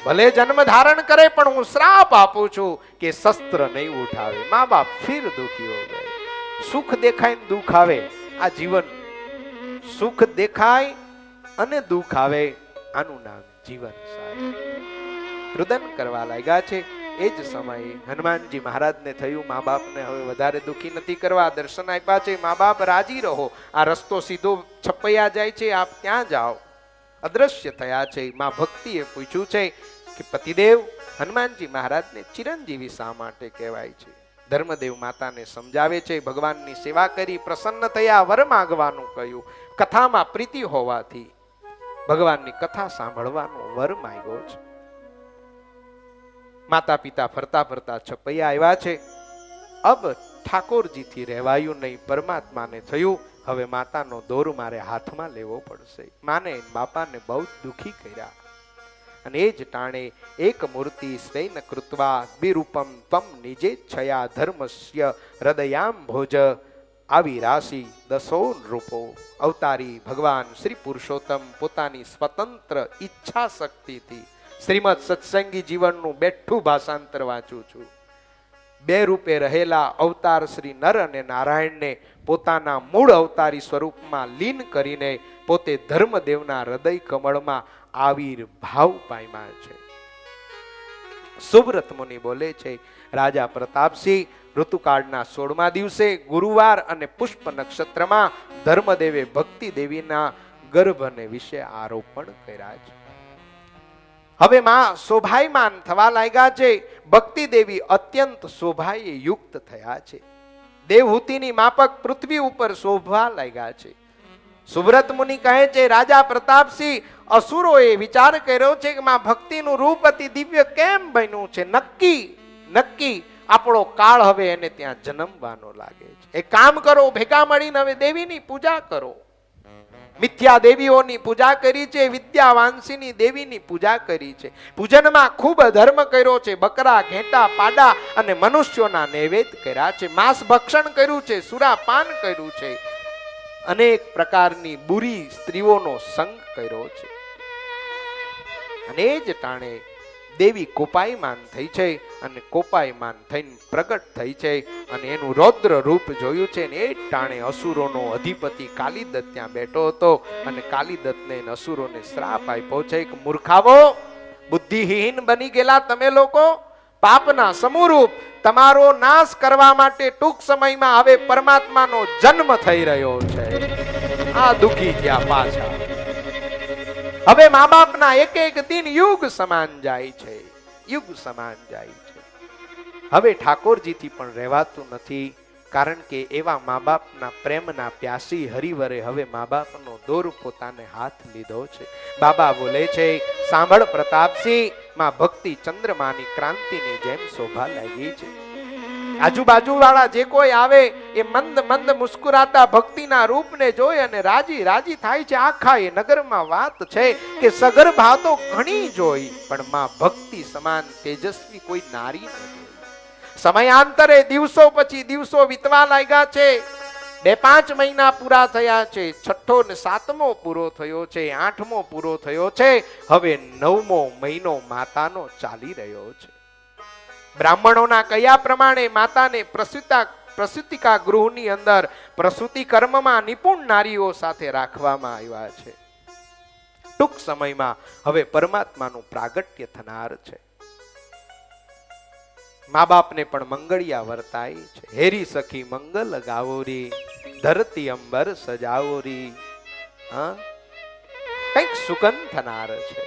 ભલે જન્મ ધારણ કરે પણ હું શ્રાપ આપું છું કે શસ્ત્ર નહીં ઉઠાવે. મા બાપ ફિર દુખી હો ગયે. સુખ દેખાય ને દુઃખ આવે. આ જીવન સુખ દેખાય અને દુઃખ આવે, આનું નામ જીવન. રુદન કરવા લાગ્યા છે. એ જ સમયે હનુમાનજી મહારાજને થયું મા બાપને હવે વધારે દુઃખી નથી કરવા. દર્શન આપ્યા છે, મા બાપ રાજી રહો. આ રસ્તો સીધો છપૈયા જાય છે, આપ ત્યાં જાઓ. અદ્રશ્ય થયા છે. માં ભક્તિએ પૂછ્યું છે કે પતિદેવ, હનુમાનજી મહારાજને ચિરંજીવી શા માટે કહેવાય છે? ધર્મદેવ માતાને સમજાવે છે, ભગવાનની સેવા કરી પ્રસન્ન થયા, વર માંગવાનું કહ્યું. કથામાં પ્રીતિ હોવાથી ભગવાનની કથા સાંભળવાનો વર માંગ્યો છે. માતા પિતા ફરતા ફરતા છપૈયા આવ્યા છે. અબ ઠાકોરજીથી રહેવાયું નહીં. પરમાત્માને થયું હવે માતાનો દોર મારે હાથમાં લેવો પડશે. માને બાપાને બહુ દુખી કર્યા. અને એ જ ટાણે એક મૂર્તિ સ્વૈન કૃત્વા વિરૂપમ ત્વમ નિજે છયા ધર્મસ્ય હૃદયામ ભોજ. આવી રાશિ 10 રૂપો અવતારી ભગવાન શ્રી પુરુષોત્તમ પોતાની સ્વતંત્ર ઈચ્છા શક્તિથી શ્રીમદ સત્સંગી જીવનનું બેઠું ભાષાંતર વાંચું છું. 2 રૂપે રહેલા અવતાર શ્રી નર અને નારાયણને પોતાના મૂળ અવતારી સ્વરૂપમાં લીન કરીને પોતે ધર્મદેવના હૃદય કમળમાં આવિર્ભાવ પામ્યા છે. સુબ્રત મુનિ બોલે છે, રાજા પ્રતાપસિંહ ઋતુકાળના 16મા દિવસે ગુરુવાર અને પુષ્પ નક્ષત્રમાં ધર્મદેવે ભક્તિ દેવીના ગર્ભને વિશે આરોપણ કર્યા છે. હવે માં શોભાયમાન થવા લાગ્યા છે. ભક્તિ દેવી અત્યંત શોભાએ યુક્ત થયા છે. દેવહૂતિની માફક પૃથ્વી ઉપર શોભવા લાગ્યા છે. સુબ્રત મુનિ કહે છે, રાજા પ્રતાપસિંહ અસુરોએ વિચાર કર્યો છે કે માં ભક્તિનું રૂપ અતિ દિવ્ય કેમ બન્યું છે. નક્કી આપણો કાળ હવે એને ત્યાં જન્મવાનો લાગે છે. એક કામ કરો, ભેગા મળીને હવે દેવીની પૂજા કરો. મિથ્યા દેવીઓની પૂજા કરી છે, વિદ્યાવાંશીની દેવીની પૂજા કરી છે. પૂજનમાં ખૂબ ધર્મ કર્યો છે. બકરા, ઘેટા, પાડા અને મનુષ્યોના નૈવેદ્ય કર્યા છે. માંસ ભક્ષણ કર્યું છે, સુરાપાન કર્યું છે. અનેક પ્રકારની બુરી સ્ત્રીઓનો સંગ કર્યો છે. અને એ જ ટાણે દેવી કોપાયમાન થઈ છે અને કોપાયમાન થઈને પ્રગટ થઈ છે અને એનું રૌદ્ર રૂપ જોયું છે. ને એ ટાણે અસુરોનો અધિપતિ કાલિદત્ત ત્યાં બેઠો હતો અને કાલિદત્તને અસુરોને શ્રાપ આપ્યો છે કે મૂર્ખાવો, બુદ્ધિહીન બની ગયેલા તમે લોકો, પાપના સમૂહરૂપ તમારો નાશ કરવા માટે ટૂંક સમયમાં હવે પરમાત્માનો જન્મ થઈ રહ્યો છે. આ દુખી થયા પાછા. હવે મા બાપના એક એક દિન યુગ સમાન જાય છે, યુગ સમાન જાય છે. હવે ઠાકોરજીથી પણ રહેવાતું નથી, કારણ કે એવા મા બાપના પ્રેમના પ્યાસી હરિવરે હવે મા બાપનો દોર પોતાને હાથ લીધો છે. બાબા બોલે છે, સાંભળ પ્રતાપસિંહ, માં ભક્તિ ચંદ્રમાની ક્રાંતિની જેમ શોભા લાગી છે. આજુબાજુ વાળા જે કોઈ આવે એ મંદ મંદ મુસ્કુરાતા ભક્તિના રૂપને જોઈ અને રાજી રાજી થાય છે. આખા એ નગરમાં વાત છે કે સગર્ભા તો ઘણી જોઈ, પણ માં ભક્તિ સમાન તેજસ્વી કોઈ નારી ન જોઈ. સમયાંતરે દિવસો પછી દિવસો વીતવા લાગ્યા છે. 2-5 મહિના પૂરા થયા છે. 6ઠો ને 7મો પૂરો થયો છે. 8મો પૂરો થયો છે. હવે 9મો મહિનો માતાનો ચાલી રહ્યો છે. બ્રાહ્મણોના કયા પ્રમાણે માતાને પ્રસૂતિકા ગૃહની અંદર પ્રસૂતિ કર્મમાં નિપુણ નારીઓ સાથે રાખવામાં આવ્યા છે. ટૂંક સમયમાં હવે પરમાત્માનું પ્રાગટ્ય થનાર છે. મા બાપને પણ મંગળિયા વર્તાય છે. હેરી સખી મંગલ ગાવોરી, ધરતી અંબર સજાવોરી. કંઈક સુગંધ થનાર છે,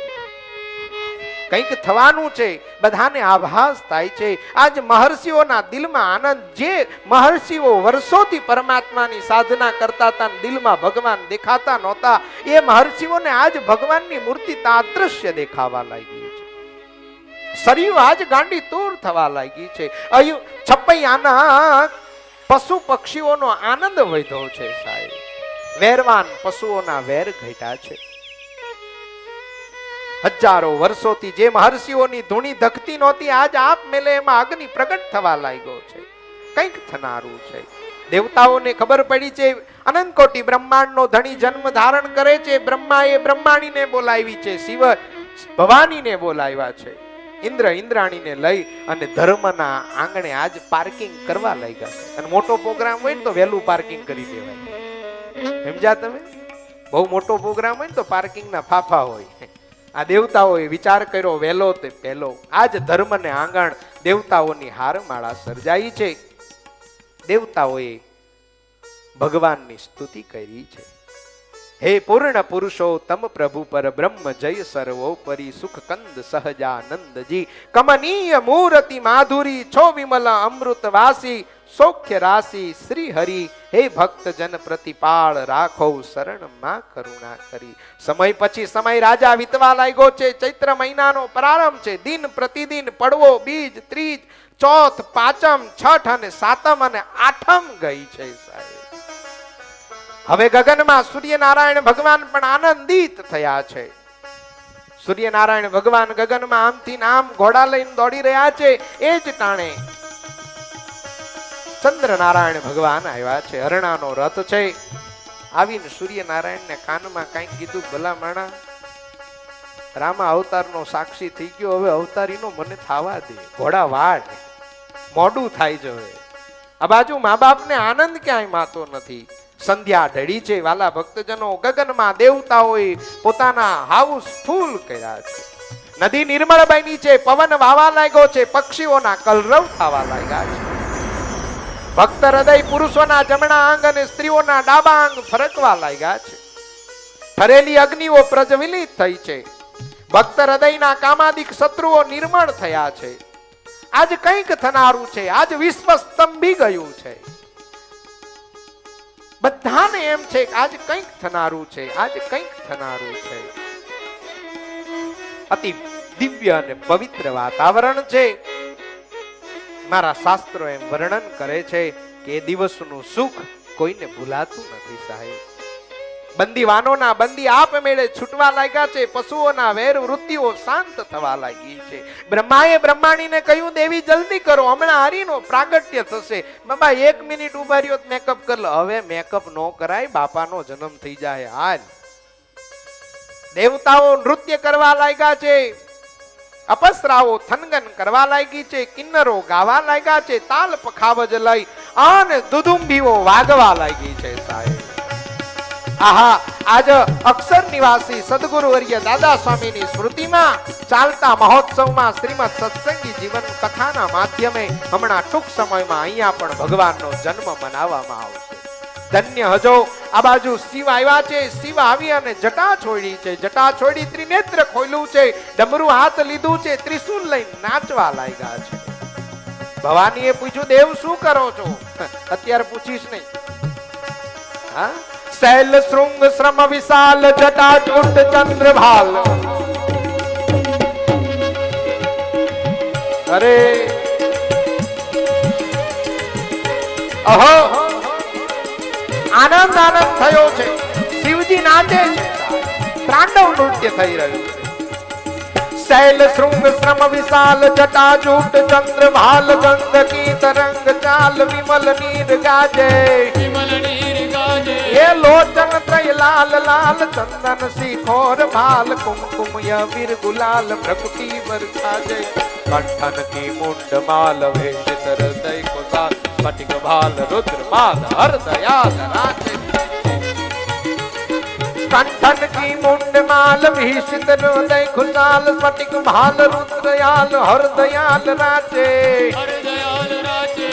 કંઈક થવાનું છે. બધાને આભાસ થાય છે. આજ મહર્ષિઓના દિલમાં આનંદ, જે મહર્ષિઓ વર્ષોથી પરમાત્માની સાધના કરતા હતા, દિલમાં ભગવાન દેખાતા નહોતા, એ મહર્ષિઓને આજ ભગવાનની મૂર્તિ તાદૃશ્ય દેખાવા લાગી છે. શરીર આજ ગાંડી તૂર થવા લાગી છે. છપૈયાના પશુ પક્ષીઓનો આનંદ વધ્યો છે સાહેબ. વેરવાન પશુઓના વેર ઘટ્યા છે. હજારો વર્ષોથી જે મહર્ષિઓની ધૂણી ધકતી નહોતી, આજ આપમેળે એમાં અગ્નિ પ્રગટ થવા લાગ્યો છે. કંઈક થનારું છે. દેવતાઓને ખબર પડી છે અનંત કોટી બ્રહ્માંડનો ધણી જન્મ ધારણ કરે છે. બ્રહ્માએ બ્રહ્માણીને બોલાવી છે, શિવ ભવાનીને બોલાવ્યા છે. ઇન્દ્ર ઇન્દ્રાણીને લઈ અને ધર્મના આંગણે આજ પાર્કિંગ કરવા લાગ્યા છે. અને મોટો પ્રોગ્રામ હોય ને તો વહેલું પાર્કિંગ કરી દેવાય. સમજ્યા તમે? બહુ મોટો પ્રોગ્રામ હોય ને તો પાર્કિંગના ફાફા હોય. આ દેવતાઓએ વિચાર કર્યો વહેલો તે પહેલો. આજ ધર્મને આંગણ દેવતાઓની હારમાળા સર્જાઈ છે. દેવતાઓએ ભગવાનની સ્તુતિ કરી છે. હે પૂર્ણ પુરુષોત્તમ પ્રભુ પર બ્રહ્મ જય સર્વોપરી સુખ કંદ સહજાનંદજી કમનીય મૂર્તિ માધુરી છો વિમલ અમૃત વાસી સૌખ્ય રાશિ શ્રી હરિ હે ભક્ત જન પ્રતિપાળ રાખો શરણ માં કરુણા કરી. સમય પછી સમય રાજા વીતવા લાગ્યો છે. ચૈત્ર મહિનાનો પ્રારંભ છે. દિન પ્રતિદિન પડવો, બીજ, ત્રીજ, ચોથ, પાંચમ, છઠ અને સાતમ અને આઠમ ગઈ છે સાહેબ. હવે ગગનમાં સૂર્યનારાયણ ભગવાન પણ આનંદિત થયા છે. સૂર્યનારાયણ ભગવાન ગગનમાં આમથી આમ ઘોડા લઈને દોડી રહ્યા છે. એ જ ટાણે ચંદ્રનારાયણ ભગવાન આવ્યા છે. હરણાનો રથ છે. આવીને સૂર્યનારાયણ ને કાનમાં કઈક કીધું, ભલા માણા રામા અવતારનો સાક્ષી થઈ ગયો, હવે અવતારીનો મને થાવા દે, ઘોડા વાળ, મોડું થાય છે. હવે આ બાજુ મા બાપને આનંદ ક્યાંય માતો નથી. સંધ્યા ઢળી છે. વાલા ભક્તજનો, ગગનમાં દેવતાઓએ પોતાના હાઉસ ફૂલ કર્યા છે. નદી નિર્મળ બની છે. પવન વાવા લાગ્યો છે. પક્ષીઓના કલરવ થવા લાગ્યા છે. ભક્ત હૃદય પુરુષોના જમણા આંગ અને સ્ત્રીઓના ડાબા આંગ ફરકવા લાગ્યા છે. ઠરેલી અગ્નિઓ પ્રજ્વલિત થઈ છે. ભક્ત હૃદયના કામાદિક શત્રુઓ નિર્મળ થયા છે. આજ કંઈક થનારું છે. આજ વિશ્વ સ્તંભી ગયું છે. બધાને એમ છે કે આજ કંઈક થનારું છે, આજ કંઈક થનારું છે. અતિ દિવ્ય અને પવિત્ર વાતાવરણ છે. મારા શાસ્ત્રો એમ વર્ણન કરે છે કે એ દિવસનું સુખ કોઈને ભૂલાતું નથી સાહેબ. બંદીવાનોના બંદી આપમેળે છૂટવા લાગ્યા છે. પશુઓના વેર વૃત્તિઓ શાંત થવા લાગી છે. બ્રહ્માએ બ્રહ્માણીને કહ્યું, દેવી જલ્દી કરો, હમણાં હરિનો પ્રાગટ્ય થશે. બાબા 1 મિનિટ ઉભા રહ્યો, મેકઅપ કર લો. હવે મેકઅપ નો કરાય, બાપાનો જન્મ થઈ જાય. હાલ દેવતાઓ નૃત્ય કરવા લાગ્યા છે. અપસરાઓ થનગન કરવા લાગી છે. કિન્નરો ગાવા લાગ્યા છે. તાલ પખાવજ લઈ અને દુદુંબીઓ વાગવા લાગી છે સાહેબ. આહા, આજ અક્ષર નિવાસી સદગુરુ વર્ય દાદા સ્વામીની સ્મૃતિમાં ચાલતા મહોત્સવમાં શ્રીમદ સત્સંગી જીવન કથાના માધ્યમે હમણાં ટૂંક સમયમાં અહીંયા પણ ભગવાનનો જન્મ મનાવવામાં આવશે. ધન્ય હજો. આ બાજુ શિવ આવ્યા છે. શિવ આવી અને જટા છોડી છે. જટા છોડી ત્રિનેત્ર ખોલ્યું છે. ડમરું હાથ લીધું છે. ત્રિશુલ લઈને નાચવા લાગ્યા છે. ભવાનીએ પૂછ્યું, દેવ શું કરો છો? અત્યારે પૂછીશ નહીં. હા, શૈલ શૃંગ શ્રમ વિશાલ જટા ચૂટ ચંદ્રભાલ. અરે અહો, આનંદ આનંદ થયો છે. શિવજી નાચે છે. તાંડવ નૃત્ય થઈ રહ્યું છે. શૈલ શૃંગ શ્રમ વિશાલ જટા ચૂટ ચંદ્રભાલ ગંધકી તરંગ ચાલ વિમલ નીર ગાજે. વિમલ નીર ગાજે. એ લોચન ત્રય લાલ લાલ ચંદન શિખોર ભાલ કુમકુમ યવીર ગુલાલ પ્રકૃતિ વરસાજે. કંઠન की मुंड माल वेशित हृदय कुशाल स्फटिक भाल रुद्र माल हरदयाल राजे. कंठन की मुंड माल भीषित हृदय खुशाल स्फटिक भाल रुद्रयाल हरदयाल राजे. हरदयाल राजे.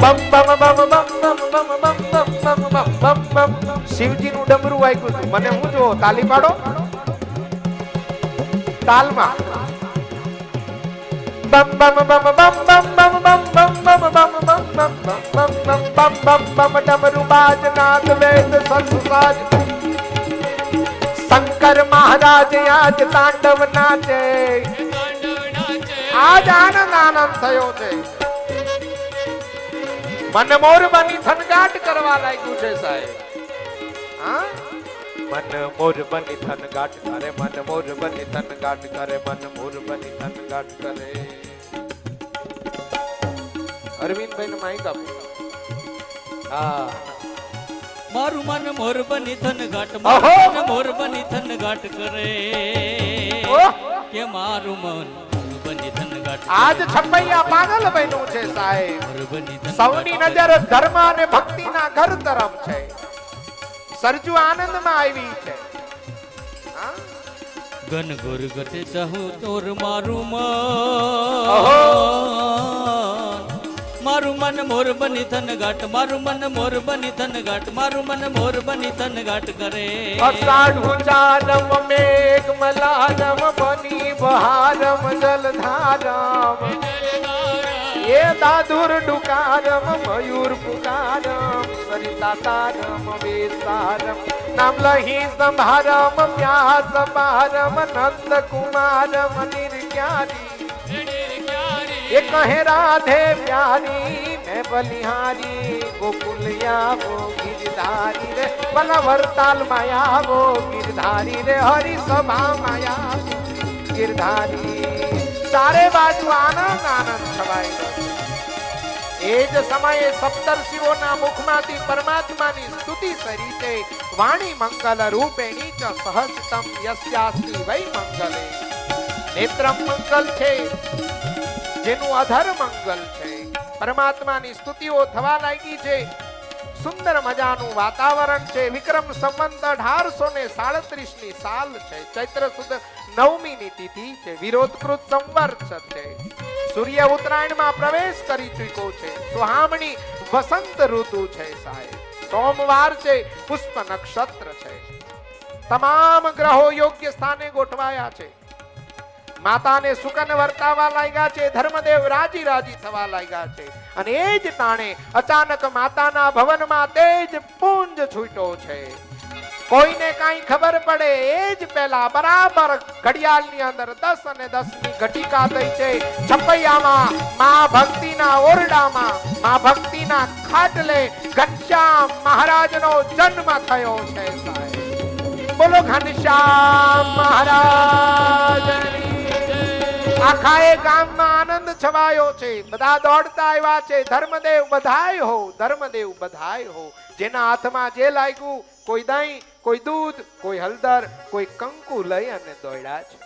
બમ બમ બમ બમ બમ બમ બમ બમ બમ બમ બમ. શિવજીનું ડમરું વાગ્યું હતું. મને હું જો તાલી પાડો તાલમાં. બમ બમ બમ બમ બમ બમ બમ બમ બમ બમ બમ બમ બમ બમ બમ બમ બમ ડમરુ બાજ નાદ વેદ સંસાજ. શંકર મહારાજ આજ તાંડવ નાચે. આજ આનંદ આનંદ થયો છે. મન મોર બની થનગાટ કરવા લાગ્યું છે સાહેબ. હા, મન મોર બની થનગાટ કરે. મન મોર બની થનગાટ કરે. મન મોર બની થનગાટ કરે. અરવિંદભાઈ ને માઈક આપો. હા, મારું મન મોર બની થનગાટ. મારું મન મોર બની થનગાટ કરે. કે મારું મન બની થનગાટ. આજ છપૈયા પાગલ બન્યું છે સાહેબ. સૌની નજર ધર્મ અને ભક્તિના ઘર તરફ છે. સરજુ આનંદમાં આવી છે. ઘન ઘોર ગટે ચાહું તોર મારું મન. મારું મન મોર બની થન ઘાટ મારું મન મોર બની થન ઘાટ મારું મન મોર બની થન ઘાટ કરે અષાઢ ચારમ મેઘ મલારમ બની બહારમ જલધારમ એ દાદુર ડુકારમ મયુર પુકારમ સરિતા તારમ વેસારમ નામ લહી સંભારમ વ્યાસ ભારમ નંદ કુમારમ નિર્ગ્યારી એ કહે રાધે પ્યારી मैं बलिहारी गोकुलिया वो गिरधारी रे बला वरताल माया वो गिरधारी रे हरि सभा माया गिरधारी चारे बाजू आनंद आनंद छवाई गयो એ જ સમયે સપ્તર્ષિઓના મુખમાંથી પરમાત્માની સ્તુતિ સરી છે વાણી મંગલ રૂપેણી ચ સહજતમ યસ્યાસ્તિ વૈ મંગલે નેત્રમ મંગલ છે જેનું અધર મંગલ છે પરમાત્માની સ્તુતિઓ થવા લાગી છે સુંદર મજાનું વાતાવરણ છે વિક્રમ સંવંત 1837 ની સાલ છે ચૈત્ર સુદ નવમીની તિથિ છે વિરોધકૃત સંવત્સર છે સૂર્ય ઉત્તરાયણમાં પ્રવેશ કરી ચૂક્યો છે સુહામણી વસંત ઋતુ છે સાહેબ સોમવાર છે પુષ્પ નક્ષત્ર છે તમામ ગ્રહો યોગ્ય સ્થાને ગોઠવાયા છે માતાને સુકન વર્તાવા લાગ્યા છે ધર્મદેવ રાજી રાજી થવા લાગ્યા છે અને એ જ ટાણે અચાનક માતાના ભવનમાં તેજ પુંજ છૂટ્યો છે કોઈને કાંઈ ખબર પડે એ જ પહેલા બરાબર ઘડિયાળની અંદર 10 અને 10 ની ઘટિકા થઈ છે છપૈયામાં મા ભક્તિના ઓરડામાં મા ભક્તિના ખાટલે ઘનશ્યામ મહારાજનો જન્મ થયો છે સાહેબ બોલો ઘનશ્યામ મહારાજની આખા એ ગામમાં આનંદ છવાયો છે બધા દોડતા આવ્યા છે ધર્મદેવ બધાય હો ધર્મદેવ બધાય હો જેના હાથમાં જે લાગ્યું કોઈ દહીં કોઈ દૂધ કોઈ હળદર કોઈ કંકુ લઈ અને દોડ્યા છે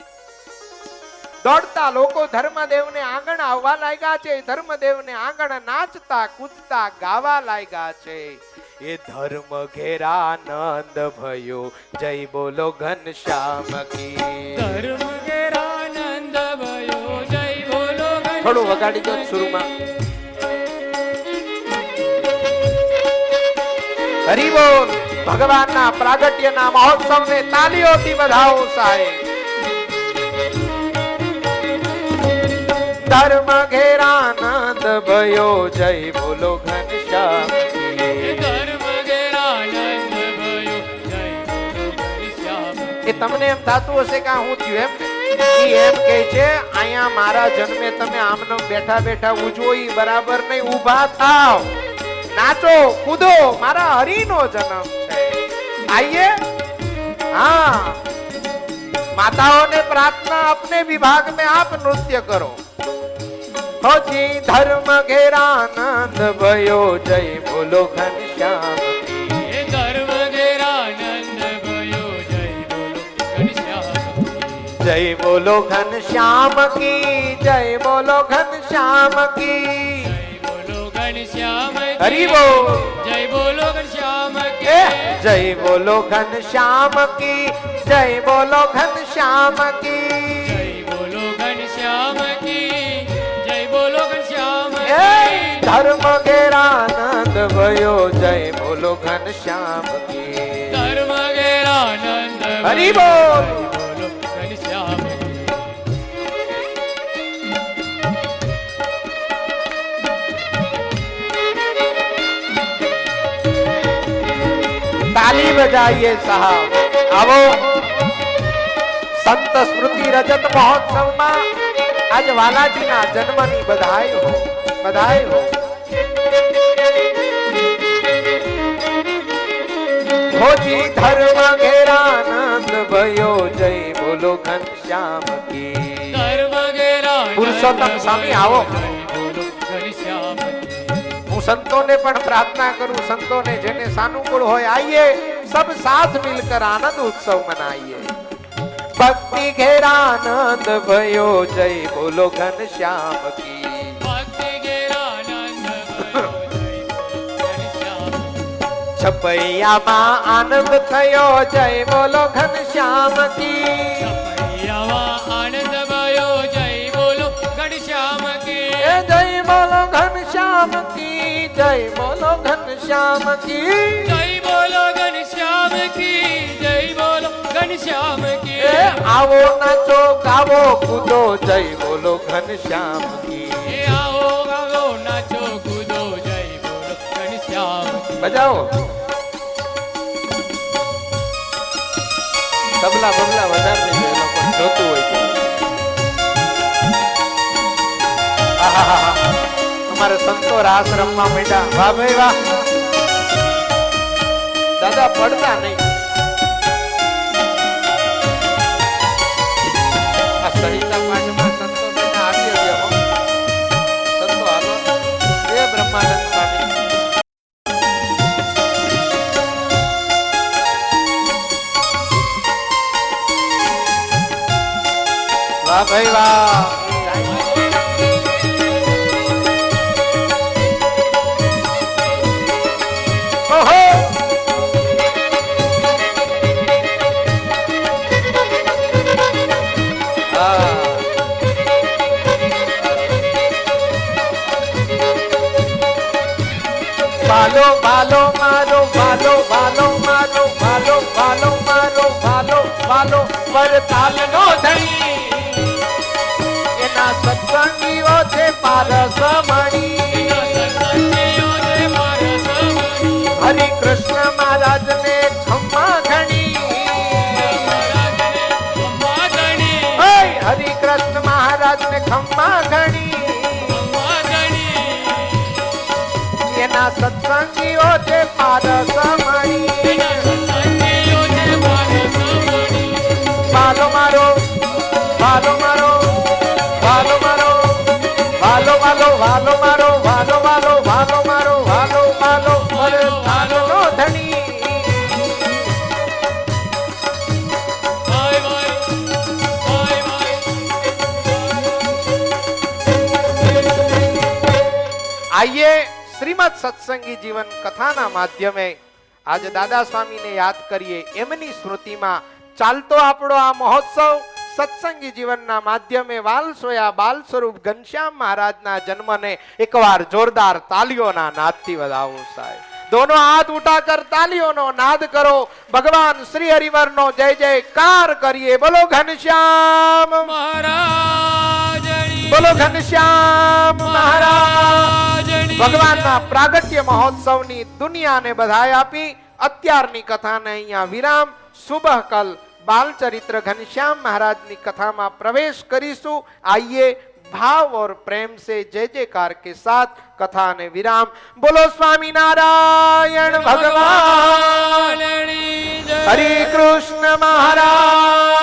દોડતા લોકો ધર્મદેવને આંગણ આવવા લાગ્યા છે ધર્મદેવને આંગણ નાચતા કૂદતા ગાવા લાગ્યા છે એ ધર્મ ઘેરાનંદ ભયો જય બોલો ઘનશ્યામ કી ધર્મ ઘેરાનંદ ભયો જય બોલો થોડું વગાડી દો શરૂમાં હરિ બોલ ભગવાનના પ્રાગટ્યના મહોત્સવને તાલીઓથી વધાવો સાહેબ ધર્મ ઘેરાનંદ ભયો જય બોલો ઘનશ્યામ ધર્મ ઘેરાનંદ ભયો જય બોલો ઘનશ્યામ એ તમને એમ થાતું હશે કે હું થયું એમ ને એમ કહે છે અહીંયા મારા જન્મે તમે આમનો બેઠા બેઠા ઉજવો ઈ બરાબર નહીં ઊભા થાવ નાચો કૂદો મારા હરિનો જન્મ છે આइए हाँ माताओं ने प्रार्थना अपने विभाग में आप नृत्य करो हो जी धर्म घेरानंद भयो जय बोलो घनश्याम हे धर्म घेरानंद भयो जय बोलो घनश्याम जय बोलो घनश्याम की जय बोलो घनश्याम की घनश्याम हरि बोल जय बोलो घनश्याम जय बोलो घनश्याम की जय बोलो घनश्याम की जय बोलो घनश्याम की जय बोलो घनश्याम धर्म घेरानंद भयो जय बोलो घनश्याम की धर्म घेरानंद हरि बोल बोलो घनश्याम ताली बजाइए साहब आवो संत स्मृति रजत महोत्सव में आज वालाजी ना जन्मनी बधाई हो बधाई हो जी धर्म घेरानंद भयो जय बोलो घनश्याम की धर्म घेरानंद पुरुषोत्तम स्वामी आवो बोलो घनश्याम હું સંતોને પણ પ્રાર્થના કરું સંતોને જેને સાનુકૂળ હોય આइए सब साथ मिलकर आनंद उत्सव मनाइए भक्ति घेरानंद भयो जय बोलो घनश्याम की भक्ति घेरानंद भयो जय बोलो घनश्याम छपैया मां आनंद थयो जय बोलो घनश्याम की छपैयावा आनंद भयो जय बोलो घनश्याम की जय बोलो घनश्याम घनश्याम की जय बोलो घनश्याम की जय बोलो घनश्याम की जय बोलो घनश्याम की ए आओ नाचो गावो कूदो जय बोलो घनश्याम की ए आओ गाओ नाचो कूदो जय बोलो घनश्याम की बजाओ तबला बबला વધારે દેજો એ લોકો જોતું હોય તો આહાહા અમારે સંતો રાસ રમવા માંડ્યા વાહ ભાઈ વાહ દાદા પડતા નહીં આ સહિતા પાઠમાં સંતો બેટા આવી ગયા હો સંતો હાલો એ બ્રહ્માનંદ સ્વામી વાહ ભાઈ વાહ ઓહો બાલો બાલો મારો બાલો બાલો મારો બાલો બાલો મારો બાલો બાલો પરતાલ નો ધણી એના સત્સંગીઓ છે પારસ મણી હરિ કૃષ્ણ મહારાજ ને ખમ્મા ઘણી હરિ કૃષ્ણ મહારાજ ને ખમ્મા ઘણી એના સત્સંગીઓ છે પારસ મણી બાલો મારો બાલો મારો વાલો મારો વાલો વાલો વાલો મારો વાલો વાલો વાલો મારો વાલો વાલો પરતાલો નો ધણી आइए श्रीमद सत्संगी जीवन कथाना माध्यमे आज दादा स्वामी ने याद करिए एमनी स्मृतिमां चालतो आपणो आ महोत्सव सत्संगी जीवनना माध्यमे वालसोया बाल स्वरूप घनश्याम महाराजना जन्मने एक बार जोरदार तालियोना नादथी વધાવો साहेब दोनों हाथ उठाकर तालियों नो नाद करो भगवान श्री हरिवर नो जय जयकार करिए बोलो घनश्याम महाराज बोलो घनश्याम महाराज भगवान ना प्रागट्य महोत्सव नी दुनिया ने बधाई आपी અત્યારની કથાને અહીંયા વિરામ सुबह कल बाल चरित्र घनश्याम महाराज की कथा में प्रवेश करीशु आइए भाव और प्रेम से जय जयकार के साथ कथा ने विराम बोलो स्वामी नारायण भगवान हरि कृष्ण महाराज